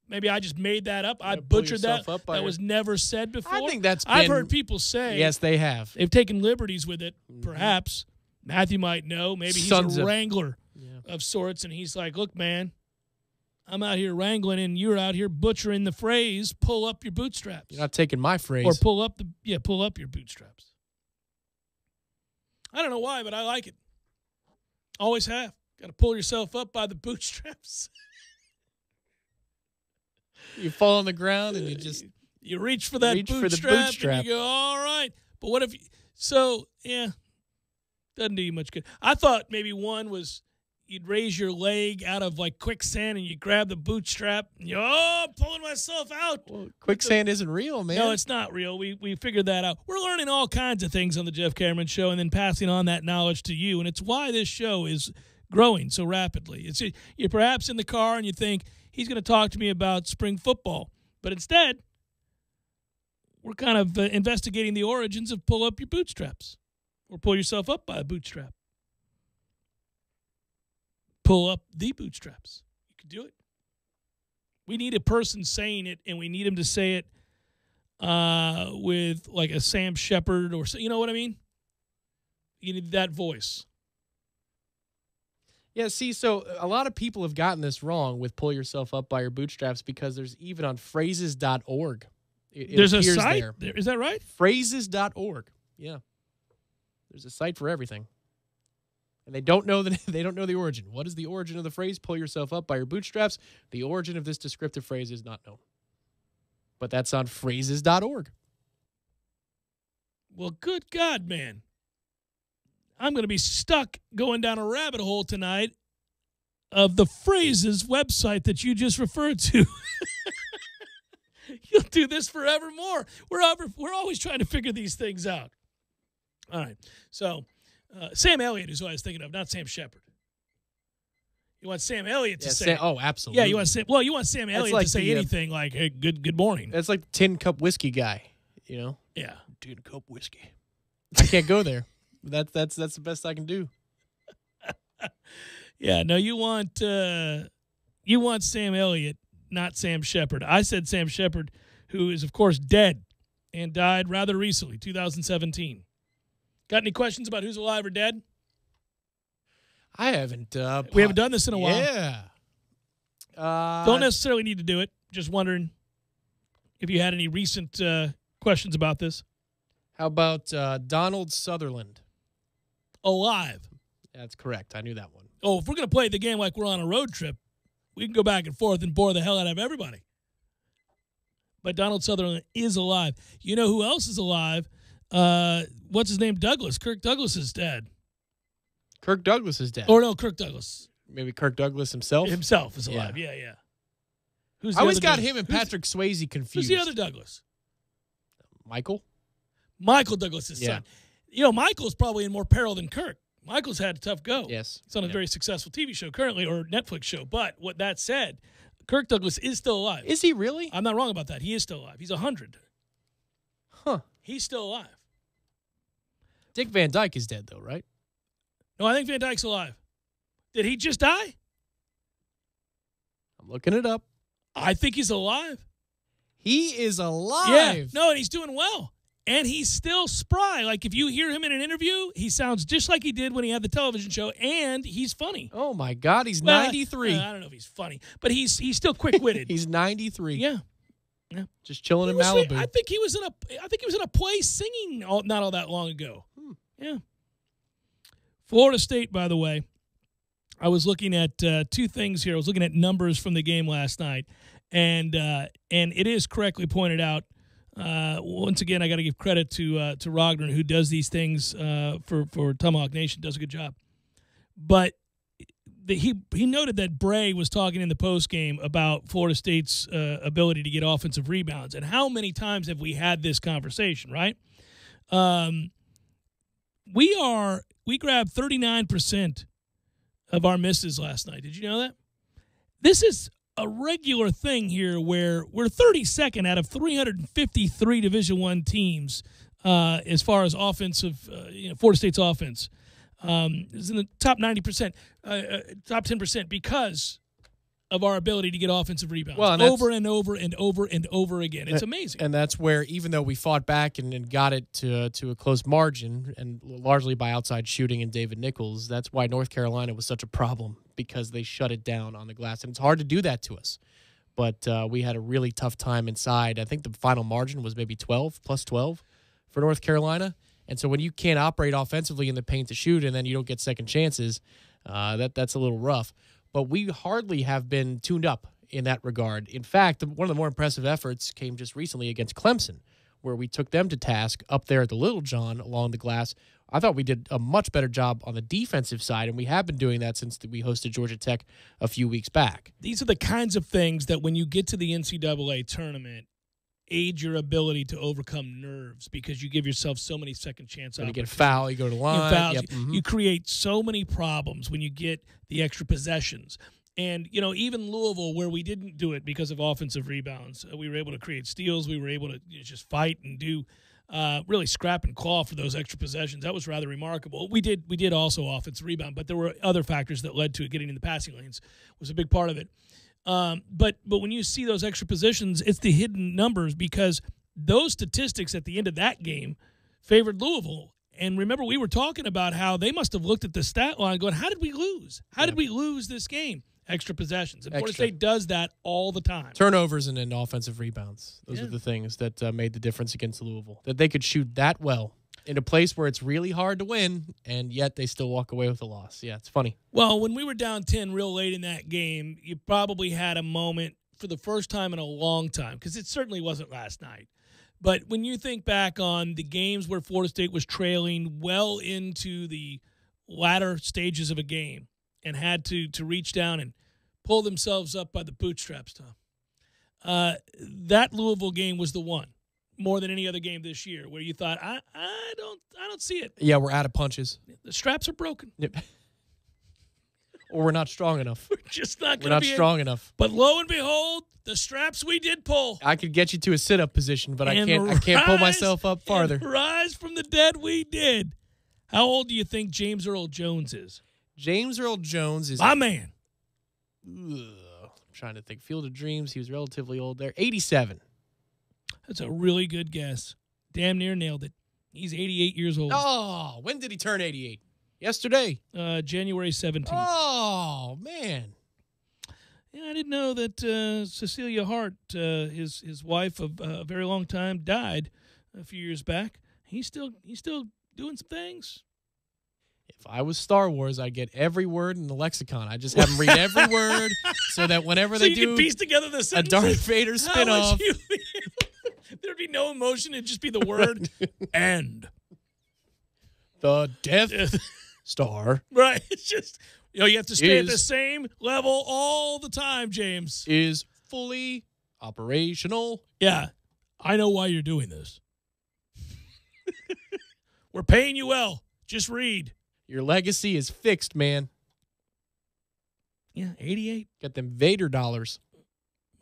Maybe I just made that up. I butchered that. That was never said before. I think that's I've heard people say. Yes, they have. They've taken liberties with it, perhaps. Matthew might know. Maybe he's a wrangler of sorts, and he's like, look, man, I'm out here wrangling, and you're out here butchering the phrase, pull up your bootstraps. You're not taking my phrase. Or pull up your bootstraps. I don't know why, but I like it. Always have. Got to pull yourself up by the bootstraps. You fall on the ground and you reach for that bootstrap and you go, all right. But what if doesn't do you much good. I thought maybe one was you'd raise your leg out of like quicksand and you grab the bootstrap and I'm pulling myself out. Well, quicksand isn't real, man. No, it's not real. We figured that out. We're learning all kinds of things on the Jeff Cameron Show and then passing on that knowledge to you. And it's why this show is growing so rapidly. You're perhaps in the car and you think, he's going to talk to me about spring football. But instead, we're kind of investigating the origins of pull up your bootstraps or pull yourself up by a bootstrap. Pull up the bootstraps. You can do it. We need a person saying it, and we need him to say it with like a Sam Shepard or you know what I mean? You need that voice. Yeah, see, so a lot of people have gotten this wrong with pull yourself up by your bootstraps because there's even on phrases.org. There's a site there. Is that right? Phrases.org. Yeah. There's a site for everything. And they don't know the origin. What is the origin of the phrase pull yourself up by your bootstraps? The origin of this descriptive phrase is not known. But that's on phrases.org. Well, good God, man. I'm going to be stuck going down a rabbit hole tonight of the Phrases website that you just referred to. You'll do this forevermore. We're always trying to figure these things out. All right. So, Sam Elliott is who I was thinking of, not Sam Shepard. You want Sam Elliott to say. Oh, absolutely. Yeah, you want Sam Elliott to say anything like, hey, good morning. That's like the tin cup whiskey guy, you know? Yeah. Tin cup whiskey. I can't go there. That's the best I can do. Yeah, no, you want Sam Elliott, not Sam Shepard. I said Sam Shepard, who is of course dead and died rather recently, 2017. Got any questions about who's alive or dead? I haven't. We haven't done this in a while. Yeah. Don't necessarily need to do it. Just wondering if you had any recent questions about this. How about Donald Sutherland? Alive. That's correct. I knew that one. Oh, if we're going to play the game like we're on a road trip, we can go back and forth and bore the hell out of everybody. But Donald Sutherland is alive. You know who else is alive? What's his name? Douglas. Kirk Douglas is dead. Kirk Douglas is dead. Or no, Kirk Douglas. Maybe Kirk Douglas himself? Himself is alive. Yeah. Who's the I always other got Douglas? him and Patrick Swayze confused. Who's the other Douglas? Michael Douglas' son. You know, Michael's probably in more peril than Kirk. Michael's had a tough go. Yes. He's on a very successful TV show currently, or Netflix show. But what that said, Kirk Douglas is still alive. Is he really? I'm not wrong about that. He is still alive. He's 100. Huh. He's still alive. Dick Van Dyke is dead, though, right? No, I think Van Dyke's alive. Did he just die? I'm looking it up. I think he's alive. He is alive. Yeah. No, and he's doing well. And he's still spry. Like, if you hear him in an interview, he sounds just like he did when he had the television show, and he's funny. Oh, my God. He's 93. I don't know if he's funny, but he's still quick-witted. He's 93. Yeah. Just chilling in Malibu. I think he was in a play singing not all that long ago. Yeah. Florida State, by the way, I was looking at two things here. I was looking at numbers from the game last night, and it is correctly pointed out. Once again, I got to give credit to Rogner, who does these things for Tomahawk Nation, does a good job. But he noted that Bray was talking in the postgame about Florida State's ability to get offensive rebounds. And how many times have we had this conversation, right? We grabbed 39% of our misses last night. Did you know that? This is a regular thing here where we're 32nd out of 353 Division I teams as far as offensive, Florida State's offense. Is in the top 90%, top 10% because of our ability to get offensive rebounds over and over and over and over again. It's amazing. And that's where, even though we fought back and got it to a close margin, and largely by outside shooting and David Nichols, that's why North Carolina was such a problem, because they shut it down on the glass. And it's hard to do that to us. But we had a really tough time inside. I think the final margin was maybe 12, plus 12 for North Carolina. And so when you can't operate offensively in the paint to shoot, and then you don't get second chances, that's a little rough. But we hardly have been tuned up in that regard. In fact, one of the more impressive efforts came just recently against Clemson, where we took them to task up there at the Little John along the glass. I thought we did a much better job on the defensive side, and we have been doing that since we hosted Georgia Tech a few weeks back. These are the kinds of things that when you get to the NCAA tournament, aid your ability to overcome nerves, because you give yourself so many second chance opportunities. You get a foul, you go to the line. You create so many problems when you get the extra possessions. And, even Louisville, where we didn't do it because of offensive rebounds, we were able to create steals. We were able to just fight and do really scrap and claw for those extra possessions. That was rather remarkable. We did also offensive rebound, but there were other factors that led to it. Getting in the passing lanes was a big part of it. But when you see those extra positions, it's the hidden numbers, because those statistics at the end of that game favored Louisville. And remember, we were talking about how they must have looked at the stat line going, how did we lose? How did we lose this game? Extra possessions. And Florida State does that all the time. Turnovers and then offensive rebounds. Those are the things that made the difference against Louisville. That they could shoot that well in a place where it's really hard to win, and yet they still walk away with a loss. Yeah, it's funny. Well, when we were down 10 real late in that game, you probably had a moment for the first time in a long time, because it certainly wasn't last night. But when you think back on the games where Florida State was trailing well into the latter stages of a game and had to reach down and pull themselves up by the bootstraps, Tom, that Louisville game was the one. More than any other game this year, where you thought, I don't see it. Yeah, we're out of punches. The straps are broken. Yep. Or we're not strong enough. We're just not. We're not strong enough. But lo and behold, the straps we did pull. I could get you to a sit-up position, but I can't pull myself up farther. Rise from the dead, we did. How old do you think James Earl Jones is? James Earl Jones is my man. I'm trying to think. Field of Dreams. He was relatively old there. 87. That's a really good guess. Damn near nailed it. He's 88 years old. Oh, when did he turn 88? Yesterday. January 17th. Oh, man. Yeah, I didn't know that Cecilia Hart, his wife of a very long time, died a few years back. He's still doing some things. If I was Star Wars, I'd get every word in the lexicon. I'd just have them read every word so that whenever they do can piece together the a Darth Vader spinoff, there'd be no emotion. It'd just be the word "and." The Death Star. Right. It's just, you have to stay at the same level all the time, James. Is fully operational. Yeah. I know why you're doing this. We're paying you well. Just read. Your legacy is fixed, man. Yeah, 88. Got them Vader dollars.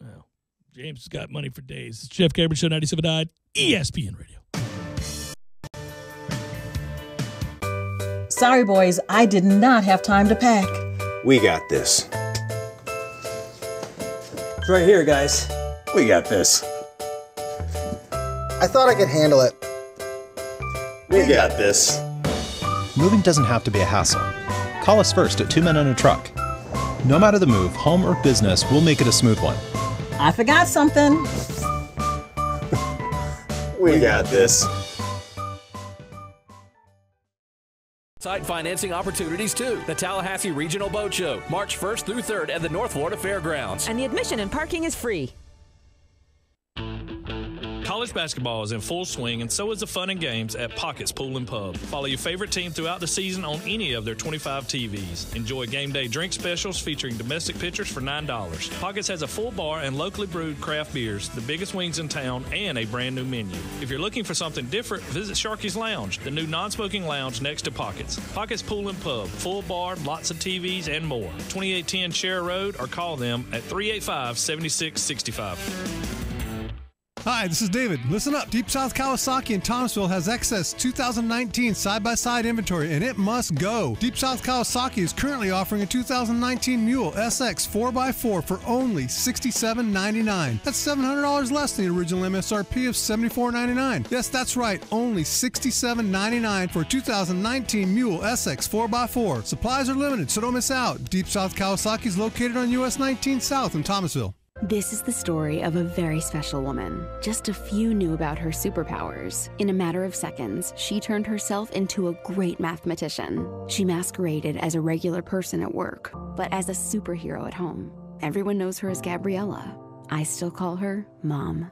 Wow. James has got money for days. It's Jeff Cameron Show, 97.9 ESPN Radio. Sorry, boys, I did not have time to pack. We got this. It's right here, guys. We got this. I thought I could handle it. We got this. Moving doesn't have to be a hassle. Call us first at 2 Men and a Truck. No matter the move, home or business, we'll make it a smooth one. I forgot something. We got this. Site financing opportunities too. The Tallahassee Regional Boat Show, March 1st through 3rd at the North Florida Fairgrounds. And the admission and parking is free. College basketball is in full swing, and so is the fun and games at Pockets Pool and Pub. Follow your favorite team throughout the season on any of their 25 TVs. Enjoy game day drink specials featuring domestic pitchers for $9. Pockets has a full bar and locally brewed craft beers, the biggest wings in town, and a brand new menu. If you're looking for something different, visit Sharky's Lounge, the new non-smoking lounge next to Pockets. Pockets Pool and Pub, full bar, lots of TVs, and more. 2810 Share Road, or call them at 385-7665. Hi, this is David. Listen up. Deep South Kawasaki in Thomasville has excess 2019 side-by-side inventory, and it must go. Deep South Kawasaki is currently offering a 2019 Mule SX 4x4 for only $67.99. That's $700 less than the original MSRP of $74.99. Yes, that's right. Only $67.99 for a 2019 Mule SX 4x4. Supplies are limited, so don't miss out. Deep South Kawasaki is located on US 19 South in Thomasville. This is the story of a very special woman. Just a few knew about her superpowers. In a matter of seconds, she turned herself into a great mathematician. She masqueraded as a regular person at work, but as a superhero at home. Everyone knows her as Gabriella. I still call her Mom.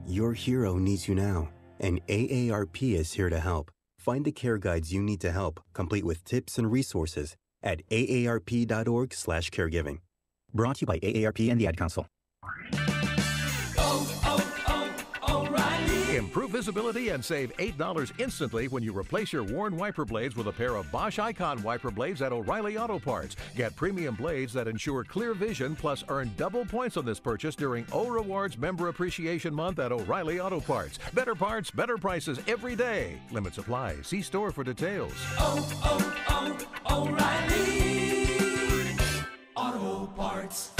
Your hero needs you now, and AARP is here to help. Find the care guides you need to help, complete with tips and resources at aarp.org/caregiving. Brought to you by AARP and the Ad Council. O'Reilly. Improve visibility and save $8 instantly when you replace your worn wiper blades with a pair of Bosch Icon wiper blades at O'Reilly Auto Parts. Get premium blades that ensure clear vision, plus earn double points on this purchase during O Rewards Member Appreciation Month at O'Reilly Auto Parts. Better parts, better prices every day. Limits apply. See store for details. O'Reilly Auto Parts.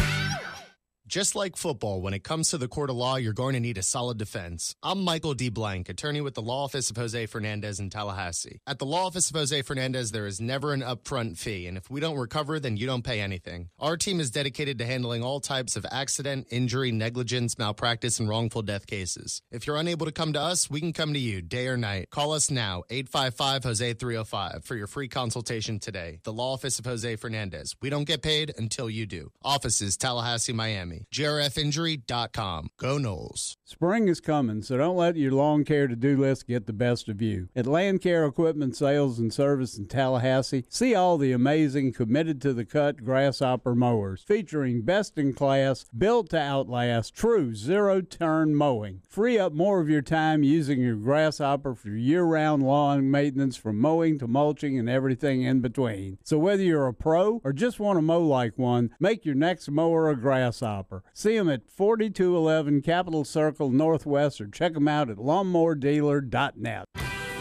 Just like football, when it comes to the court of law, you're going to need a solid defense. I'm Michael D. Blank, attorney with the Law Office of Jose Fernandez in Tallahassee. At the Law Office of Jose Fernandez, there is never an upfront fee, and if we don't recover, then you don't pay anything. Our team is dedicated to handling all types of accident, injury, negligence, malpractice, and wrongful death cases. If you're unable to come to us, we can come to you day or night. Call us now, 855-HOSE-305, for your free consultation today. The Law Office of Jose Fernandez. We don't get paid until you do. Offices, Tallahassee, Miami. JRFinjury.com. Go Noles. Spring is coming, so don't let your lawn care to-do list get the best of you. At Land Care Equipment Sales and Service in Tallahassee, see all the amazing committed-to-the-cut grasshopper mowers, featuring best-in-class, built-to-outlast, true zero-turn mowing. Free up more of your time using your grasshopper for year-round lawn maintenance, from mowing to mulching and everything in between. So whether you're a pro or just want to mow like one, make your next mower a grasshopper. See them at 4211 Capitol Circle Northwest, or check them out at lawnmowerdealer.net.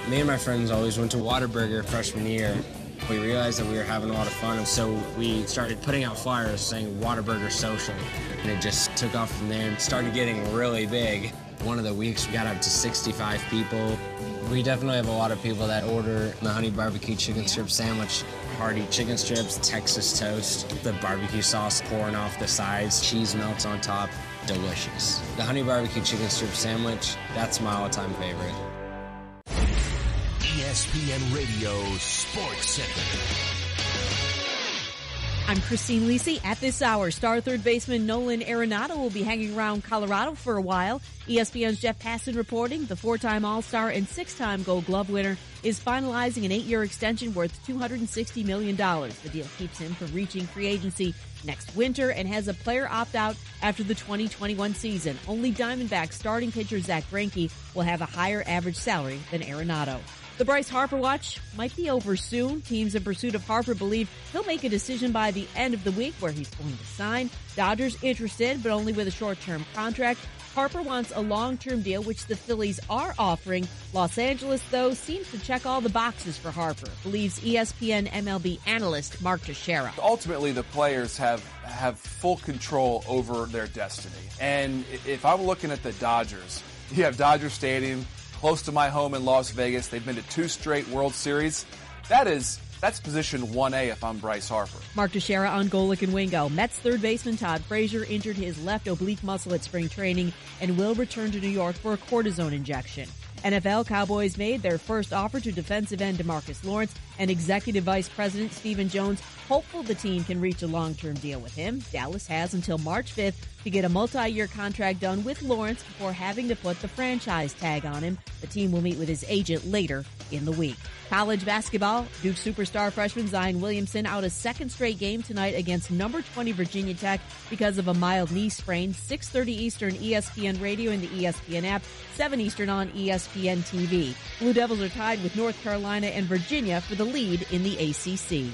Me and my friends always went to Whataburger freshman year. We realized that we were having a lot of fun, and so we started putting out flyers saying Whataburger Social, and it just took off from there and started getting really big. One of the weeks we got up to 65 people. We definitely have a lot of people that order the honey barbecue chicken strip sandwich, hearty chicken strips, Texas toast, the barbecue sauce pouring off the sides, cheese melts on top, delicious. The honey barbecue chicken strip sandwich, that's my all-time favorite. ESPN Radio Sports Center. I'm Christine Lisi. At this hour, star third baseman Nolan Arenado will be hanging around Colorado for a while. ESPN's Jeff Passan reporting the four-time All-Star and six-time Gold Glove winner is finalizing an 8-year extension worth $260 million. The deal keeps him from reaching free agency next winter and has a player opt-out after the 2021 season. Only Diamondbacks starting pitcher Zach Greinke will have a higher average salary than Arenado. The Bryce Harper watch might be over soon. Teams in pursuit of Harper believe he'll make a decision by the end of the week where he's going to sign. Dodgers interested, but only with a short-term contract. Harper wants a long-term deal, which the Phillies are offering. Los Angeles, though, seems to check all the boxes for Harper, believes ESPN MLB analyst Mark Teixeira. Ultimately, the players have full control over their destiny. And if I'm looking at the Dodgers, you have Dodger Stadium, close to my home in Las Vegas. They've been to 2 straight World Series. That's position 1A if I'm Bryce Harper. Mark Teixeira on Golick and Wingo. Mets third baseman Todd Frazier injured his left oblique muscle at spring training and will return to New York for a cortisone injection. NFL Cowboys made their first offer to defensive end DeMarcus Lawrence, and Executive Vice President Stephen Jones hopeful the team can reach a long-term deal with him. Dallas has until March 5th to get a multi-year contract done with Lawrence before having to put the franchise tag on him. The team will meet with his agent later in the week. College basketball, Duke superstar freshman Zion Williamson out a second straight game tonight against number 20 Virginia Tech because of a mild knee sprain. 6:30 Eastern, ESPN Radio and the ESPN app, 7 Eastern on ESPN TV. Blue Devils are tied with North Carolina and Virginia for the lead in the ACC.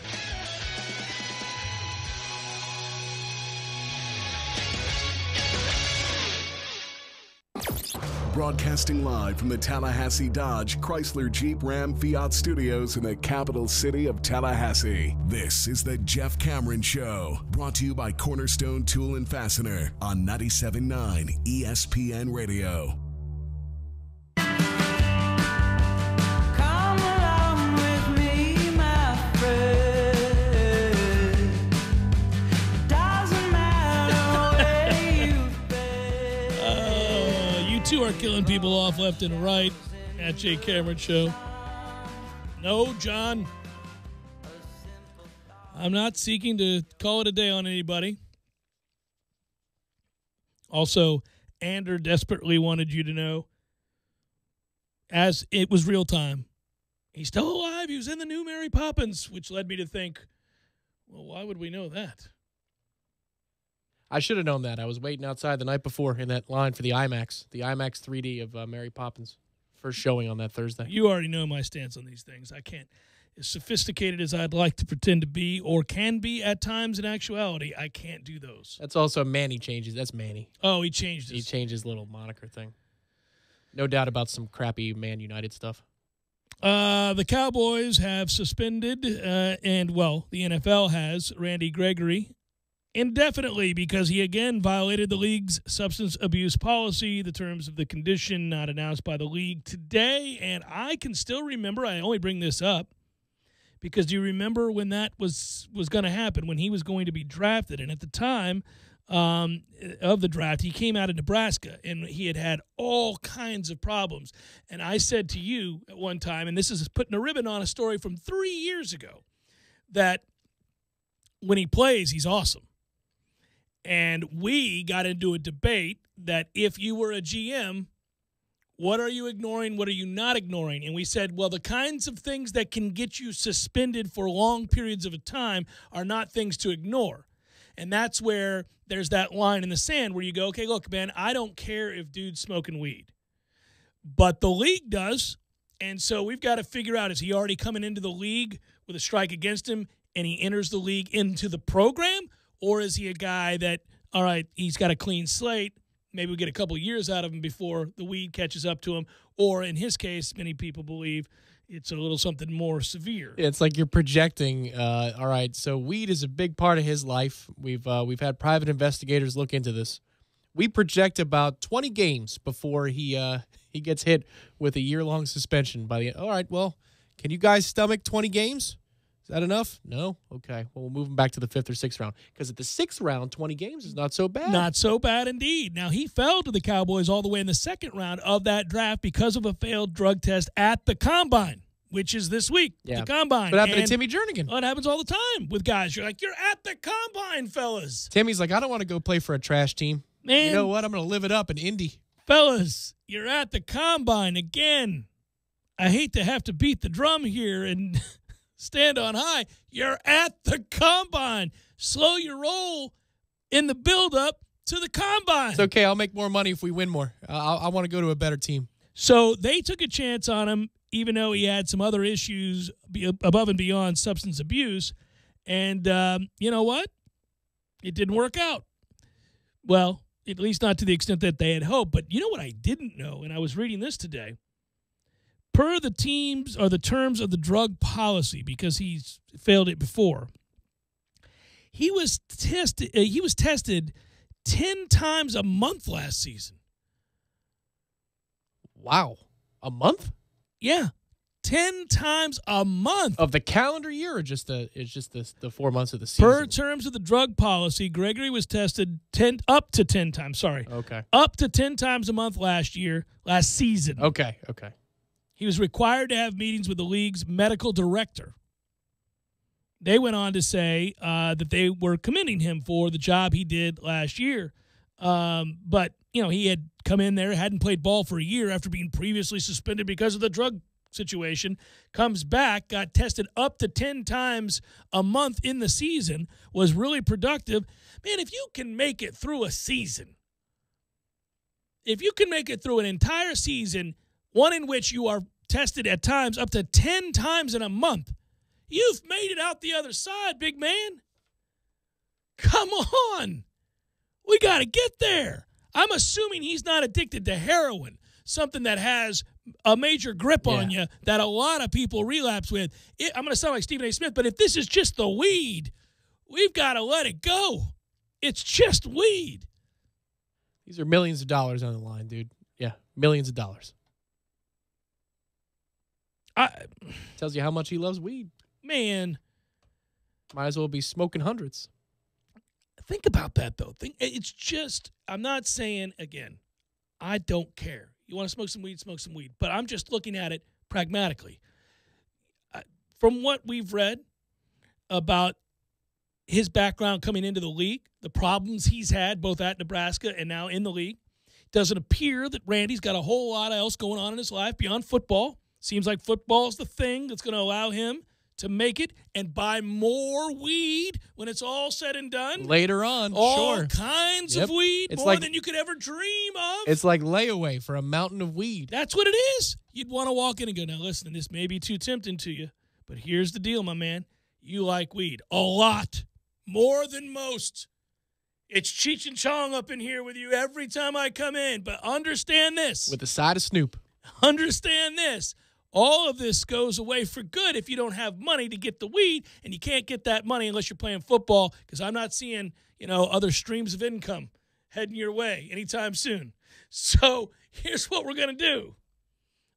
Broadcasting live from the Tallahassee Dodge, Chrysler, Jeep, Ram, Fiat studios in the capital city of Tallahassee. This is the Jeff Cameron Show, brought to you by Cornerstone Tool and Fastener on 97.9 ESPN Radio. Come along with me, my friend. Doesn't matter where you've been. You two are killing people off left and right at Jay Cameron Show. No, John. I'm not seeking to call it a day on anybody. Also, Ander desperately wanted you to know, as it was real time, he's still alive. He was in the new Mary Poppins, which led me to think, well, why would we know that? I should have known that. I was waiting outside the night before in that line for the IMAX 3D of Mary Poppins. First showing on that Thursday. You already know my stance on these things. I can't, as sophisticated as I'd like to pretend to be or can be at times in actuality, I can't do those. That's also Manny changes. That's Manny. Oh, he changed He changed his little moniker thing. No doubt about some crappy Man United stuff. The Cowboys have suspended, the NFL has, Randy Gregory indefinitely because he again violated the league's substance abuse policy, the terms of the condition not announced by the league today. And I can still remember, I only bring this up because do you remember when that was going to happen, when he was going to be drafted? And at the time of the draft, he came out of Nebraska, and he had all kinds of problems. And I said to you at one time, and this is putting a ribbon on a story from 3 years ago, that when he plays, he's awesome. And we got into a debate that if you were a GM, what are you ignoring? What are you not ignoring? And we said, well, the kinds of things that can get you suspended for long periods of a time are not things to ignore. And that's where there's that line in the sand where you go, okay, look, man, I don't care if dude's smoking weed. But the league does. And so we've got to figure out, is he already coming into the league with a strike against him and he enters the league into the program? Or is he a guy that, all right, he's got a clean slate, maybe we get a couple of years out of him before the weed catches up to him? Or in his case, many people believe it's a little something more severe. It's like you're projecting, all right, so weed is a big part of his life. We've had private investigators look into this. We project about 20 games before he gets hit with a year-long suspension. All right, well, can you guys stomach 20 games? Is that enough? No? Okay. Well, we'll move him back to the 5th or 6th round. Because at the 6th round, 20 games is not so bad. Not so bad indeed. Now, he fell to the Cowboys all the way in the 2nd round of that draft because of a failed drug test at the Combine, which is this week, the Combine. What happened to Timmy Jernigan? Well, it happens all the time with guys. You're like, you're at the Combine, fellas. Timmy's like, I don't want to go play for a trash team. Man, you know what? I'm going to live it up in Indy. Fellas, you're at the Combine again. I hate to have to beat the drum here and stand on high. You're at the Combine. Slow your roll in the build-up to the Combine. It's okay. I'll make more money if we win more. I want to go to a better team. So they took a chance on him, even though he had some other issues above and beyond substance abuse. And you know what? It didn't work out. Well, at least not to the extent that they had hoped. But you know what I didn't know, and I was reading this today. Per the teams or the terms of the drug policy, because he's failed it before, he was tested 10 times a month last season. Wow. A month? Yeah. 10 times a month. Of the calendar year, or just the 4 months of the season? Per terms of the drug policy, Gregory was tested up to 10 times. Sorry. Okay. Up to 10 times a month last season. Okay. He was required to have meetings with the league's medical director. They went on to say that they were commending him for the job he did last year. But, he had come in there, hadn't played ball for a year after being previously suspended because of the drug situation, comes back, got tested up to 10 times a month in the season, was really productive. Man, if you can make it through a season, if you can make it through an entire season, one in which you are tested at times up to 10 times in a month, you've made it out the other side, big man. Come on. We got to get there. I'm assuming he's not addicted to heroin, something that has a major grip on you that a lot of people relapse with. I'm going to sound like Stephen A. Smith, but if this is just the weed, we've got to let it go. It's just weed. These are millions of dollars on the line, dude. Yeah, millions of dollars. Tells you how much he loves weed. Man. Might as well be smoking hundreds. Think about that, though. It's just, I'm not saying, again, I don't care. You want to smoke some weed, smoke some weed. But I'm just looking at it pragmatically. From what we've read about his background coming into the league, the problems he's had both at Nebraska and now in the league, doesn't appear that Randy's got a whole lot else going on in his life beyond football. Seems like football's the thing that's going to allow him to make it and buy more weed when it's all said and done. Later on, all kinds of weed, it's more like, than you could ever dream of. It's like layaway for a mountain of weed. That's what it is. You'd want to walk in and go, now listen, this may be too tempting to you, but here's the deal, my man. You like weed a lot, more than most. It's Cheech and Chong up in here with you every time I come in, but understand this. With a side of Snoop. Understand this. All of this goes away for good if you don't have money to get the weed, and you can't get that money unless you're playing football, because I'm not seeing, other streams of income heading your way anytime soon. So here's what we're going to do.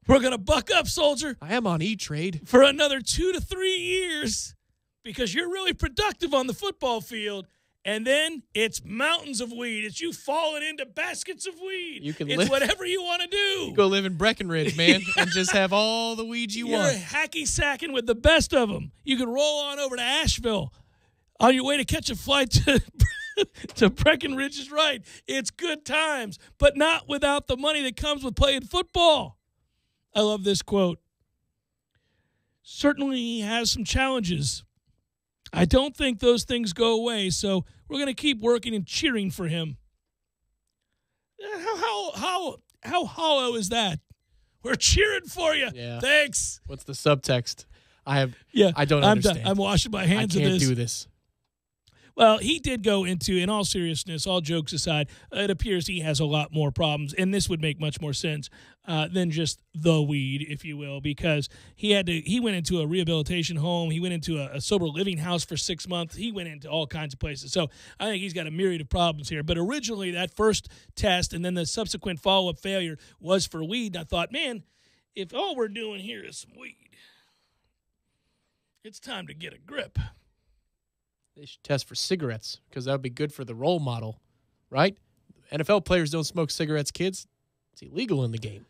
We're going to buck up, soldier. I am on E-Trade. For another 2 to 3 years, because you're really productive on the football field. And then it's mountains of weed. It's you falling into baskets of weed. It's whatever you want to do. You go live in Breckenridge, man, and just have all the weeds you want. You're hacky-sacking with the best of them. You can roll on over to Asheville on your way to catch a flight to Breckenridge is right. It's good times, but not without the money that comes with playing football. I love this quote. Certainly he has some challenges. I don't think those things go away, so we're going to keep working and cheering for him. How hollow is that? We're cheering for you. Yeah. Thanks. What's the subtext? I don't I'm understand. done. I'm washing my hands of this. I can't do this. Well, he did go into, in all seriousness, all jokes aside, it appears he has a lot more problems, and this would make much more sense than just the weed, if you will, because he went into a rehabilitation home, he went into a sober living house for 6 months, he went into all kinds of places. So I think he's got a myriad of problems here. But originally, that first test and then the subsequent follow-up failure was for weed. And I thought, man, if all we're doing here is some weed, it's time to get a grip. They should test for cigarettes because that would be good for the role model, right? NFL players don't smoke cigarettes, kids. It's illegal in the game.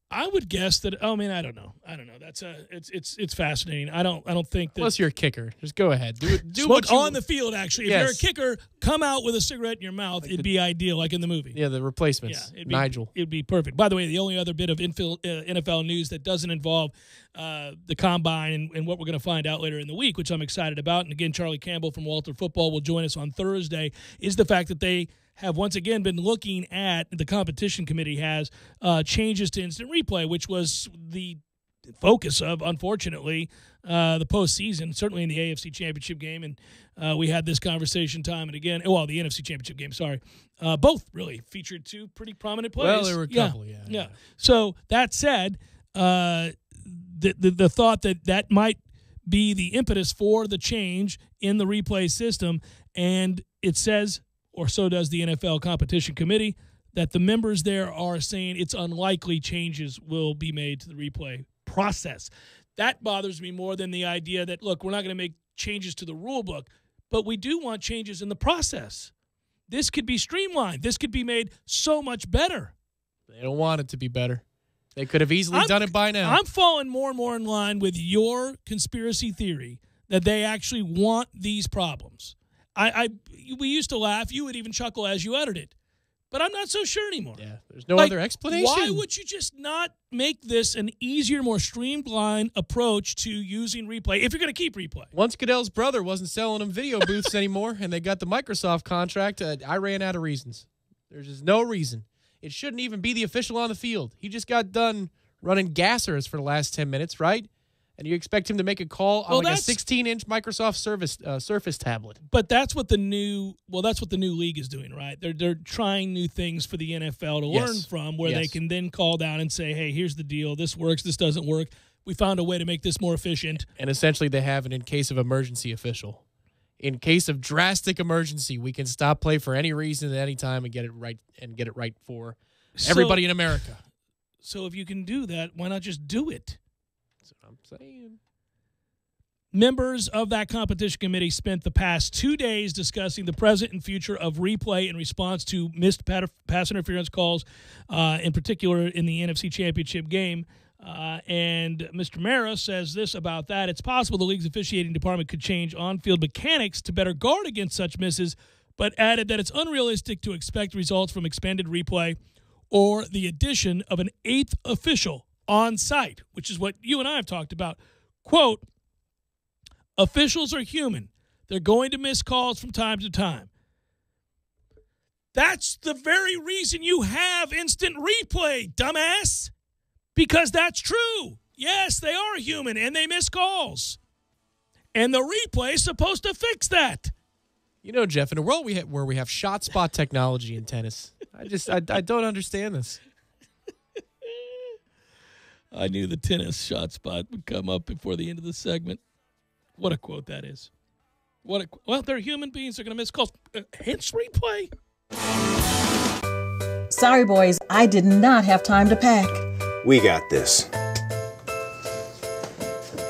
I would guess that. Oh man, I don't know. That's it's fascinating. I don't think that. Unless you're a kicker, just go ahead. Do Smoke what you on the field. Actually, if you're a kicker, come out with a cigarette in your mouth. It'd be ideal, like in the movie. Yeah, the replacements. Yeah, Nigel. It'd be perfect. By the way, the only other bit of NFL news that doesn't involve the combine and what we're going to find out later in the week, which I'm excited about. And again, Charlie Campbell from Walter Football will join us on Thursday. Is the fact that they have once again been looking at, the competition committee has, changes to instant replay, which was the focus of, unfortunately, the postseason, certainly in the AFC Championship game. And we had this conversation time and again. Well, the NFC Championship game, sorry. Both really featured two pretty prominent plays. Well, there were a couple, yeah. So that said, the thought that might be the impetus for the change in the replay system, and it says, or so does the NFL Competition Committee, that the members there are saying it's unlikely changes will be made to the replay process. That bothers me more than the idea that, look, we're not going to make changes to the rule book, but we do want changes in the process. This could be streamlined. This could be made so much better. They don't want it to be better. They could have easily done it by now. I'm falling more and more in line with your conspiracy theory that they actually want these problems. We used to laugh. You would even chuckle as you uttered it. But I'm not so sure anymore. Yeah, there's no other explanation. Why would you just not make this an easier, more streamlined approach to using replay if you're going to keep replay? Once Goodell's brother wasn't selling them video booths anymore and they got the Microsoft contract, I ran out of reasons. There's just no reason. It shouldn't even be the official on the field. He just got done running gassers for the last 10 minutes, right? And you expect him to make a call on a 16-inch Microsoft Surface tablet. But that's what the new league is doing, right? They're trying new things for the NFL to learn from, where they can then call down and say, hey, here's the deal. This works. This doesn't work. We found a way to make this more efficient. And essentially they have an in case of emergency official. In case of drastic emergency, we can stop play for any reason at any time and get it right for everybody in America. So if you can do that, why not just do it? That's what I'm saying. Members of that competition committee spent the past 2 days discussing the present and future of replay in response to missed pass interference calls, in particular in the NFC Championship game. And Mr. Mara says this about that. It's possible the league's officiating department could change on-field mechanics to better guard against such misses, but added that it's unrealistic to expect results from expanded replay or the addition of an eighth official on site, which is what you and I have talked about. Quote, officials are human. They're going to miss calls from time to time. That's the very reason you have instant replay, dumbass. Because that's true. Yes, they are human, and they miss calls. And the replay is supposed to fix that. You know, Jeff, in a world where we have shot spot technology in tennis, I don't understand this. I knew the tennis shot spot would come up before the end of the segment. What a quote that is. Well, they're human beings. They're going to miss calls. Hence replay. Sorry, boys. I did not have time to pack. We got this.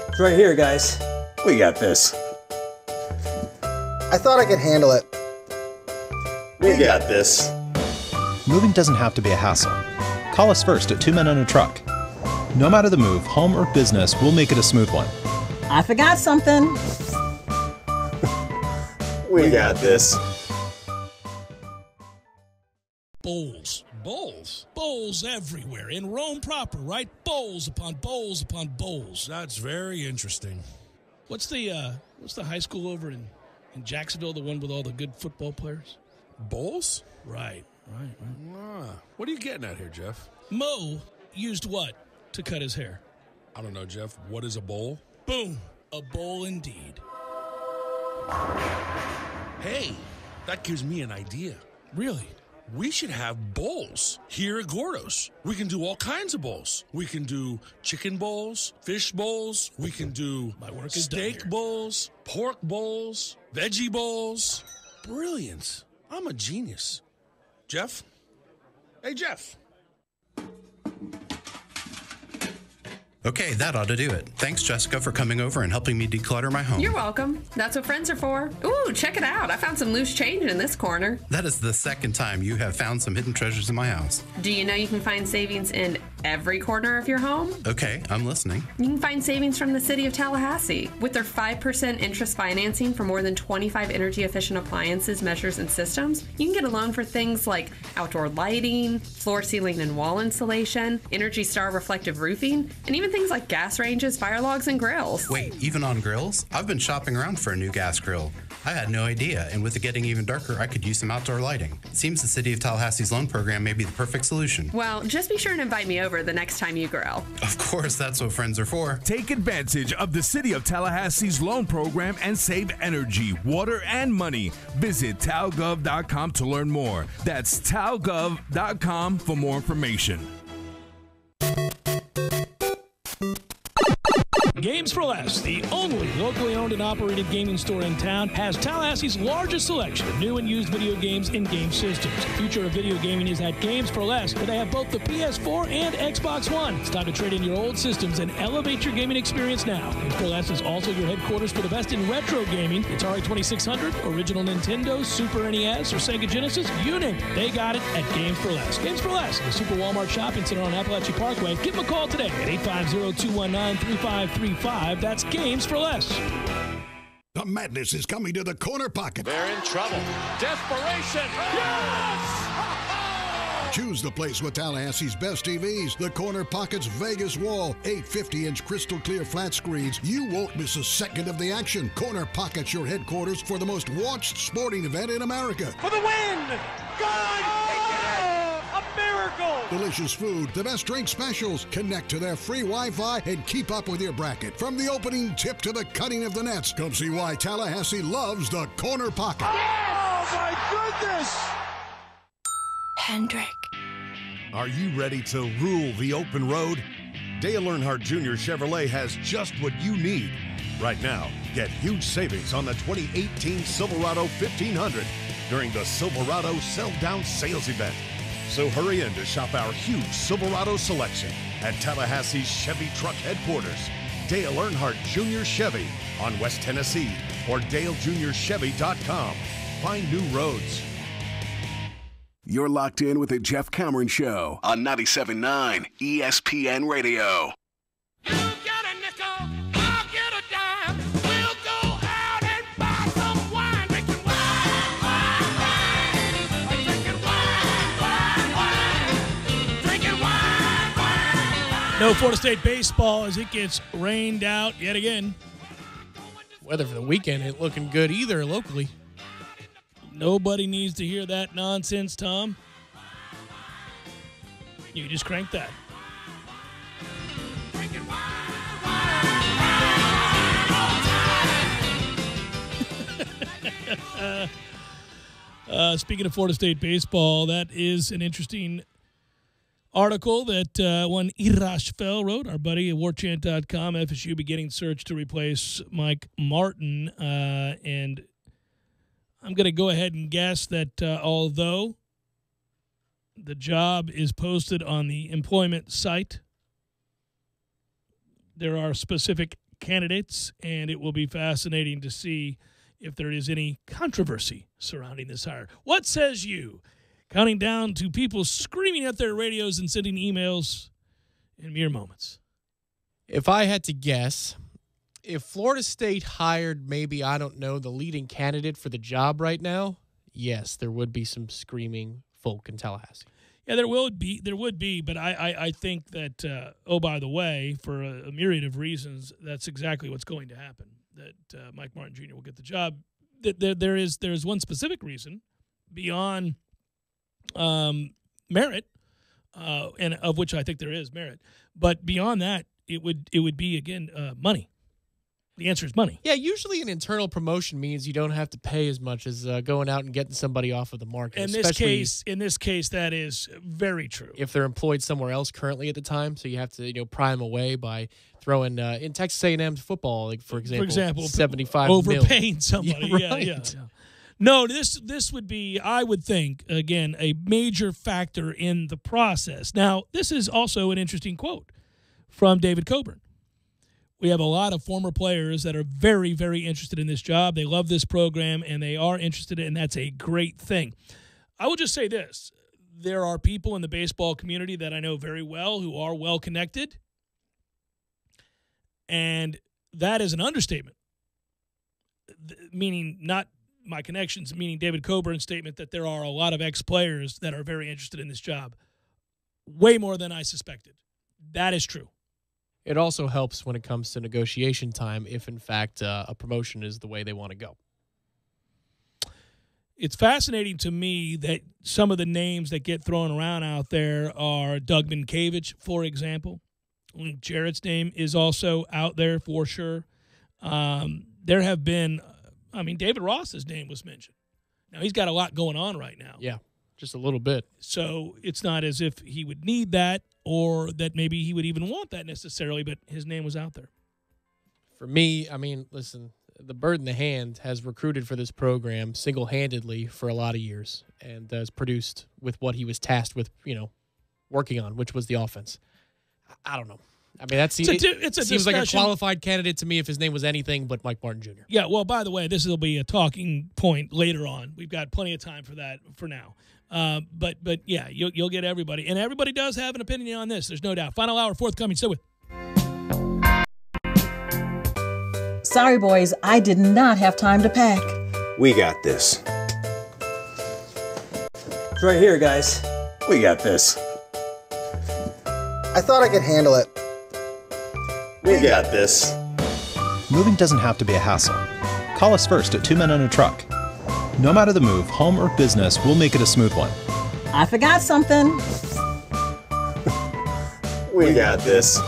It's right here, guys. We got this. I thought I could handle it. We got this. Moving doesn't have to be a hassle. Call us first at 2 Men and a Truck. No matter the move, home or business, we'll make it a smooth one. I forgot something. We got this. Bowls. Bowls everywhere. In Rome proper, right? Bowls upon bowls upon bowls. That's very interesting. What's the high school over in Jacksonville, the one with all the good football players? Bowls? Right. What are you getting at here, Jeff? Mo used what to cut his hair? I don't know, Jeff. What is a bowl? Boom. A bowl indeed. Hey, that gives me an idea. Really? We should have bowls here at Gordo's. We can do all kinds of bowls. We can do chicken bowls, fish bowls. We can do steak bowls, pork bowls, veggie bowls. Brilliant. I'm a genius. Jeff? Hey, Jeff. Okay, that ought to do it. Thanks, Jessica, for coming over and helping me declutter my home. You're welcome. That's what friends are for. Ooh, check it out. I found some loose change in this corner. That is the second time you have found some hidden treasures in my house. Do you know you can find savings in every corner of your home? Okay, I'm listening. You can find savings from the city of Tallahassee. With their 5% interest financing for more than 25 energy-efficient appliances, measures, and systems, you can get a loan for things like outdoor lighting, floor, ceiling, and wall insulation, Energy Star reflective roofing, and even things like gas ranges, fire logs, and grills. Wait, even on grills? I've been shopping around for a new gas grill. I had no idea, and with it getting even darker, I could use some outdoor lighting. It seems the City of Tallahassee's loan program may be the perfect solution. Well, just be sure and invite me over the next time you grill. Of course, that's what friends are for. Take advantage of the City of Tallahassee's loan program and save energy, water, and money. Visit talgov.com to learn more. That's talgov.com for more information. Games for Less, the only locally owned and operated gaming store in town, has Tallahassee's largest selection of new and used video games and game systems. The future of video gaming is at Games for Less, where they have both the PS4 and Xbox One. It's time to trade in your old systems and elevate your gaming experience now. Games for Less is also your headquarters for the best in retro gaming. It's Atari 2600, original Nintendo, Super NES, or Sega Genesis, you name it. They got it at Games for Less. Games for Less, the Super Walmart Shopping Center on Appalachia Parkway. Give them a call today at 850-219-3535. That's Games for Less. The madness is coming to the corner pocket. They're in trouble. Desperation. Yes! Choose the place with Tallahassee's best TVs. The Corner Pocket's Vegas Wall. 8 50-inch crystal clear flat screens. You won't miss a second of the action. Corner Pocket's your headquarters for the most watched sporting event in America. For the win! Good! A miracle! Delicious food, the best drink specials. Connect to their free Wi-Fi and keep up with your bracket. From the opening tip to the cutting of the nets. Come see why Tallahassee loves the Corner Pocket. Yes! Oh, my goodness! Hendrick. Are you ready to rule the open road? Dale Earnhardt Jr. Chevrolet has just what you need. Right now, get huge savings on the 2018 Silverado 1500 during the Silverado Sell Down Sales Event. So hurry in to shop our huge Silverado selection at Tallahassee's Chevy Truck Headquarters. Dale Earnhardt Jr. Chevy on West Tennessee or DaleJr.Chevy.com. Find new roads. You're locked in with the Jeff Cameron Show on 97.9 ESPN Radio. No Florida State baseball as it gets rained out yet again. Weather for the weekend ain't looking good either locally. Nobody needs to hear that nonsense, Tom. You just crank that. Speaking of Florida State baseball, that is an interesting article that one Irash Fell wrote, our buddy at warchant.com. FSU beginning search to replace Mike Martin. And I'm going to go ahead and guess that although the job is posted on the employment site, there are specific candidates, and it will be fascinating to see if there is any controversy surrounding this hire. What says you? Counting down to people screaming at their radios and sending emails in mere moments. If I had to guess, if Florida State hired maybe, I don't know, the leading candidate for the job right now, yes, there would be some screaming folk in Tallahassee. Yeah, there would be, but I think that, oh, by the way, for a myriad of reasons, that's exactly what's going to happen, that Mike Martin Jr. will get the job. There's one specific reason beyond merit, and of which I think there is merit, but beyond that, it would be, again, money. The answer is money. Yeah, usually an internal promotion means you don't have to pay as much as going out and getting somebody off of the market. In this case, that is very true. If they're employed somewhere else currently at the time, so you have to pry them away by throwing in Texas A&M's football, like for example, $75 overpaying somebody. Yeah, right. Yeah. No, this would be, I would think, again, a major factor in the process. Now, this is also an interesting quote from David Coburn. We have a lot of former players that are very, very interested in this job. They love this program, and they are interested in it, and that's a great thing. I will just say this. There are people in the baseball community that I know very well who are well-connected, and that is an understatement, meaning not my connections, meaning David Coburn's statement that there are a lot of ex-players that are very interested in this job, way more than I suspected. That is true. It also helps when it comes to negotiation time if, in fact, a promotion is the way they want to go. It's fascinating to me that some of the names that get thrown around out there are Doug Minkiewicz, for example. Jarrett's name is also out there for sure. There have been, David Ross's name was mentioned. Now, he's got a lot going on right now. Yeah, just a little bit. So it's not as if he would need that or that maybe he would even want that necessarily, but his name was out there. For me, I mean, listen, the bird in the hand has recruited for this program single-handedly for a lot of years and has produced with what he was tasked with, working on, which was the offense. I don't know. I mean, it seems like a qualified candidate to me if his name was anything but Mike Martin Jr. Yeah, well, by the way, this will be a talking point later on. We've got plenty of time for that for now. But yeah, you'll get everybody. And everybody does have an opinion on this, there's no doubt. Final hour forthcoming. Stay with. Sorry, boys, I did not have time to pack. We got this. It's right here, guys. We got this. I thought I could handle it. We got this. Moving doesn't have to be a hassle. Call us first at 2 Men and a Truck. No matter the move, home or business, we'll make it a smooth one. I forgot something. We got this.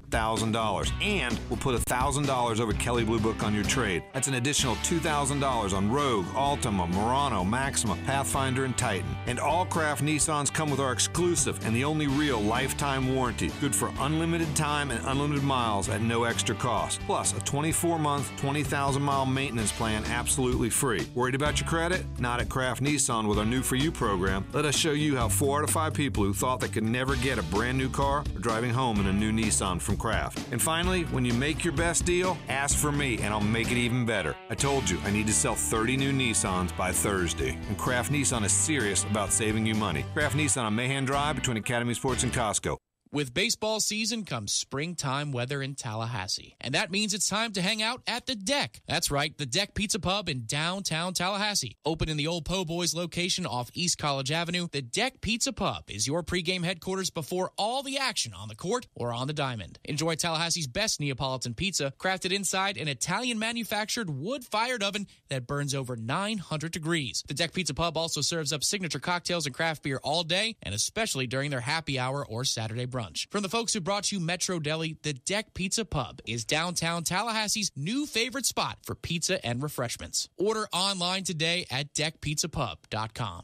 $1,000, and we'll put $1,000 over Kelley Blue Book on your trade. That's an additional $2,000 on Rogue, Altima, Murano, Maxima, Pathfinder, and Titan. And all Craft Nissans come with our exclusive and the only real lifetime warranty, good for unlimited time and unlimited miles at no extra cost. Plus a 24-month, 20,000-mile maintenance plan absolutely free. Worried about your credit? Not at Craft Nissan with our New For You program. Let us show you how 4 out of 5 people who thought they could never get a brand new car are driving home in a new Nissan from Craft. And finally, when you make your best deal, ask for me and I'll make it even better. I told you I need to sell 30 new Nissans by Thursday. And Craft Nissan is serious about saving you money. Craft Nissan on Mahan Drive between Academy Sports and Costco. With baseball season comes springtime weather in Tallahassee. And that means it's time to hang out at the Deck. That's right, the Deck Pizza Pub in downtown Tallahassee. Open in the old Po' Boys location off East College Avenue, the Deck Pizza Pub is your pregame headquarters before all the action on the court or on the diamond. Enjoy Tallahassee's best Neapolitan pizza, crafted inside an Italian-manufactured wood-fired oven that burns over 900 degrees. The Deck Pizza Pub also serves up signature cocktails and craft beer all day, and especially during their happy hour or Saturday brunch. From the folks who brought you Metro Deli, the Deck Pizza Pub is downtown Tallahassee's new favorite spot for pizza and refreshments. Order online today at deckpizzapub.com.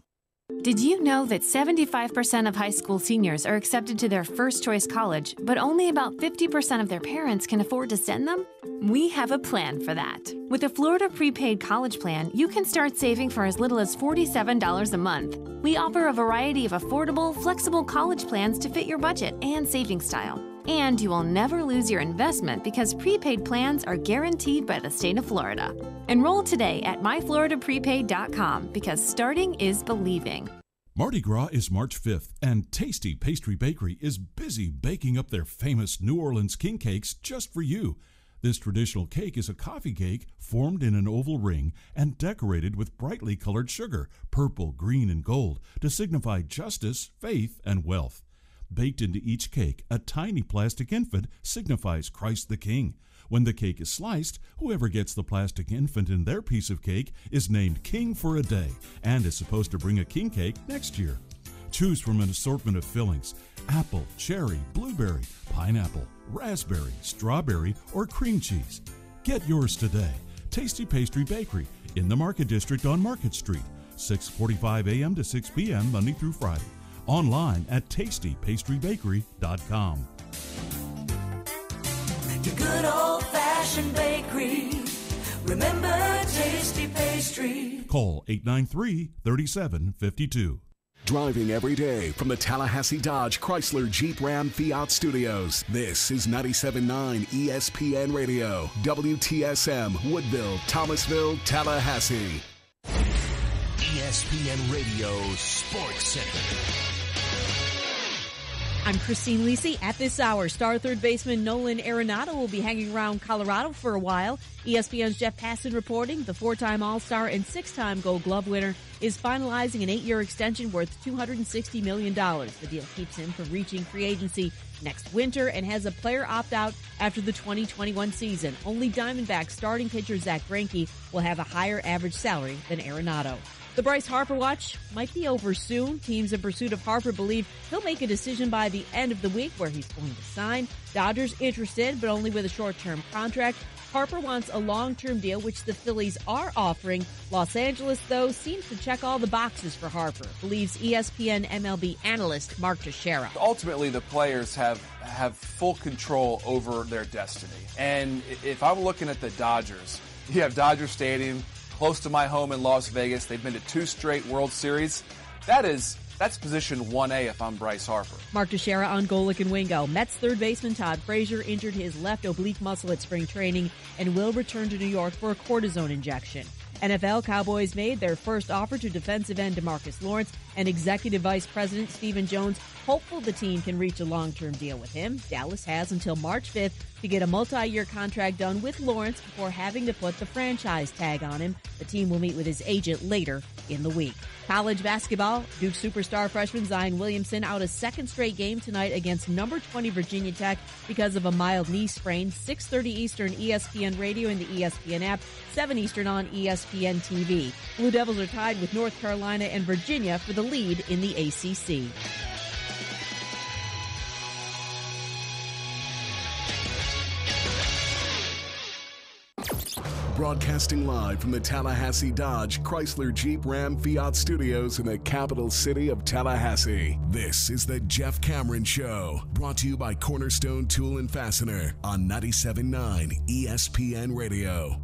Did you know that 75% of high school seniors are accepted to their first choice college, but only about 50% of their parents can afford to send them? We have a plan for that. With a Florida prepaid college plan, you can start saving for as little as $47 a month. We offer a variety of affordable, flexible college plans to fit your budget and saving style. And you will never lose your investment because prepaid plans are guaranteed by the state of Florida. Enroll today at myfloridaprepaid.com because starting is believing. Mardi Gras is March 5th, and Tasty Pastry Bakery is busy baking up their famous New Orleans king cakes just for you. This traditional cake is a coffee cake formed in an oval ring and decorated with brightly colored sugar, purple, green, and gold, to signify justice, faith, and wealth. Baked into each cake, a tiny plastic infant signifies Christ the King. When the cake is sliced, whoever gets the plastic infant in their piece of cake is named King for a day and is supposed to bring a king cake next year. Choose from an assortment of fillings: apple, cherry, blueberry, pineapple, raspberry, strawberry, or cream cheese. Get yours today. Tasty Pastry Bakery in the Market District on Market Street, 6:45 a.m. to 6 p.m. Monday through Friday. Online at tastypastrybakery.com. The good old-fashioned bakery. Remember Tasty Pastry. Call 893-3752. Driving every day from the Tallahassee Dodge Chrysler Jeep Ram Fiat Studios. This is 97.9 ESPN Radio, WTSM, Woodville, Thomasville, Tallahassee. ESPN Radio Sports Center. I'm Christine Lisi. At this hour, star third baseman Nolan Arenado will be hanging around Colorado for a while. ESPN's Jeff Passan reporting the 4-time All-Star and 6-time Gold Glove winner is finalizing an 8-year extension worth $260 million. The deal keeps him from reaching free agency next winter and has a player opt-out after the 2021 season. Only Diamondbacks starting pitcher Zach Greinke will have a higher average salary than Arenado. The Bryce Harper watch might be over soon. Teams in pursuit of Harper believe he'll make a decision by the end of the week where he's going to sign. Dodgers interested, but only with a short-term contract. Harper wants a long-term deal, which the Phillies are offering. Los Angeles, though, seems to check all the boxes for Harper, believes ESPN MLB analyst Mark Teixeira. Ultimately, the players have full control over their destiny. And if I'm looking at the Dodgers, you have Dodger Stadium, close to my home in Las Vegas. They've been to 2 straight World Series. That's position 1A if I'm Bryce Harper. Mark Teixeira on Golick and Wingo. Mets third baseman Todd Frazier injured his left oblique muscle at spring training and will return to New York for a cortisone injection. NFL Cowboys made their first offer to defensive end DeMarcus Lawrence, and Executive Vice President Stephen Jones hopeful the team can reach a long-term deal with him. Dallas has until March 5th to get a multi-year contract done with Lawrence before having to put the franchise tag on him. The team will meet with his agent later in the week. College basketball, Duke superstar freshman Zion Williamson out a second straight game tonight against number 20 Virginia Tech because of a mild knee sprain. 6:30 Eastern, ESPN Radio and the ESPN app, 7 Eastern on ESPN TV. Blue Devils are tied with North Carolina and Virginia for the lead in the ACC. Broadcasting live from the Tallahassee Dodge, Chrysler, Jeep, Ram, Fiat studios in the capital city of Tallahassee. This is the Jeff Cameron Show, brought to you by Cornerstone Tool and Fastener on 97.9 ESPN Radio.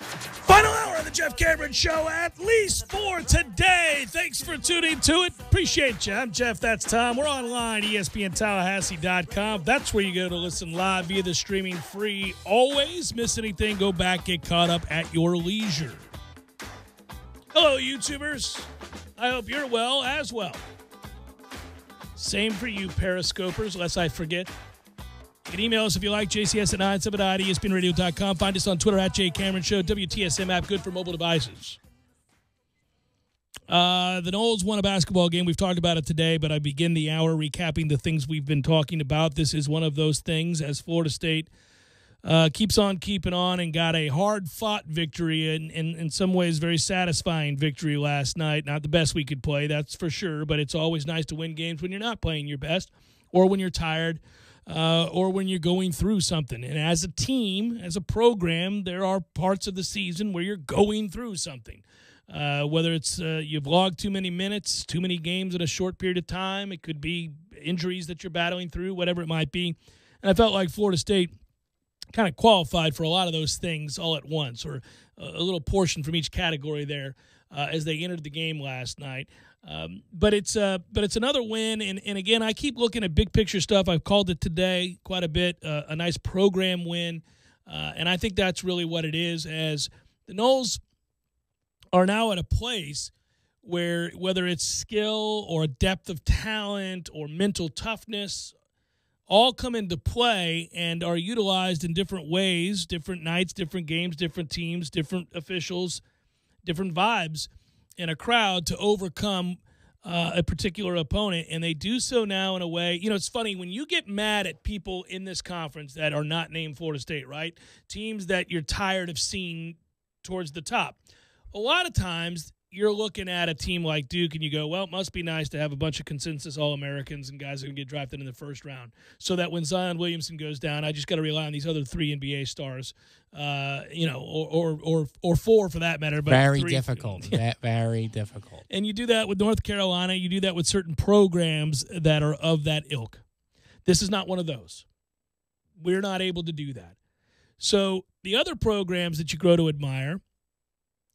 Final hour of the Jeff Cameron Show, at least for today. Thanks for tuning to it. Appreciate you. I'm Jeff. That's Tom. We're online, ESPNTallahassee.com. That's where you go to listen live via the streaming free. Always miss anything, go back, get caught up at your leisure. Hello, YouTubers. I hope you're well as well. Same for you, Periscopers, lest I forget. You can email us if you like, jcs at 979espnradio.com. Find us on Twitter at JCameronShow. WTSM app, good for mobile devices. The Noles won a basketball game. We've talked about it today, but I begin the hour recapping the things we've been talking about. This is one of those things as Florida State keeps on keeping on and got a hard-fought victory and in some ways very satisfying victory last night. Not the best we could play, that's for sure, but it's always nice to win games when you're not playing your best or when you're tired. Or when you're going through something. And as a team, as a program, there are parts of the season where you're going through something. Whether it's you've logged too many minutes, too many games in a short period of time. It could be injuries that you're battling through, whatever it might be. And I felt like Florida State kind of qualified for a lot of those things all at once, or a little portion from each category there as they entered the game last night. But it's another win, and again, I keep looking at big picture stuff. I've called it today quite a bit, a nice program win, and I think that's really what it is, as the Noles are now at a place where whether it's skill or depth of talent or mental toughness all come into play and are utilized in different ways, different nights, different games, different teams, different officials, different vibes in a crowd to overcome a particular opponent, and they do so now in a way. You know, it's funny when you get mad at people in this conference that are not named Florida State, right? Teams that you're tired of seeing towards the top. A lot of times you're looking at a team like Duke and you go, well, it must be nice to have a bunch of consensus All-Americans and guys who can get drafted in the first round, so that when Zion Williamson goes down, I just got to rely on these other 3 NBA stars, or 4 for that matter. But very 3, difficult. Very difficult. And you do that with North Carolina. You do that with certain programs that are of that ilk. This is not one of those. We're not able to do that. So the other programs that you grow to admire,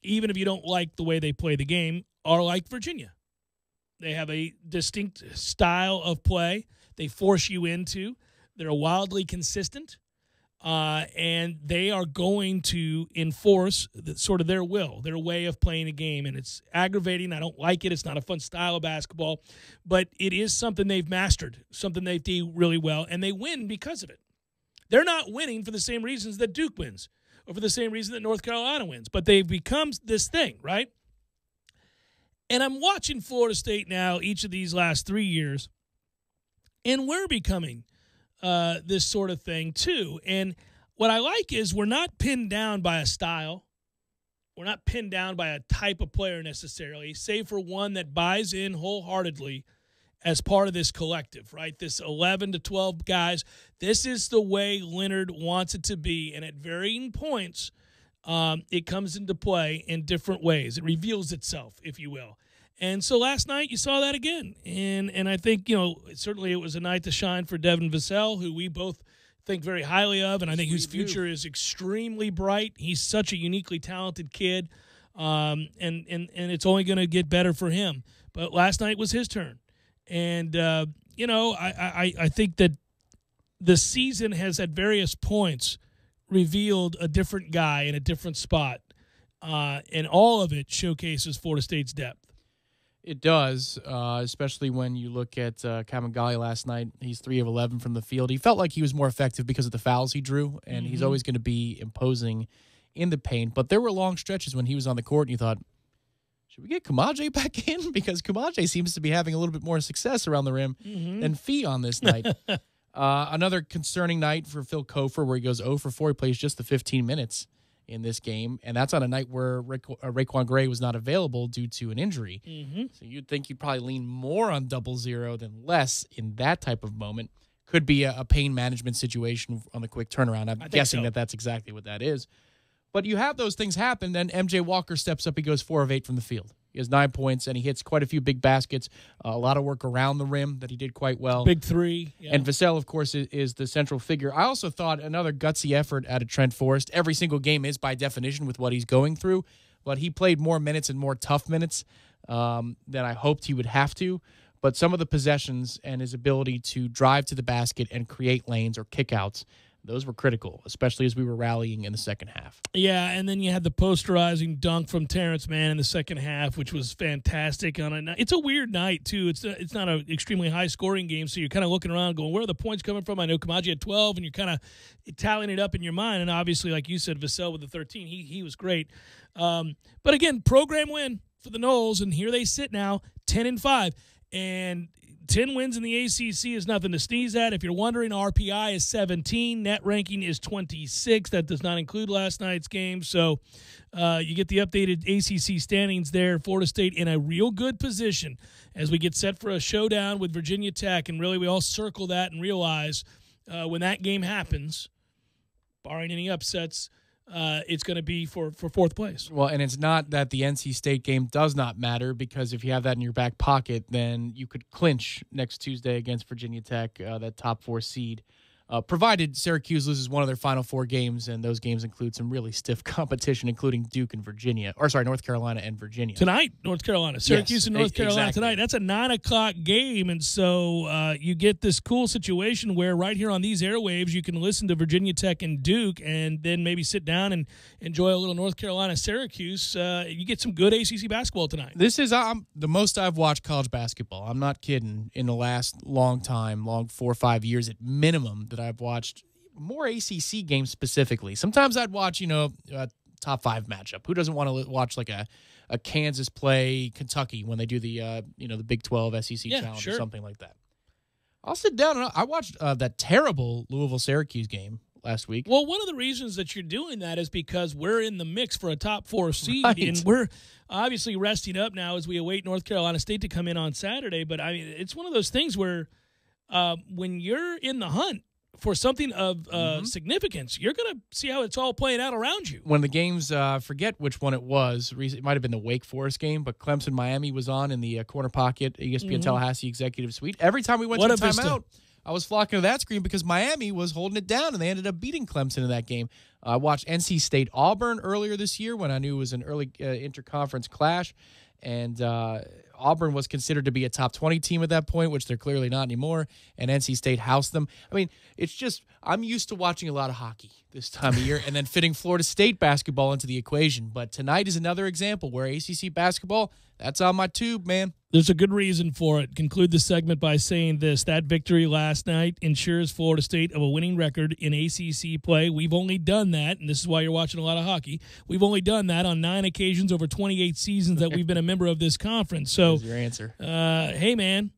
even if you don't like the way they play the game, are like Virginia. They have a distinct style of play they force you into. They're wildly consistent, and they are going to enforce sort of their will, their way of playing a game, and it's aggravating. I don't like it. It's not a fun style of basketball, but it is something they've mastered, something they do really well, and they win because of it. They're not winning for the same reasons that Duke wins. or for the same reason that North Carolina wins. But they've become this thing, right? And I'm watching Florida State now each of these last 3 years, and we're becoming this sort of thing too. And what I like is we're not pinned down by a style. We're not pinned down by a type of player necessarily, save for one that buys in wholeheartedly as part of this collective, right? This 11 to 12 guys. This is the way Leonard wants it to be. And at varying points, it comes into play in different ways. It reveals itself, if you will. And so last night you saw that again. And I think, certainly it was a night to shine for Devin Vassell, who we both think very highly of, and I think his future is extremely bright. He's such a uniquely talented kid, and it's only going to get better for him. But last night was his turn. And, I think that the season has at various points revealed a different guy in a different spot, and all of it showcases Florida State's depth. It does, especially when you look at Kamigali last night. He's 3 of 11 from the field. He felt like he was more effective because of the fouls he drew, and he's always going to be imposing in the paint. But there were long stretches when he was on the court, and you thought, should we get Kamaje back in? Because Kamaje seems to be having a little bit more success around the rim than Fee on this night. Another concerning night for Phil Kofor, where he goes 0 for 4. He plays just the 15 minutes in this game, and that's on a night where Raekwon Gray was not available due to an injury. So you'd think you'd probably lean more on 0-0 than less in that type of moment. Could be a pain management situation on the quick turnaround. I'm guessing that's exactly what that is. But you have those things happen, then MJ Walker steps up. He goes 4 of 8 from the field. He has 9 points, and he hits quite a few big baskets, a lot of work around the rim that he did quite well. Big three. Yeah. And Vassell, of course, is the central figure. I also thought another gutsy effort out of Trent Forrest. Every single game is by definition with what he's going through, but he played more minutes and more tough minutes than I hoped he would have to. But some of the possessions and his ability to drive to the basket and create lanes or kickouts, those were critical, especially as we were rallying in the second half. Yeah, and then you had the posterizing dunk from Terrence Mann in the second half, which was fantastic. It's a weird night, too. It's not an extremely high-scoring game, so you're kind of looking around going, where are the points coming from? I know Kamaji had 12, and you're kind of tallying it up in your mind. And obviously, like you said, Vassell with the 13, he was great. But again, program win for the Noles, and here they sit now, 10-5. And 10 wins in the ACC is nothing to sneeze at. If you're wondering, RPI is 17. Net ranking is 26. That does not include last night's game. So you get the updated ACC standings there. Florida State in a real good position as we get set for a showdown with Virginia Tech. And really, we all circle that and realize when that game happens, barring any upsets, it's going to be for fourth place. Well, and it's not that the NC State game does not matter, because if you have that in your back pocket, then you could clinch next Tuesday against Virginia Tech, that top 4 seed, provided Syracuse loses one of their final 4 games, and those games include some really stiff competition, including Duke and North Carolina and Virginia. Tonight, North Carolina. Syracuse and North Carolina tonight. That's a 9 o'clock game, and so you get this cool situation where right here on these airwaves, you can listen to Virginia Tech and Duke, and then maybe sit down and enjoy a little North Carolina-Syracuse. You get some good ACC basketball tonight. This is the most I've watched college basketball. I'm not kidding. In the last long 4 or 5 years at minimum, that I've watched more ACC games specifically. Sometimes I'd watch, a top 5 matchup. Who doesn't want to watch like a Kansas play Kentucky when they do the the Big 12 SEC challenge or something like that? I'll sit down and I watched that terrible Louisville-Syracuse game last week. Well, one of the reasons that you're doing that is because we're in the mix for a top 4 seed, and we're obviously resting up now as we await North Carolina State to come in on Saturday. But I mean, it's one of those things where when you're in the hunt for something of significance, you're going to see how it's all playing out around you. When the games, forget which one it was, it might have been the Wake Forest game, but Clemson-Miami was on in the corner pocket, ESPN Tallahassee Executive Suite. Every time we went to the timeout, I was flocking to that screen because Miami was holding it down, and they ended up beating Clemson in that game. I watched NC State-Auburn earlier this year when I knew it was an early interconference clash, and Auburn was considered to be a top 20 team at that point, which they're clearly not anymore, and NC State housed them. I mean, it's just, I'm used to watching a lot of hockey this time of year and then fitting Florida State basketball into the equation. But tonight is another example where ACC basketball, that's on my tube, man. There's a good reason for it. Conclude the segment by saying this. That victory last night ensures Florida State of a winning record in ACC play. We've only done that, and this is why you're watching a lot of hockey. We've only done that on 9 occasions over 28 seasons that we've been a member of this conference. So, There's your answer. Hey, man,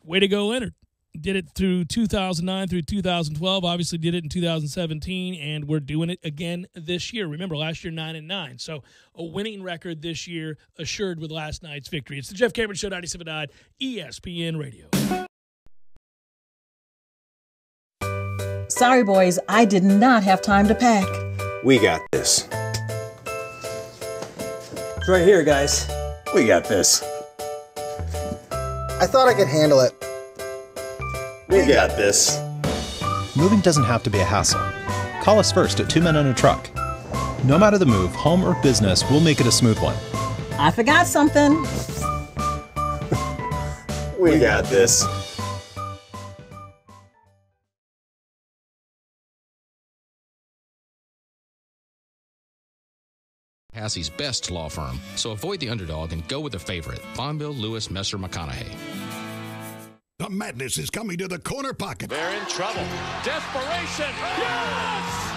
way to go, Leonard. Did it through 2009 through 2012. Obviously did it in 2017, and we're doing it again this year. Remember, last year 9-9. So a winning record this year assured with last night's victory. It's the Jeff Cameron Show, 97.9 ESPN Radio. Sorry, boys, I did not have time to pack. We got this. It's right here, guys. We got this. I thought I could handle it. We got this. Moving doesn't have to be a hassle. Call us first at 2 Men and a Truck. No matter the move, home or business, we'll make it a smooth one. I forgot something. We got this. Tallahassee's best law firm, so avoid the underdog and go with the favorite, Bonville, Lewis, Messer, McConaughey. The madness is coming to the corner pocket. They're in trouble. Desperation. Yes!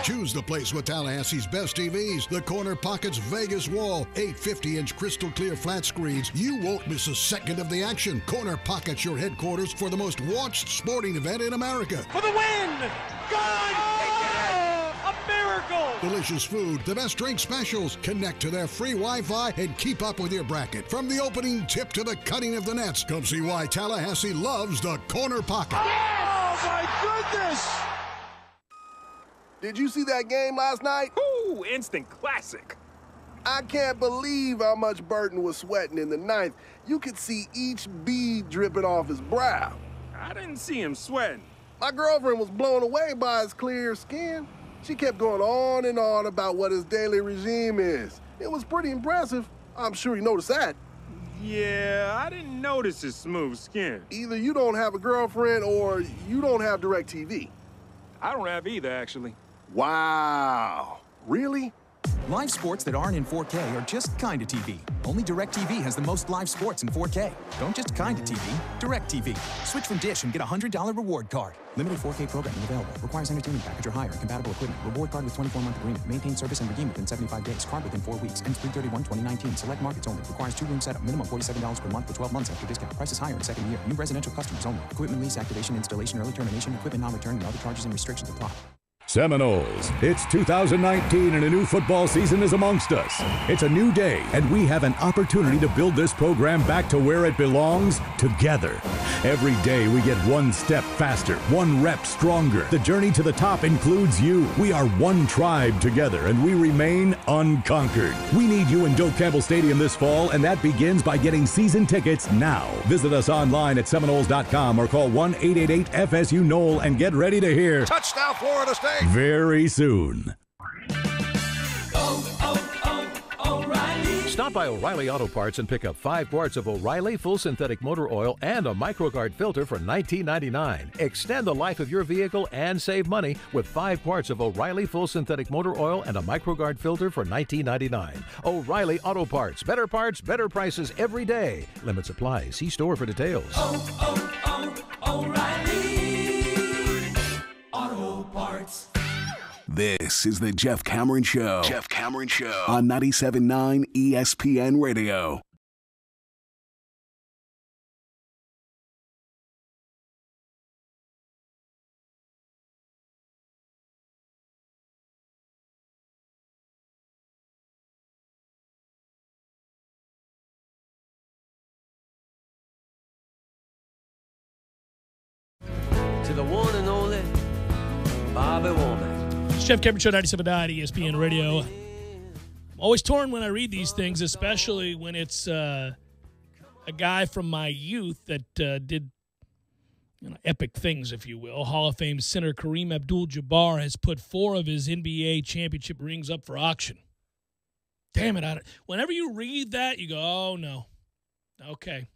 Choose the place with Tallahassee's best TVs. The Corner Pocket's Vegas Wall. 8 50-inch crystal clear flat screens. You won't miss a second of the action. Corner Pocket's your headquarters for the most watched sporting event in America. For the win! Good! A miracle! Delicious food, the best drink specials. Connect to their free Wi-Fi and keep up with your bracket. From the opening tip to the cutting of the nets. Come see why Tallahassee loves the Corner Pocket. Yes! Oh, my goodness! Did you see that game last night? Ooh, instant classic. I can't believe how much Burton was sweating in the ninth. You could see each bead dripping off his brow. I didn't see him sweating. My girlfriend was blown away by his clear skin. She kept going on and on about what his daily regime is. It was pretty impressive. I'm sure you noticed that. Yeah, I didn't notice his smooth skin. Either you don't have a girlfriend or you don't have DirecTV. I don't have either, actually. Wow. Really? Live sports that aren't in 4K are just kind of TV. Only DirecTV has the most live sports in 4K. Don't just kind of TV, DirecTV. Switch from Dish and get a $100 reward card. Limited 4K programming available. Requires entertainment package or higher and compatible equipment. Reward card with 24-month agreement. Maintain service and redeem within 75 days. Card within 4 weeks. Ends 3/31/2019. Select markets only. Requires 2-room setup. Minimum $47 per month for 12 months after discount. Price is higher in second year. New residential customers only. Equipment lease, activation, installation, early termination, equipment non-return, and other charges and restrictions apply. Seminoles, it's 2019 and a new football season is amongst us. It's a new day, and we have an opportunity to build this program back to where it belongs, together. Every day we get one step faster, one rep stronger. The journey to the top includes you. We are one tribe together, and we remain unconquered. We need you in Doak Campbell Stadium this fall, and that begins by getting season tickets now. Visit us online at Seminoles.com or call 1-888-FSU-NOLE and get ready to hear Touchdown, Florida State! very soon. Stop by O'Reilly Auto Parts and pick up 5 quarts of O'Reilly Full Synthetic Motor Oil and a MicroGuard filter for $19.99. Extend the life of your vehicle and save money with 5 quarts of O'Reilly Full Synthetic Motor Oil and a MicroGuard filter for $19.99. O'Reilly Auto Parts, better prices every day. Limits apply. See store for details. O'Reilly Auto Parts. This is the Jeff Cameron Show. Jeff Cameron Show on 97.9 ESPN Radio. To the one and only Bobby Womack. Jeff Cameron Show, 97.9 ESPN Radio. I'm always torn when I read these things, especially when it's a guy from my youth that did epic things, if you will. Hall of Fame center Kareem Abdul-Jabbar has put 4 of his NBA championship rings up for auction. Damn it. Whenever you read that, you go, oh, no. Okay.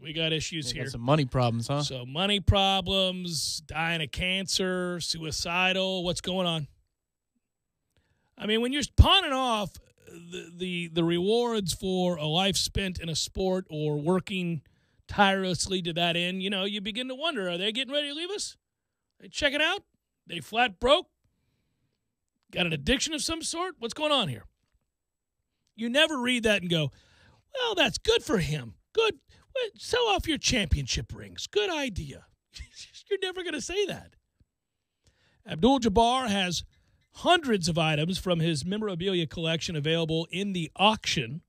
We got issues here. Some money problems, huh? So money problems, dying of cancer, suicidal. What's going on? I mean, when you're pawning off the rewards for a life spent in a sport or working tirelessly to that end, you begin to wonder, are they getting ready to leave us? They checking out? They flat broke? Got an addiction of some sort? What's going on here? You never read that and go, well, that's good for him. Good. Sell off your championship rings. Good idea. You're never going to say that. Abdul-Jabbar has hundreds of items from his memorabilia collection available in the auction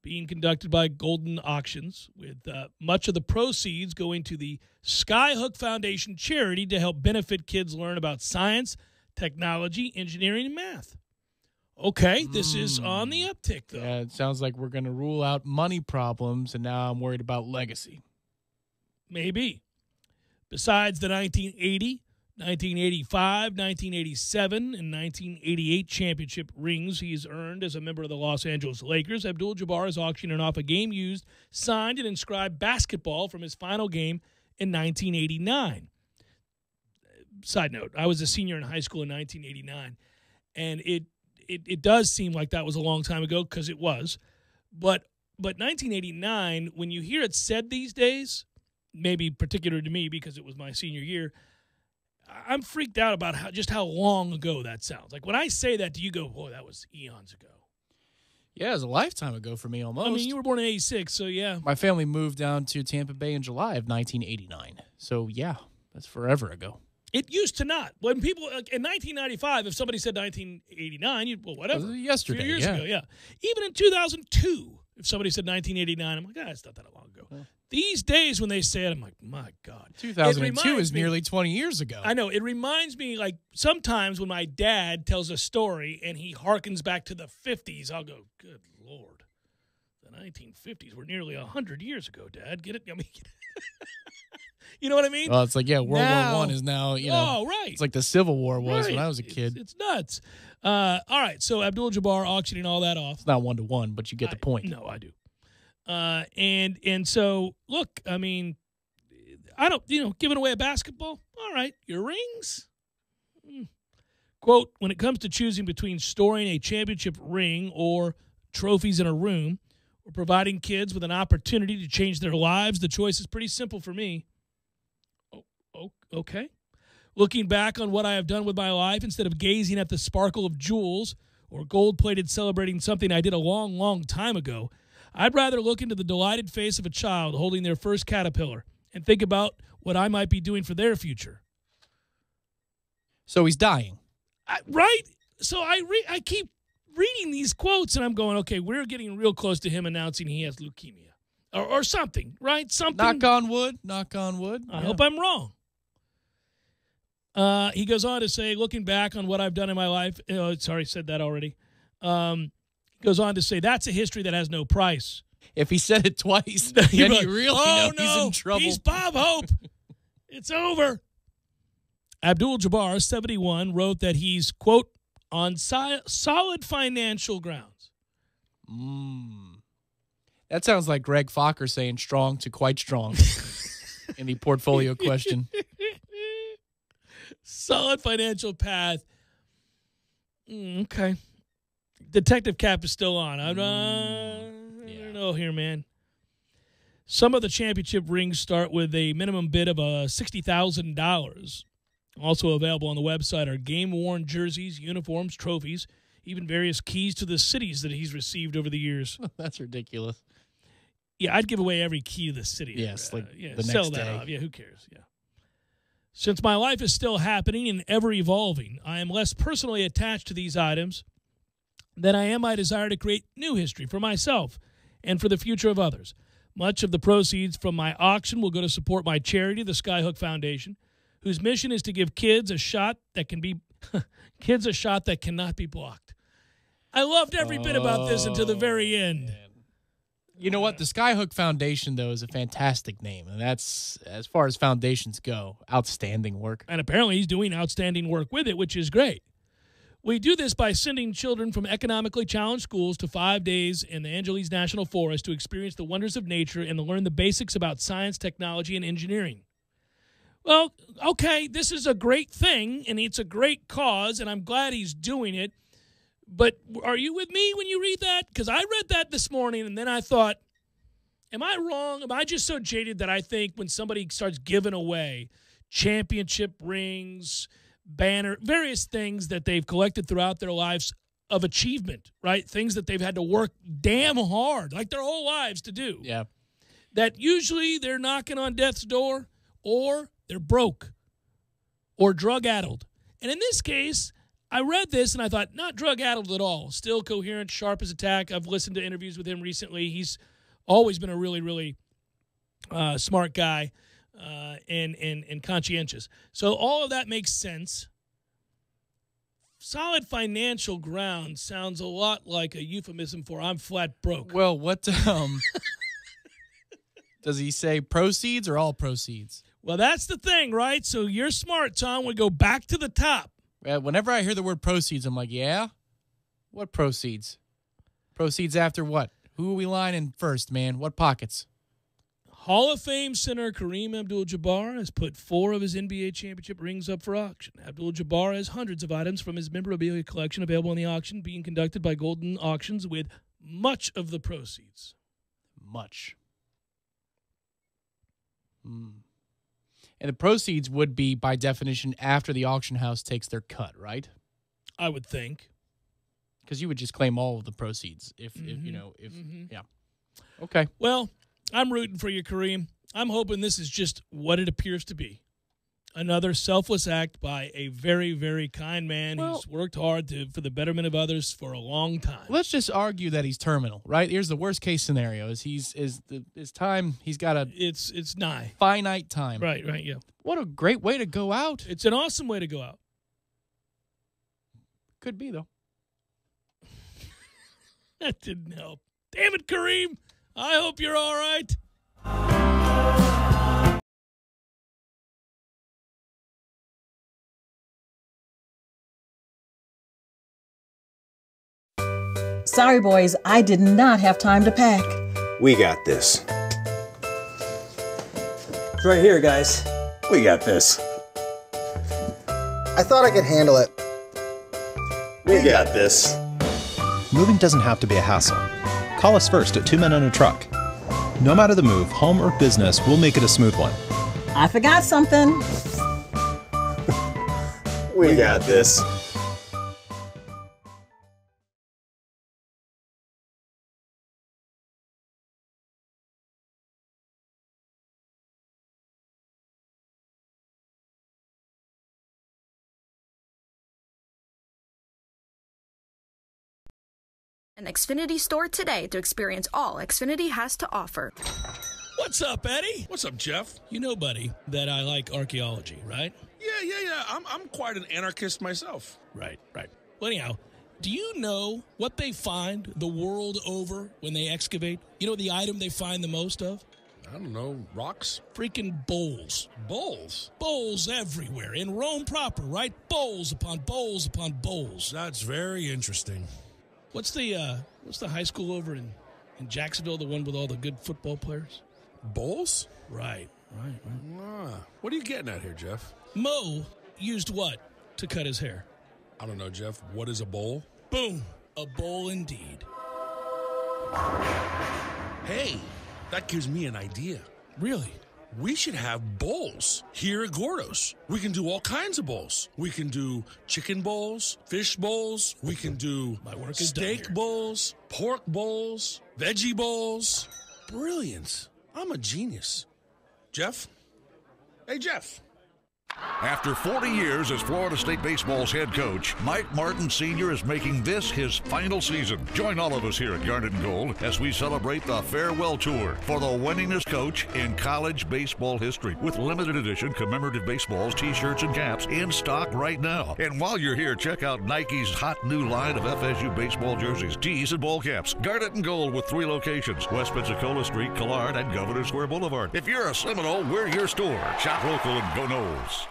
being conducted by Golden Auctions, with much of the proceeds going to the Skyhook Foundation charity to help benefit kids learn about science, technology, engineering, and math. Okay, this is on the uptick, though. Yeah, it sounds like we're going to rule out money problems, and now I'm worried about legacy. Maybe. Besides the 1980, 1985, 1987, and 1988 championship rings he's earned as a member of the Los Angeles Lakers, Abdul-Jabbar is auctioning off a game-used, signed, and inscribed basketball from his final game in 1989. Side note, I was a senior in high school in 1989, and it does seem like that was a long time ago, because it was. But 1989, when you hear it said these days, maybe particular to me because it was my senior year, I'm freaked out about how long ago that sounds. Like when I say that, do you go, "Boy, that was eons ago"? Yeah, it was a lifetime ago for me almost. I mean, you were born in '86, so yeah. My family moved down to Tampa Bay in July of 1989. So yeah, that's forever ago. It used to not. When people in 1995, if somebody said 1989, whatever. Yesterday, a few years ago, yeah. Even in 2002, if somebody said 1989, I'm like, it's not that long ago. Yeah. These days, when they say it, I'm like, my God. 2002 is nearly 20 years ago. I know. It reminds me, like, sometimes when my dad tells a story and he harkens back to the 50s, I'll go, good Lord. The 1950s were nearly 100 years ago, Dad. Get it? I mean, you know what I mean? Well, it's like, World War I is now, Oh, right. It's like the Civil War was when I was a kid. It's nuts. All right, so Abdul-Jabbar auctioning all that off. It's not 1-to-1, but you get the point. No, I do. And so, look, I mean, I don't, giving away a basketball, all right, your rings? Quote, when it comes to choosing between storing a championship ring or trophies in a room or providing kids with an opportunity to change their lives, the choice is pretty simple for me. Oh, okay. Looking back on what I have done with my life, instead of gazing at the sparkle of jewels or gold-plated celebrating something I did a long, long time ago, I'd rather look into the delighted face of a child holding their first caterpillar and think about what I might be doing for their future. So he's dying. Right? So I keep reading these quotes, and I'm going, okay, we're getting real close to him announcing he has leukemia. Or something, right? Something. Knock on wood. Knock on wood. I hope I'm wrong. He goes on to say, looking back on what I've done in my life, sorry, said that already. Goes on to say, that's a history that has no price. If he said it twice, then you really know he's in trouble. He's Bob Hope. It's over. Abdul-Jabbar, 71, wrote that he's, quote, on solid financial grounds. That sounds like Greg Fokker saying strong to quite strong in the portfolio question. Solid financial path. Okay. Detective cap is still on. I don't know here, man. Some of the championship rings start with a minimum bid of $60,000. Also available on the website are game-worn jerseys, uniforms, trophies, even various keys to the cities that he's received over the years. That's ridiculous. Yeah, I'd give away every key to the city. Yes, the sell next that day. off. Yeah, who cares? Yeah. Since my life is still happening and ever evolving, I am less personally attached to these items than I am my desire to create new history for myself and for the future of others. Much of the proceeds from my auction will go to support my charity, the Skyhook Foundation, whose mission is to give kids a shot that can be kids a shot that cannot be blocked. I loved every bit about this until the very end. Man. You know what? The Skyhook Foundation, though, is a fantastic name. And that's, as far as foundations go, outstanding work. And apparently he's doing outstanding work with it, which is great. We do this by sending children from economically challenged schools to 5 days in the Angeles National Forest to experience the wonders of nature and to learn the basics about science, technology, and engineering. Well, okay, this is a great thing, and it's a great cause, and I'm glad he's doing it. But are you with me when you read that? Because I read that this morning, and then I thought, am I wrong? Am I just so jaded that I think when somebody starts giving away championship rings, banner, various things that they've collected throughout their lives of achievement, right? Things that they've had to work damn hard, like their whole lives to do. Yeah. That usually they're knocking on death's door, or they're broke or drug-addled. And in this case, I read this and I thought, not drug-addled at all. Still coherent, sharp as a tack. I've listened to interviews with him recently. He's always been a really, really smart guy and conscientious. So all of that makes sense. Solid financial ground sounds a lot like a euphemism for I'm flat broke. Well, what does he say, proceeds or all proceeds? Well, that's the thing, right? So you're smart, Tom. We go back to the top. Whenever I hear the word proceeds, I'm like, yeah? What proceeds? Proceeds after what? Who are we lining first, man? What pockets? Hall of Fame center Kareem Abdul-Jabbar has put 4 of his NBA championship rings up for auction. Abdul-Jabbar has hundreds of items from his memorabilia collection available in the auction being conducted by Golden Auctions with much of the proceeds. Much. And the proceeds would be, by definition, after the auction house takes their cut, right? I would think. Because you would just claim all of the proceeds if yeah. Okay. Well, I'm rooting for you, Kareem. I'm hoping this is just what it appears to be. Another selfless act by a very, very kind man who's worked hard for the betterment of others for a long time. Let's just argue that he's terminal, right? Here's the worst case scenario: is his time? He's got it's nigh finite time. Right, yeah. What a great way to go out! It's an awesome way to go out. Could be though. That didn't help. Damn it, Kareem! I hope you're all right. Sorry, boys, I did not have time to pack. We got this. It's right here, guys. We got this. I thought I could handle it. We got this. Moving doesn't have to be a hassle. Call us first at 2 Men and a Truck. No matter the move, home or business, we'll make it a smooth one. I forgot something. We got this. An Xfinity store today to experience all Xfinity has to offer. What's up, Eddie? What's up, Jeff? You know, buddy, that I like archaeology, right? Yeah. I'm quite an anarchist myself. Right. Well, anyhow, do you know what they find the world over when they excavate? You know the item they find the most of? I don't know, rocks? Freaking bowls. Bowls? Bowls everywhere. In Rome proper, right? Bowls upon bowls upon bowls. That's very interesting. What's the high school over in Jacksonville, the one with all the good football players? Bowls? Right. What are you getting at here, Jeff? Mo used what to cut his hair? I don't know, Jeff. What is a bowl? Boom. A bowl indeed. Hey, that gives me an idea. Really? We should have bowls here at Gordo's. We can do all kinds of bowls. We can do chicken bowls, fish bowls. We can do steak bowls, pork bowls, veggie bowls. Brilliant. I'm a genius. Jeff? Hey, Jeff. After 40 years as Florida State Baseball's head coach, Mike Martin Sr. is making this his final season. Join all of us here at Garnet and Gold as we celebrate the farewell tour for the winningest coach in college baseball history with limited edition commemorative baseballs, t-shirts, and caps in stock right now. And while you're here, check out Nike's hot new line of FSU baseball jerseys, tees, and ball caps. Garnet and Gold with 3 locations, West Pensacola Street, Collard, and Governor Square Boulevard. If you're a Seminole, we're your store. Shop local and go Noles.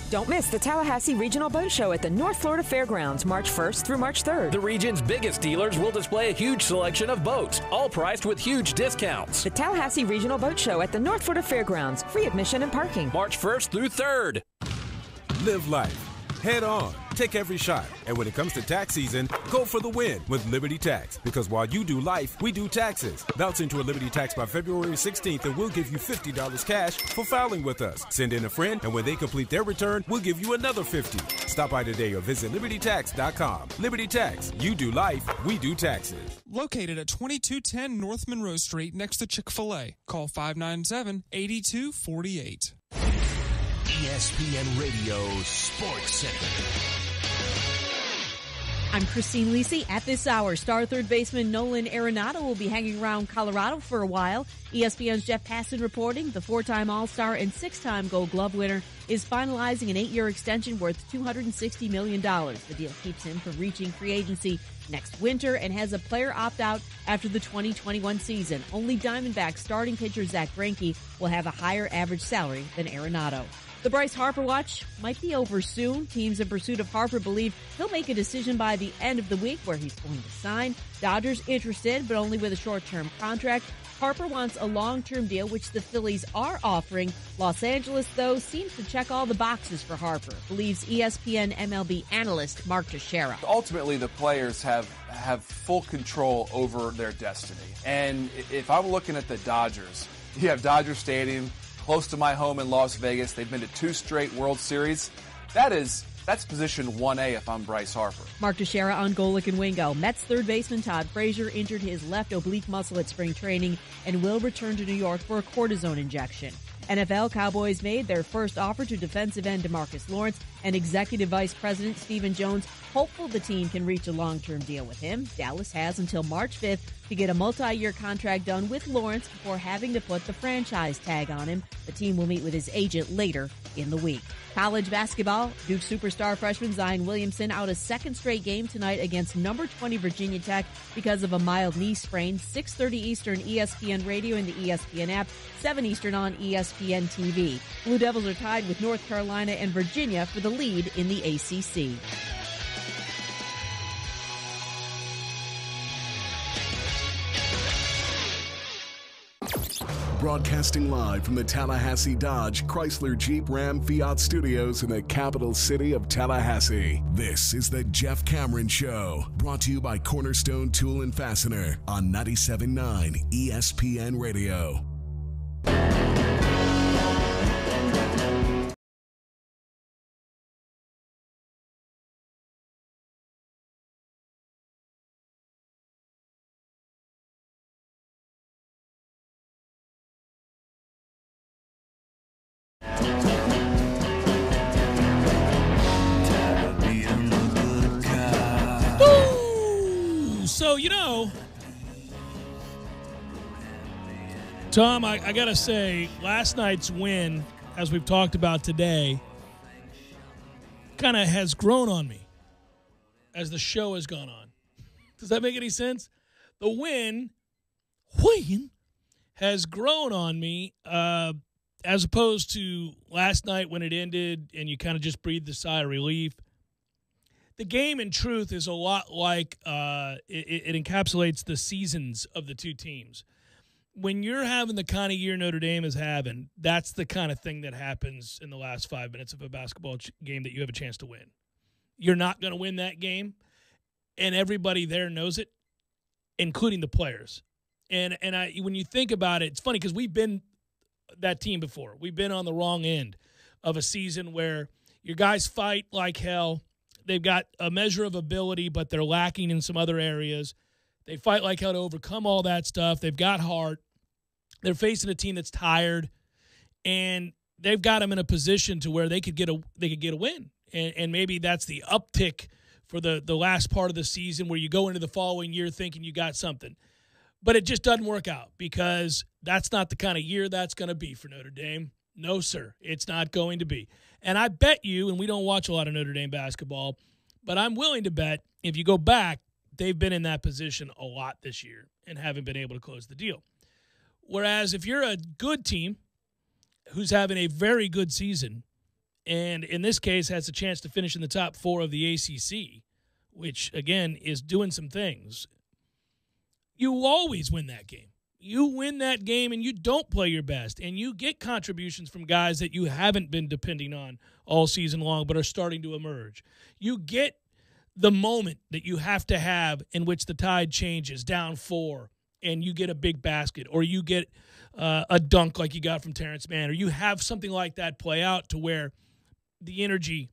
Don't miss the Tallahassee Regional Boat Show at the North Florida Fairgrounds, March 1st through March 3rd. The region's biggest dealers will display a huge selection of boats, all priced with huge discounts. The Tallahassee Regional Boat Show at the North Florida Fairgrounds, free admission and parking. March 1st through 3rd. Live life. Head on. take every shot. And when it comes to tax season, go for the win with Liberty Tax. Because while you do life, we do taxes. Bounce into a Liberty Tax by February 16th and we'll give you $50 cash for filing with us. Send in a friend, and when they complete their return, we'll give you another $50. Stop by today or visit LibertyTax.com. Liberty Tax. You do life, we do taxes. Located at 2210 North Monroe Street next to Chick-fil-A. Call 597-8248. ESPN Radio Sports Center. I'm Christine Lisi. At this hour, star third baseman Nolan Arenado will be hanging around Colorado for a while. ESPN's Jeff Passan reporting the four-time All-Star and six-time Gold Glove winner is finalizing an 8-year extension worth $260 million. The deal keeps him from reaching free agency next winter and has a player opt-out after the 2021 season. Only Diamondbacks starting pitcher Zach Greinke will have a higher average salary than Arenado. The Bryce Harper watch might be over soon. Teams in pursuit of Harper believe he'll make a decision by the end of the week where he's going to sign. Dodgers interested, but only with a short-term contract. Harper wants a long-term deal, which the Phillies are offering. Los Angeles, though, seems to check all the boxes for Harper, believes ESPN MLB analyst Mark Teixeira. Ultimately, the players have full control over their destiny. And if I'm looking at the Dodgers, you have Dodger Stadium, close to my home in Las Vegas. They've been to 2 straight World Series. That's position 1A if I'm Bryce Harper. Mark Teixeira on Golick and Wingo. Mets third baseman Todd Frazier injured his left oblique muscle at spring training and will return to New York for a cortisone injection. NFL Cowboys made their first offer to defensive end DeMarcus Lawrence, and Executive Vice President Stephen Jones hopeful the team can reach a long-term deal with him. Dallas has until March 5th to get a multi-year contract done with Lawrence before having to put the franchise tag on him. The team will meet with his agent later in the week. College basketball, Duke superstar freshman Zion Williamson out a second straight game tonight against number 20 Virginia Tech because of a mild knee sprain. 6:30 Eastern, ESPN Radio and the ESPN app, 7 Eastern on ESPN TV. Blue Devils are tied with North Carolina and Virginia for the lead in the ACC. Broadcasting live from the Tallahassee Dodge Chrysler Jeep Ram Fiat Studios in the capital city of Tallahassee. This is the Jeff Cameron Show, brought to you by Cornerstone Tool and Fastener on 97.9 ESPN Radio. So, Tom, I got to say, last night's win, as we've talked about today, kind of has grown on me as the show has gone on. Does that make any sense? The win has grown on me as opposed to last night when it ended and you kind of just breathed a sigh of relief. The game, in truth, is a lot like it encapsulates the seasons of the two teams. When you're having the kind of year Notre Dame is having, that's the kind of thing that happens in the last 5 minutes of a basketball game that you have a chance to win. You're not going to win that game, and everybody there knows it, including the players. And when you think about it, it's funny because we've been that team before. We've been on the wrong end of a season where your guys fight like hell. They've got a measure of ability, but they're lacking in some other areas. They fight like hell to overcome all that stuff. They've got heart. They're facing a team that's tired, and they've got them in a position to where they could get a win. And maybe that's the uptick for the last part of the season where you go into the following year thinking you got something. But it just doesn't work out because that's not the kind of year that's going to be for Notre Dame. No, sir, it's not going to be. And I bet you, and we don't watch a lot of Notre Dame basketball, but I'm willing to bet if you go back, they've been in that position a lot this year and haven't been able to close the deal. Whereas if you're a good team who's having a very good season, and in this case has a chance to finish in the top 4 of the ACC, which, again, is doing some things, you always win that game. You win that game and you don't play your best, and you get contributions from guys that you haven't been depending on all season long but are starting to emerge. You get the moment that you have to have in which the tide changes, down 4, and you get a big basket, or you get a dunk like you got from Terrence Mann, or you have something like that play out to where the energy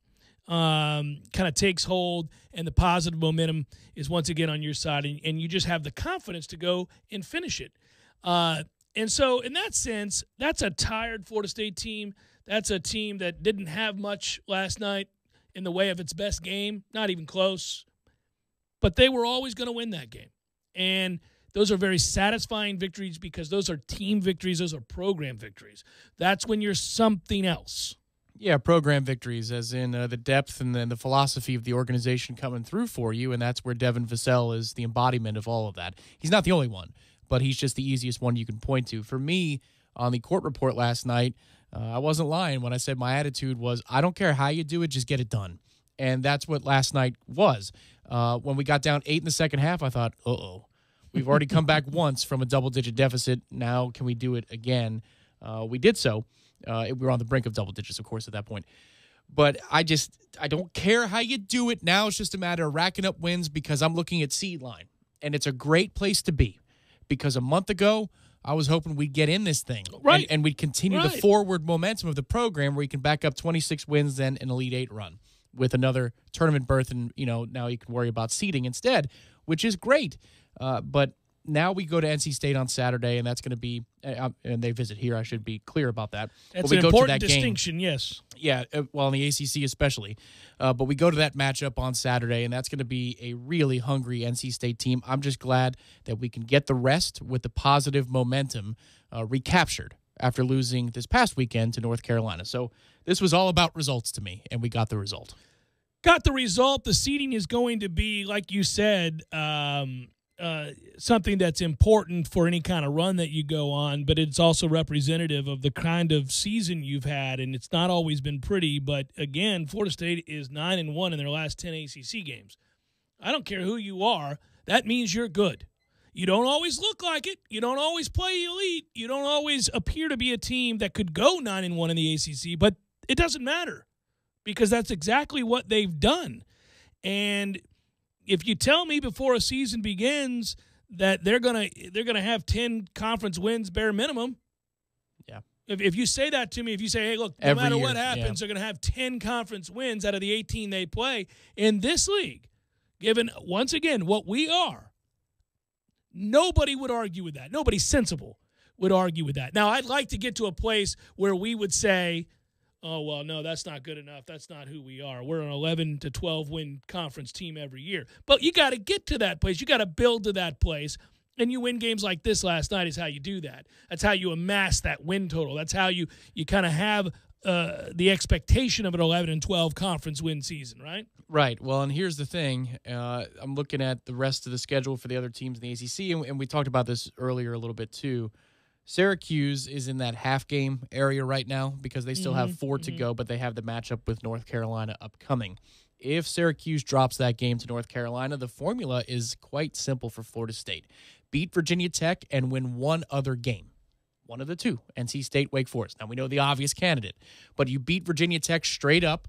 kind of takes hold and the positive momentum is once again on your side, and you just have the confidence to go and finish it. And so in that sense, that's a tired Florida State team. That's a team that didn't have much last night in the way of its best game, not even close. But they were always going to win that game. And those are very satisfying victories because those are team victories. Those are program victories. That's when you're something else. Yeah, program victories, as in the depth and the philosophy of the organization coming through for you, and that's where Devin Vassell is the embodiment of all of that. He's not the only one, but he's just the easiest one you can point to. For me, on the court report last night, I wasn't lying when I said my attitude was, I don't care how you do it, just get it done. And that's what last night was. When we got down 8 in the second half, I thought, uh-oh. We've already come back once from a double-digit deficit. Now can we do it again? We did so. We were on the brink of double digits, of course, at that point. But I don't care how you do it. Now it's just a matter of racking up wins because I'm looking at seed line. And it's a great place to be because a month ago, I was hoping we'd get in this thing. Right. And we'd continue the forward momentum of the program where you can back up 26 wins, then an Elite Eight run with another tournament berth. And, now you can worry about seeding instead, which is great. But now we go to NC State on Saturday, and that's going to be and they visit here. I should be clear about that. That's but we an go important to that distinction, game. yes. Yeah, well, in the ACC especially. But we go to that matchup on Saturday, and that's going to be a really hungry NC State team. I'm just glad that we can get the rest with the positive momentum recaptured after losing this past weekend to North Carolina. So this was all about results to me, and we got the result. Got the result. The seeding is going to be, like you said, something that's important for any kind of run that you go on, but it's also representative of the kind of season you've had, and it's not always been pretty. But again, Florida State is 9-1 in their last 10 ACC games. I don't care who you are. That means you're good. You don't always look like it. You don't always play elite. You don't always appear to be a team that could go 9-1 in the ACC, but it doesn't matter because that's exactly what they've done. And if you tell me before a season begins that they're gonna have 10 conference wins bare minimum, yeah. If you say that to me, if you say, hey, look, no Every matter year, what happens, they're gonna have 10 conference wins out of the 18 they play in this league, given once again what we are, nobody would argue with that. Nobody sensible would argue with that. Now, I'd like to get to a place where we would say, oh, well, no, that's not good enough. That's not who we are. We're an 11 to 12 win conference team every year. But you got to get to that place. You got to build to that place. And you win games like this last night is how you do that. That's how you amass that win total. That's how you kind of have the expectation of an 11 and 12 conference win season, right? Right. Well, and here's the thing. I'm looking at the rest of the schedule for the other teams in the ACC, and we talked about this earlier a little bit too. Syracuse is in that half-game area right now because they still have 4 to go, but they have the matchup with North Carolina upcoming. If Syracuse drops that game to North Carolina, the formula is quite simple for Florida State. Beat Virginia Tech and win one other game. One of the two, NC State, Wake Forest. Now, we know the obvious candidate, but you beat Virginia Tech straight up,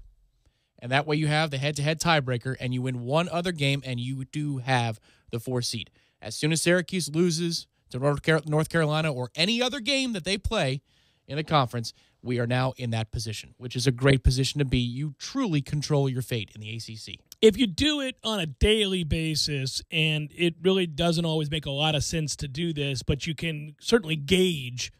and that way you have the head-to-head tiebreaker, and you win one other game, and you do have the 4 seed. As soon as Syracuse loses to North Carolina or any other game that they play in the conference, we are now in that position, which is a great position to be. You truly control your fate in the ACC. If you do it on a daily basis, and it really doesn't always make a lot of sense to do this, but you can certainly gauge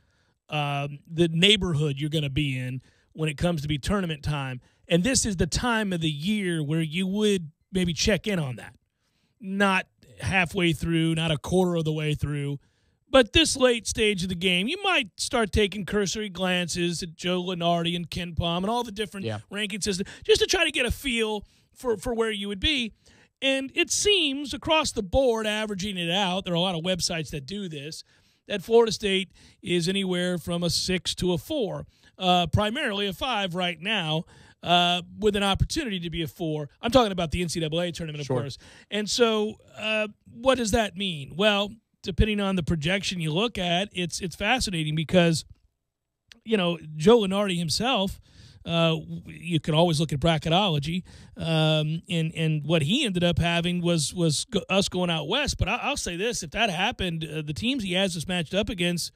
the neighborhood you're going to be in when it comes to be tournament time. And this is the time of the year where you would maybe check in on that. Not halfway through, not a quarter of the way through. But this late stage of the game, you might start taking cursory glances at Joe Lunardi and Ken Palm and all the different ranking systems just to try to get a feel for where you would be. And it seems across the board, averaging it out, there are a lot of websites that do this, that Florida State is anywhere from a 6 to a 4, primarily a 5 right now, with an opportunity to be a 4. I'm talking about the NCAA tournament, of course. And so what does that mean? Well, depending on the projection you look at, it's fascinating because, Joe Lunardi himself, you can always look at bracketology, and what he ended up having was us going out west. But I'll say this, if that happened, the teams he has us matched up against,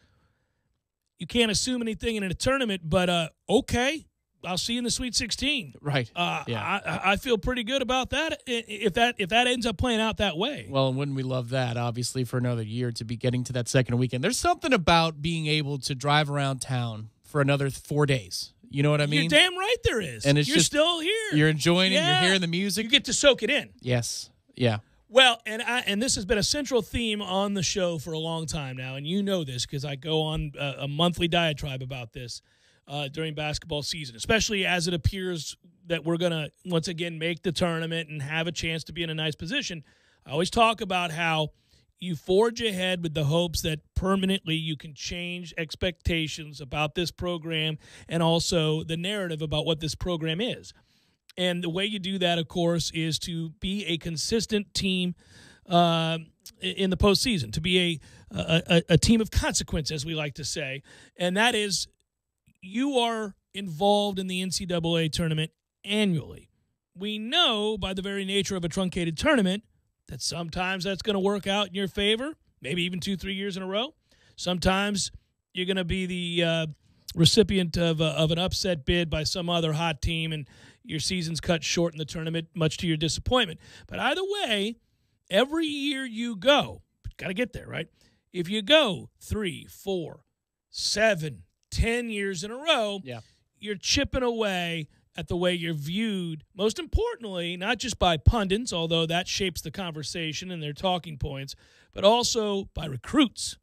you can't assume anything in a tournament, but okay. I'll see you in the Sweet 16. Right. Yeah. I feel pretty good about that if that ends up playing out that way. Well, and wouldn't we love that, obviously, for another year to be getting to that second weekend. There's something about being able to drive around town for another 4 days. You know what I mean? You're damn right there is. And you're still here. You're enjoying it. You're hearing the music. You get to soak it in. Yes. Yeah. Well, and this has been a central theme on the show for a long time now, and you know this because I go on a monthly diatribe about this. During basketball season, especially as it appears that we're going to, once again, make the tournament and have a chance to be in a nice position. I always talk about how you forge ahead with the hopes that permanently you can change expectations about this program and also the narrative about what this program is. And the way you do that, of course, is to be a consistent team in the postseason, to be a team of consequence, as we like to say. And that is, you are involved in the NCAA tournament annually. We know by the very nature of a truncated tournament that sometimes that's going to work out in your favor, maybe even 2-3 years in a row. Sometimes you're going to be the recipient of an upset bid by some other hot team and your season's cut short in the tournament, much to your disappointment. But either way, every year you go, got to get there, right? If you go 3, 4, 7, 10 years in a row, you're chipping away at the way you're viewed, most importantly, not just by pundits, although that shapes the conversation and their talking points, but also by recruits.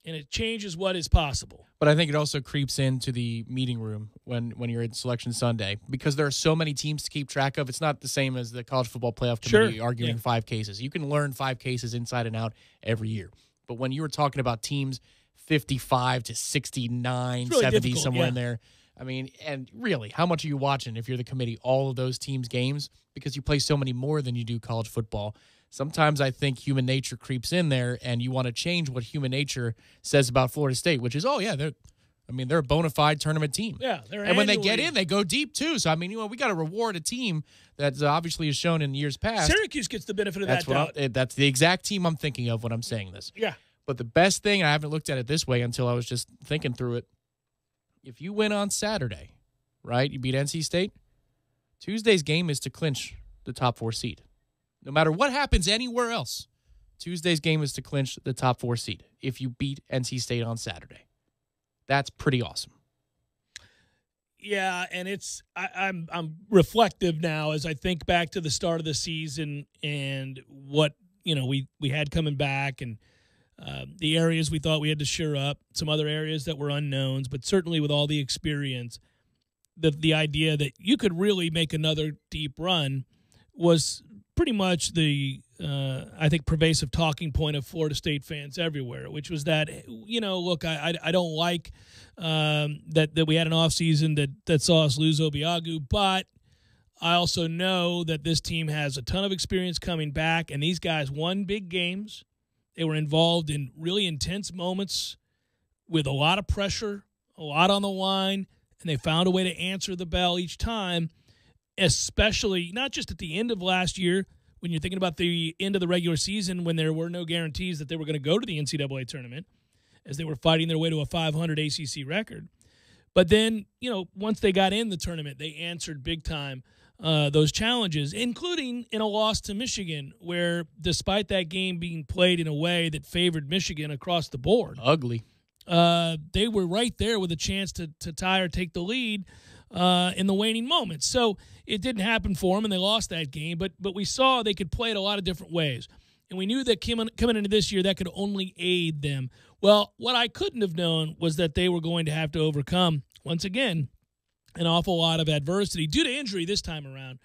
And it changes what is possible. But I think it also creeps into the meeting room when you're in Selection Sunday because there are so many teams to keep track of. It's not the same as the College Football Playoff Committee arguing 5 cases. You can learn 5 cases inside and out every year. But when you were talking about teams 55 to 69, really 70, somewhere in there. I mean, and really, how much are you watching if you're the committee, all of those teams' games? Because you play so many more than you do college football. Sometimes I think human nature creeps in there, and you want to change what human nature says about Florida State, which is, they're a bona fide tournament team. Yeah, they're and when they get in, they go deep too. So I mean, we got to reward a team that obviously has shown in years past. Syracuse gets the benefit of that doubt. That's the exact team I'm thinking of when I'm saying this. Yeah. But the best thing, I haven't looked at it this way until I was just thinking through it. If you win on Saturday, right, you beat NC State, Tuesday's game is to clinch the top 4 seed. No matter what happens anywhere else, Tuesday's game is to clinch the top 4 seed if you beat NC State on Saturday. That's pretty awesome. Yeah, and I'm reflective now as I think back to the start of the season and what we had coming back and the areas we thought we had to shore up, some other areas that were unknowns, but certainly with all the experience, the idea that you could really make another deep run was pretty much the, I think, pervasive talking point of Florida State fans everywhere, which was that, look, I don't like that we had an offseason that saw us lose Obiagu, but I also know that this team has a ton of experience coming back, and these guys won big games. They were involved in really intense moments with a lot of pressure, a lot on the line, and they found a way to answer the bell each time, especially not just at the end of last year when you're thinking about the end of the regular season when there were no guarantees that they were going to go to the NCAA tournament as they were fighting their way to a 500 ACC record. But then, once they got in the tournament, they answered big time those challenges, including in a loss to Michigan, where despite that game being played in a way that favored Michigan across the board, ugly, they were right there with a chance to tie or take the lead in the waning moments. So it didn't happen for them, and they lost that game. But we saw they could play it a lot of different ways, and we knew that coming into this year that could only aid them. Well, what I couldn't have known was that they were going to have to overcome, once again, an awful lot of adversity due to injury this time around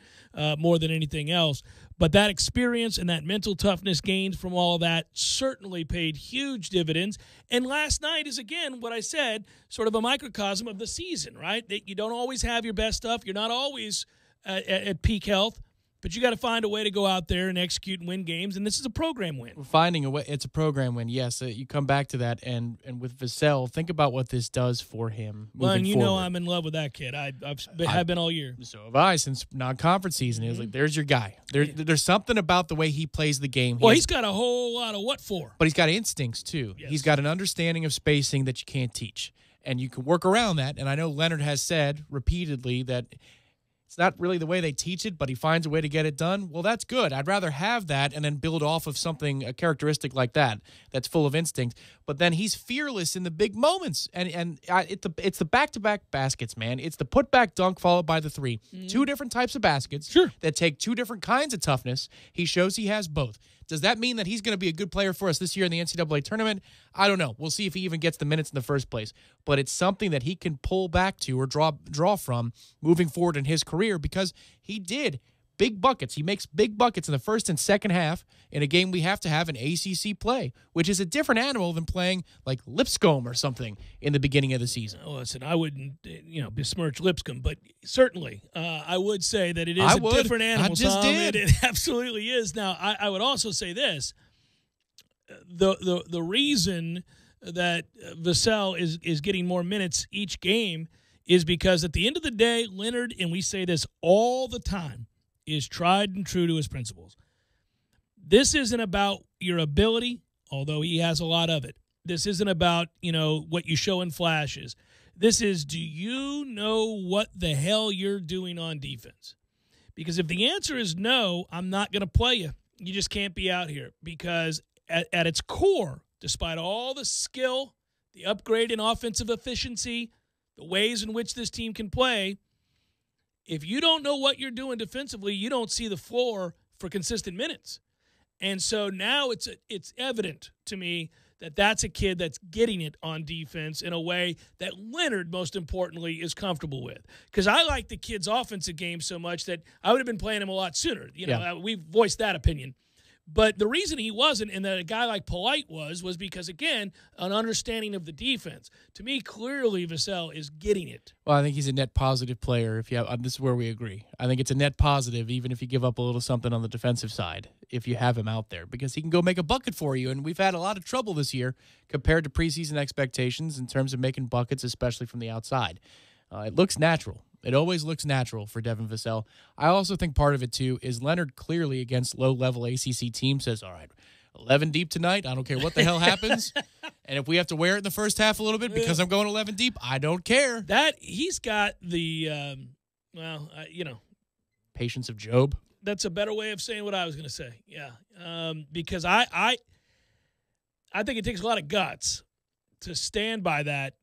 more than anything else. But that experience and that mental toughness gained from all of that certainly paid huge dividends. And last night is, again, what I said, sort of a microcosm of the season, right? That you don't always have your best stuff. You're not always at peak health. But you got to find a way to go out there and execute and win games, and this is a program win. Finding a way, it's a program win. Yes, you come back to that, and with Vassell, think about what this does for him. Well, and you forward. know I'm in love with that kid. I've been all year. So have I since non-conference season. It was like, there's your guy. There's something about the way he plays the game. He's got a whole lot of what for. But he's got instincts, too. Yes. He's got an understanding of spacing that you can't teach. And you can work around that. And I know Leonard has said repeatedly that it's not really the way they teach it, but he finds a way to get it done. Well, that's good. I'd rather have that and then build off of something, a characteristic like that, that's full of instinct. But then he's fearless in the big moments. And it's the back-to-back baskets, man. It's the put-back dunk followed by the three. Two different types of baskets that take two different kinds of toughness. He shows he has both. Does that mean that he's going to be a good player for us this year in the NCAA tournament? I don't know. We'll see if he even gets the minutes in the first place. But it's something that he can pull back to or draw from moving forward in his career because he did big buckets. He makes big buckets in the first and second half in a game we have to have an ACC play, which is a different animal than playing like Lipscomb or something in the beginning of the season. Listen, I wouldn't besmirch Lipscomb, but certainly I would say that it is a different animal. I just did. It absolutely is. Now, I would also say this. The reason that Vassell is getting more minutes each game is because at the end of the day, Leonard, and we say this all the time, is tried and true to his principles. This isn't about your ability, although he has a lot of it. This isn't about, what you show in flashes. This is, do you know what the hell you're doing on defense? Because if the answer is no, I'm not going to play you. You just can't be out here. Because at its core, despite all the skill, the upgrade in offensive efficiency, the ways in which this team can play, if you don't know what you're doing defensively, you don't see the floor for consistent minutes. And so now it's evident to me that that's a kid that's getting it on defense in a way that Leonard, most importantly, is comfortable with. Because I like the kid's offensive game so much that I would have been playing him a lot sooner. We've voiced that opinion. But the reason he wasn't, and that a guy like Polite was because, again, an understanding of the defense. To me, clearly, Vassell is getting it. Well, I think he's a net positive player. This is where we agree. I think it's a net positive, even if you give up a little something on the defensive side, if you have him out there, because he can go make a bucket for you. And we've had a lot of trouble this year compared to preseason expectations in terms of making buckets, especially from the outside. It looks natural. It always looks natural for Devin Vassell. I also think part of it, too, is Leonard clearly against low-level ACC teams says, all right, 11 deep tonight. I don't care what the hell happens. And if we have to wear it in the first half a little bit because I'm going 11 deep, I don't care. That he's got the, patience of Job. That's a better way of saying what I was going to say. Yeah. Because I think it takes a lot of guts to stand by that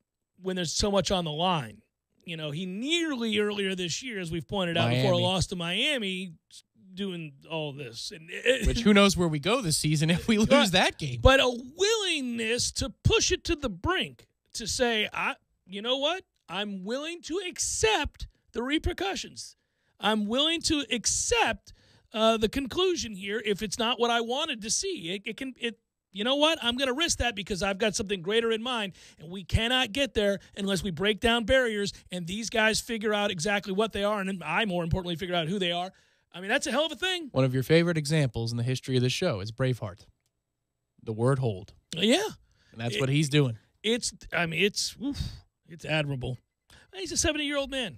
when there's so much on the line. He nearly earlier this year, as we've pointed out before a loss to Miami, doing all this. Which who knows where we go this season if we lose that game. But a willingness to push it to the brink, to say, you know what? I'm willing to accept the repercussions. I'm willing to accept the conclusion here if it's not what I wanted to see. You know what? I'm going to risk that because I've got something greater in mind, and we cannot get there unless we break down barriers and these guys figure out exactly what they are, and I, more importantly, figure out who they are. I mean, that's a hell of a thing. One of your favorite examples in the history of the show is Braveheart. The word hold. Yeah. And that's what he's doing. It's admirable. He's a 70-year-old man.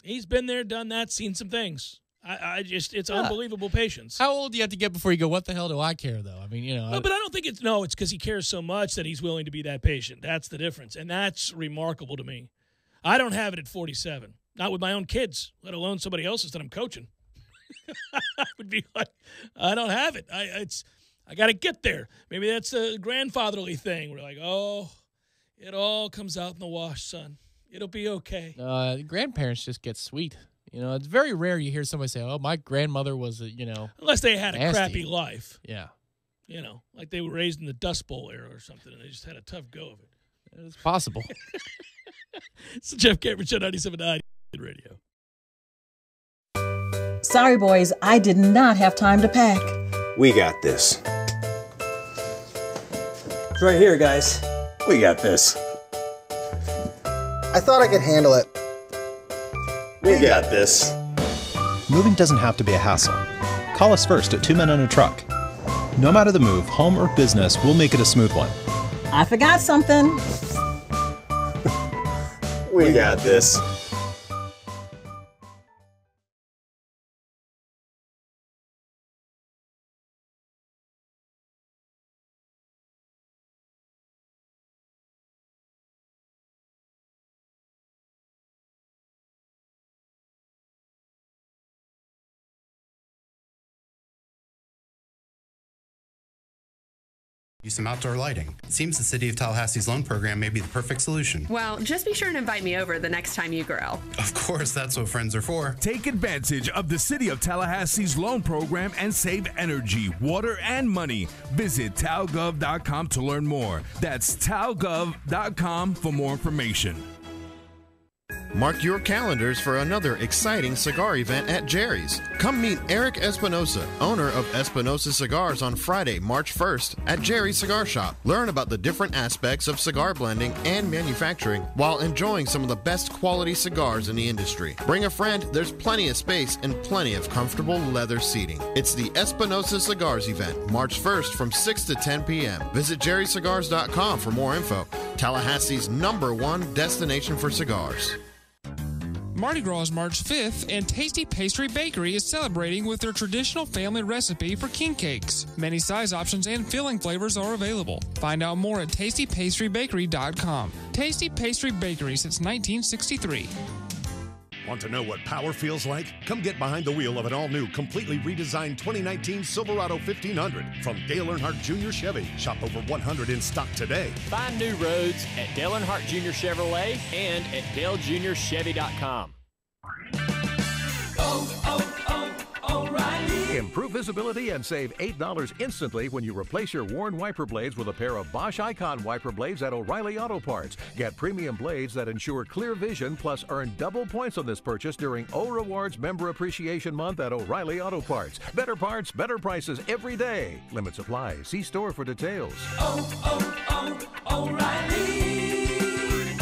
He's been there, done that, seen some things. It's unbelievable patience. How old do you have to get before you go, what the hell do I care, though? I mean, No, but I don't think it's because he cares so much that he's willing to be that patient. That's the difference. And that's remarkable to me. I don't have it at 47. Not with my own kids, let alone somebody else's that I'm coaching. I would be like, I don't have it. I got to get there. Maybe that's a grandfatherly thing. We're like, it all comes out in the wash, son. It'll be okay. Grandparents just get sweet. It's very rare you hear somebody say, oh, my grandmother was, unless they had a crappy life. Yeah. Like they were raised in the Dust Bowl era or something, and they just had a tough go of it. It's possible. It's the Jeff Cameron Show, 97.9 Radio. Sorry, boys, I did not have time to pack. We got this. It's right here, guys. We got this. I thought I could handle it. We got this. moving doesn't have to be a hassle. Call us first at 2 Men and a Truck. No matter the move, home or business, we'll make it a smooth one. I forgot something. We got this. Some outdoor lighting. It seems the City of Tallahassee's loan program may be the perfect solution. Well, just be sure and invite me over the next time you grill. Of course, that's what friends are for. Take advantage of the City of Tallahassee's loan program and save energy, water, and money. Visit talgov.com to learn more. That's talgov.com for more information. Mark your calendars for another exciting cigar event at Jerry's. Come meet Eric Espinosa, owner of Espinosa Cigars, on Friday, March 1st at Jerry's Cigar Shop. Learn about the different aspects of cigar blending and manufacturing while enjoying some of the best quality cigars in the industry. Bring a friend, there's plenty of space and plenty of comfortable leather seating. It's the Espinosa Cigars event, March 1st from 6 to 10 p.m. Visit jerrycigars.com for more info. Tallahassee's #1 destination for cigars. Mardi Gras is March 5th, and Tasty Pastry Bakery is celebrating with their traditional family recipe for king cakes. Many size options and filling flavors are available. Find out more at tastypastrybakery.com. Tasty Pastry Bakery since 1963. Want to know what power feels like? Come get behind the wheel of an all-new, completely redesigned 2019 Silverado 1500 from Dale Earnhardt Jr. Chevy. Shop over 100 in stock today. Find new roads at Dale Earnhardt Jr. Chevrolet and at DaleJr.Chevy.com. Improve visibility and save $8 instantly when you replace your worn wiper blades with a pair of Bosch Icon wiper blades at O'Reilly Auto Parts. Get premium blades that ensure clear vision, plus earn double points on this purchase during O Rewards Member Appreciation Month at O'Reilly Auto Parts. Better parts, better prices every day. Limits apply. See store for details. O'Reilly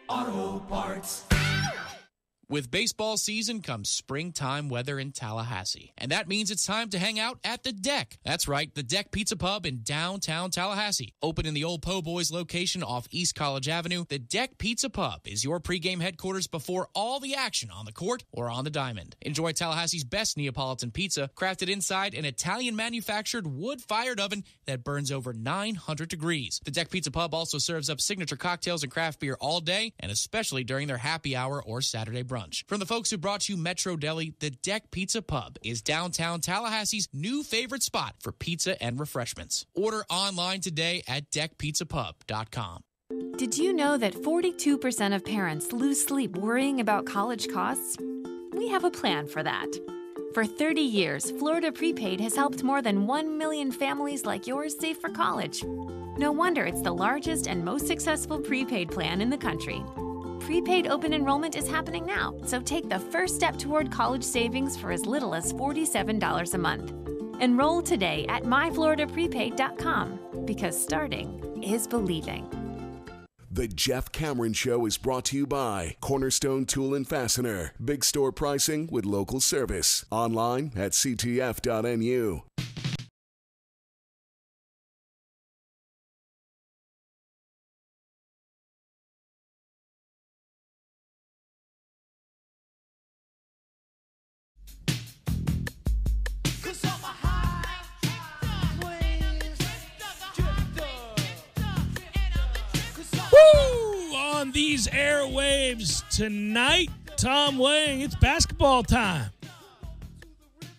Auto Parts. With baseball season comes springtime weather in Tallahassee, and that means it's time to hang out at The Deck. That's right, The Deck Pizza Pub in downtown Tallahassee. Open in the old Po' Boys location off East College Avenue, The Deck Pizza Pub is your pregame headquarters before all the action on the court or on the diamond. Enjoy Tallahassee's best Neapolitan pizza, crafted inside an Italian-manufactured wood-fired oven that burns over 900 degrees. The Deck Pizza Pub also serves up signature cocktails and craft beer all day, and especially during their happy hour or Saturday brunch. From the folks who brought you Metro Deli, the Deck Pizza Pub is downtown Tallahassee's new favorite spot for pizza and refreshments. Order online today at deckpizzapub.com. Did you know that 42% of parents lose sleep worrying about college costs? We have a plan for that. For 30 years, Florida Prepaid has helped more than 1 million families like yours save for college. No wonder it's the largest and most successful prepaid plan in the country. Prepaid open enrollment is happening now, so take the first step toward college savings for as little as $47 a month. Enroll today at myfloridaprepaid.com, because starting is believing. The Jeff Cameron Show is brought to you by Cornerstone Tool and Fastener. Big store pricing with local service. Online at ctf.nu. On these airwaves tonight, Tom Wang, it's basketball time.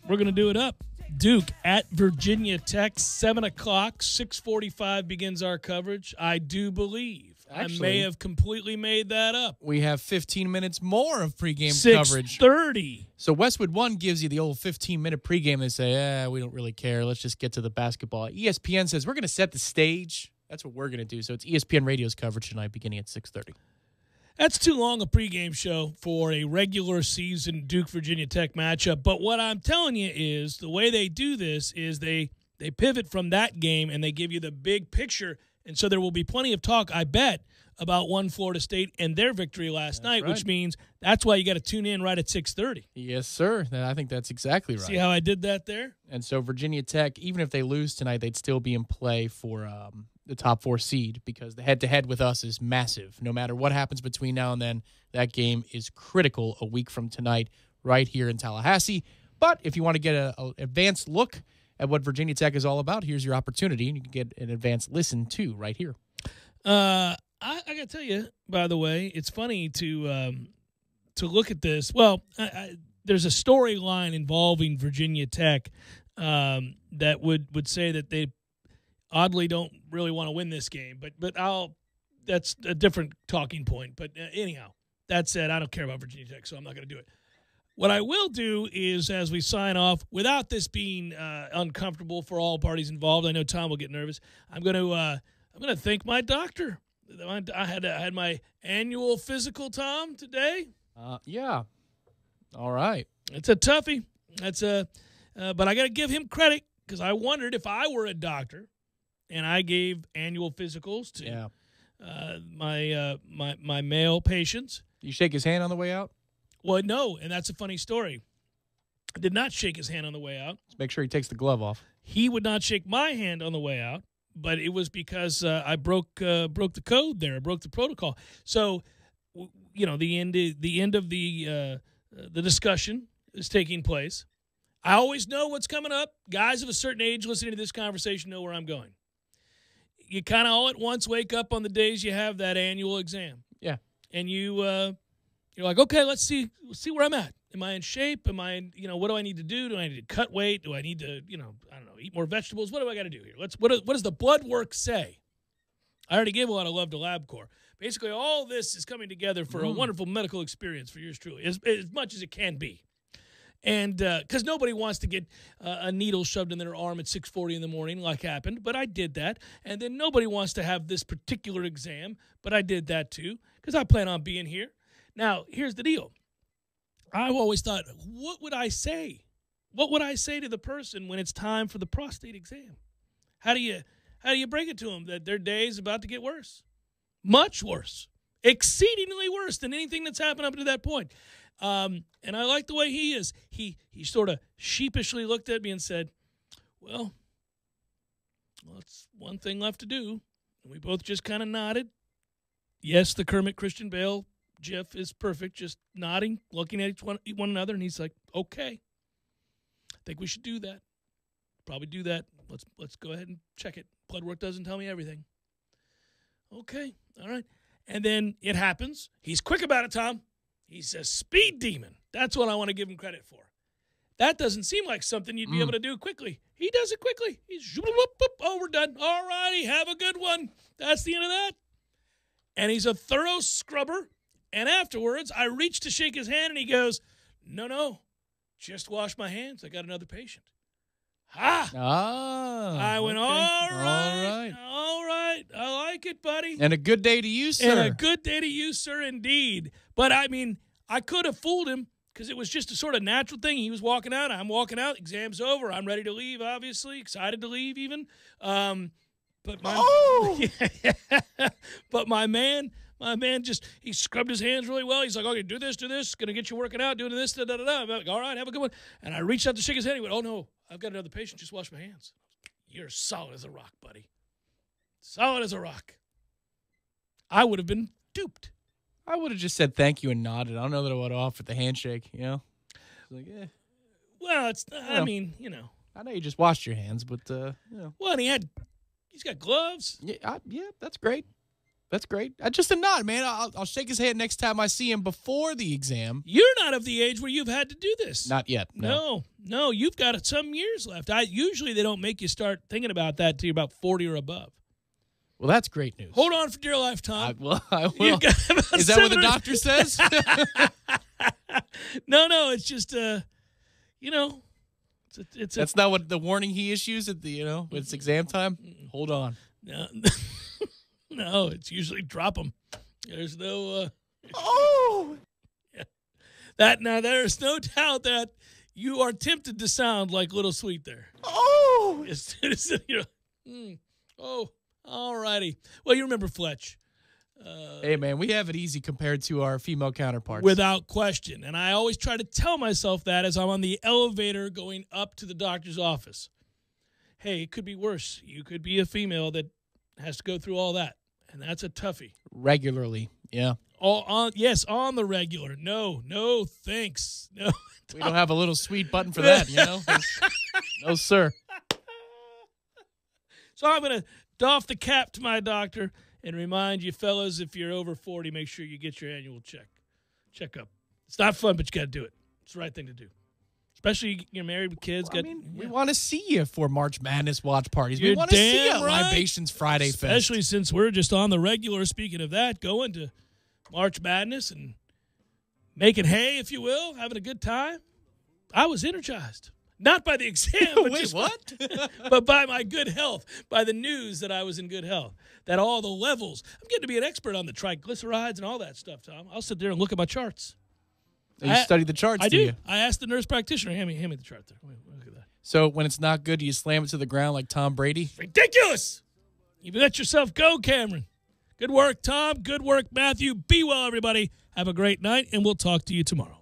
We're going to do it up. Duke at Virginia Tech, 7 o'clock, 6:45 begins our coverage. I do believe. Actually, I may have completely made that up. We have 15 minutes more of pregame coverage. 6:30. So Westwood One gives you the old 15-minute pregame. They say, we don't really care. Let's just get to the basketball. ESPN says, we're going to set the stage. That's what we're going to do. So it's ESPN Radio's coverage tonight beginning at 6:30. That's too long a pregame show for a regular season Duke-Virginia Tech matchup. But what I'm telling you is the way they do this is they pivot from that game and they give you the big picture. And so there will be plenty of talk, I bet, about one Florida State and their victory last night, right. which means that's why you got to tune in right at 6:30. Yes, sir. I think that's exactly right. See how I did that there? And so Virginia Tech, even if they lose tonight, they'd still be in play for the top 4 seed because the head-to-head with us is massive. No matter what happens between now and then, that game is critical a week from tonight right here in Tallahassee. But if you want to get an advanced look at what Virginia Tech is all about, here's your opportunity, and you can get an advanced listen too right here. I got to tell you, by the way, it's funny to look at this. Well, there's a storyline involving Virginia Tech that would say that they oddly don't really want to win this game. But that's a different talking point. But anyhow, that said, I don't care about Virginia Tech, so I'm not going to do it. What I will do is, as we sign off, without this being uncomfortable for all parties involved, I know Tom will get nervous. I'm going to thank my doctor. I had my annual physical, Tom, today. Yeah. All right. It's a toughie. But I got to give him credit because I wondered if I were a doctor and I gave annual physicals to my male patients. You shake his hand on the way out? Well, no, and that's a funny story. I did not shake his hand on the way out. Let's make sure he takes the glove off. He would not shake my hand on the way out, but it was because I broke the code there. I broke the protocol. So, the end of the discussion is taking place. I always know what's coming up. Guys of a certain age listening to this conversation know where I'm going. You kind of all at once wake up on the days you have that annual exam. Yeah. And you're like, okay, let's see where I'm at. Am I in shape? Am I, what do I need to do? Do I need to cut weight? Do I need to, I don't know, eat more vegetables? What do I got to do here? What does the blood work say? I already gave a lot of love to LabCorp. Basically, all this is coming together for a wonderful medical experience for yours truly, as much as it can be. And because nobody wants to get a needle shoved in their arm at 6:40 in the morning like happened, but I did that. And then nobody wants to have this particular exam, but I did that too because I plan on being here. Now, here's the deal. I've always thought, what would I say? What would I say to the person when it's time for the prostate exam? How do you break it to them that their day is about to get worse? Much worse. Exceedingly worse than anything that's happened up to that point. And I like the way he is. He sort of sheepishly looked at me and said, well, it's one thing left to do. And we both just kind of nodded. Yes, the Kermit Christian Bale GIF is perfect, just nodding, looking at one another, and he's like, okay, I think we should do that. Probably do that. Let's go ahead and check it. Blood work doesn't tell me everything. Okay, all right. And then it happens. He's quick about it, Tom. He's a speed demon. That's what I want to give him credit for. That doesn't seem like something you'd be able to do quickly. He does it quickly. He's, oh, we're done. All righty, have a good one. That's the end of that. And he's a thorough scrubber. And afterwards, I reach to shake his hand, and he goes, no, just wash my hands. I got another patient. I went, okay. All right. I like it, buddy. And a good day to you, sir. And a good day to you, sir, indeed. But, I mean, I could have fooled him because it was just a sort of natural thing. He was walking out. I'm walking out. Exam's over. I'm ready to leave, obviously. Excited to leave, even. But my man just, he scrubbed his hands really well. He's like, okay, do this, going to get you working out, doing this, da-da-da-da. I'm like, all right, have a good one. And I reached out to shake his hand. He went, oh, no, I've got another patient. Just wash my hands. You're solid as a rock, buddy. Solid as a rock. I would have been duped. I would have just said thank you and nodded. I don't know that I would have offered the handshake, It's like, Well, it's, I mean, I know you just washed your hands, but, Well, and he's got gloves. Yeah, that's great. That's great. Just a nod, man. I'll shake his hand next time I see him before the exam. You're not of the age where you've had to do this. Not yet. No, you've got some years left. Usually they don't make you start thinking about that till you're about 40 or above. Well, that's great news. Hold on for dear life, Tom. I will. Is that what the doctor says? No, it's just, it's that's not what the warning he issues at the, when it's exam time? Hold on. No. No, it's usually drop them. There's no. Yeah. There's no doubt that you are tempted to sound like Little Sweet there. As soon as all righty. Well, you remember Fletch. Hey, man, we have it easy compared to our female counterparts. Without question. And I always try to tell myself that as I'm on the elevator going up to the doctor's office. Hey, it could be worse. You could be a female that has to go through all that. And that's a toughie. Regularly, yeah. On the regular. No, thanks. No. We don't have a little sweet button for that, you know? No, sir. So I'm going to doff the cap to my doctor and remind you fellas, if you're over 40, make sure you get your annual checkup. It's not fun, but you got to do it. It's the right thing to do. Especially you're married with kids. We want to see you for March Madness watch parties. You're we want to see you at right. Libations Friday Fest. Especially since we're just on the regular, speaking of that, going to March Madness and making hay, if you will, having a good time. I was energized. Not by the exam, but Wait, what? but by my good health, by the news that I was in good health, that all the levels. I'm getting to be an expert on the triglycerides and all that stuff, Tom. I'll sit there and look at my charts. You study the charts, I do. you? I asked the nurse practitioner, hand me the chart there. Look at that. So when it's not good, do you slam it to the ground like Tom Brady? Ridiculous! You let yourself go, Cameron. Good work, Tom. Good work, Matthew. Be well, everybody. Have a great night, and we'll talk to you tomorrow.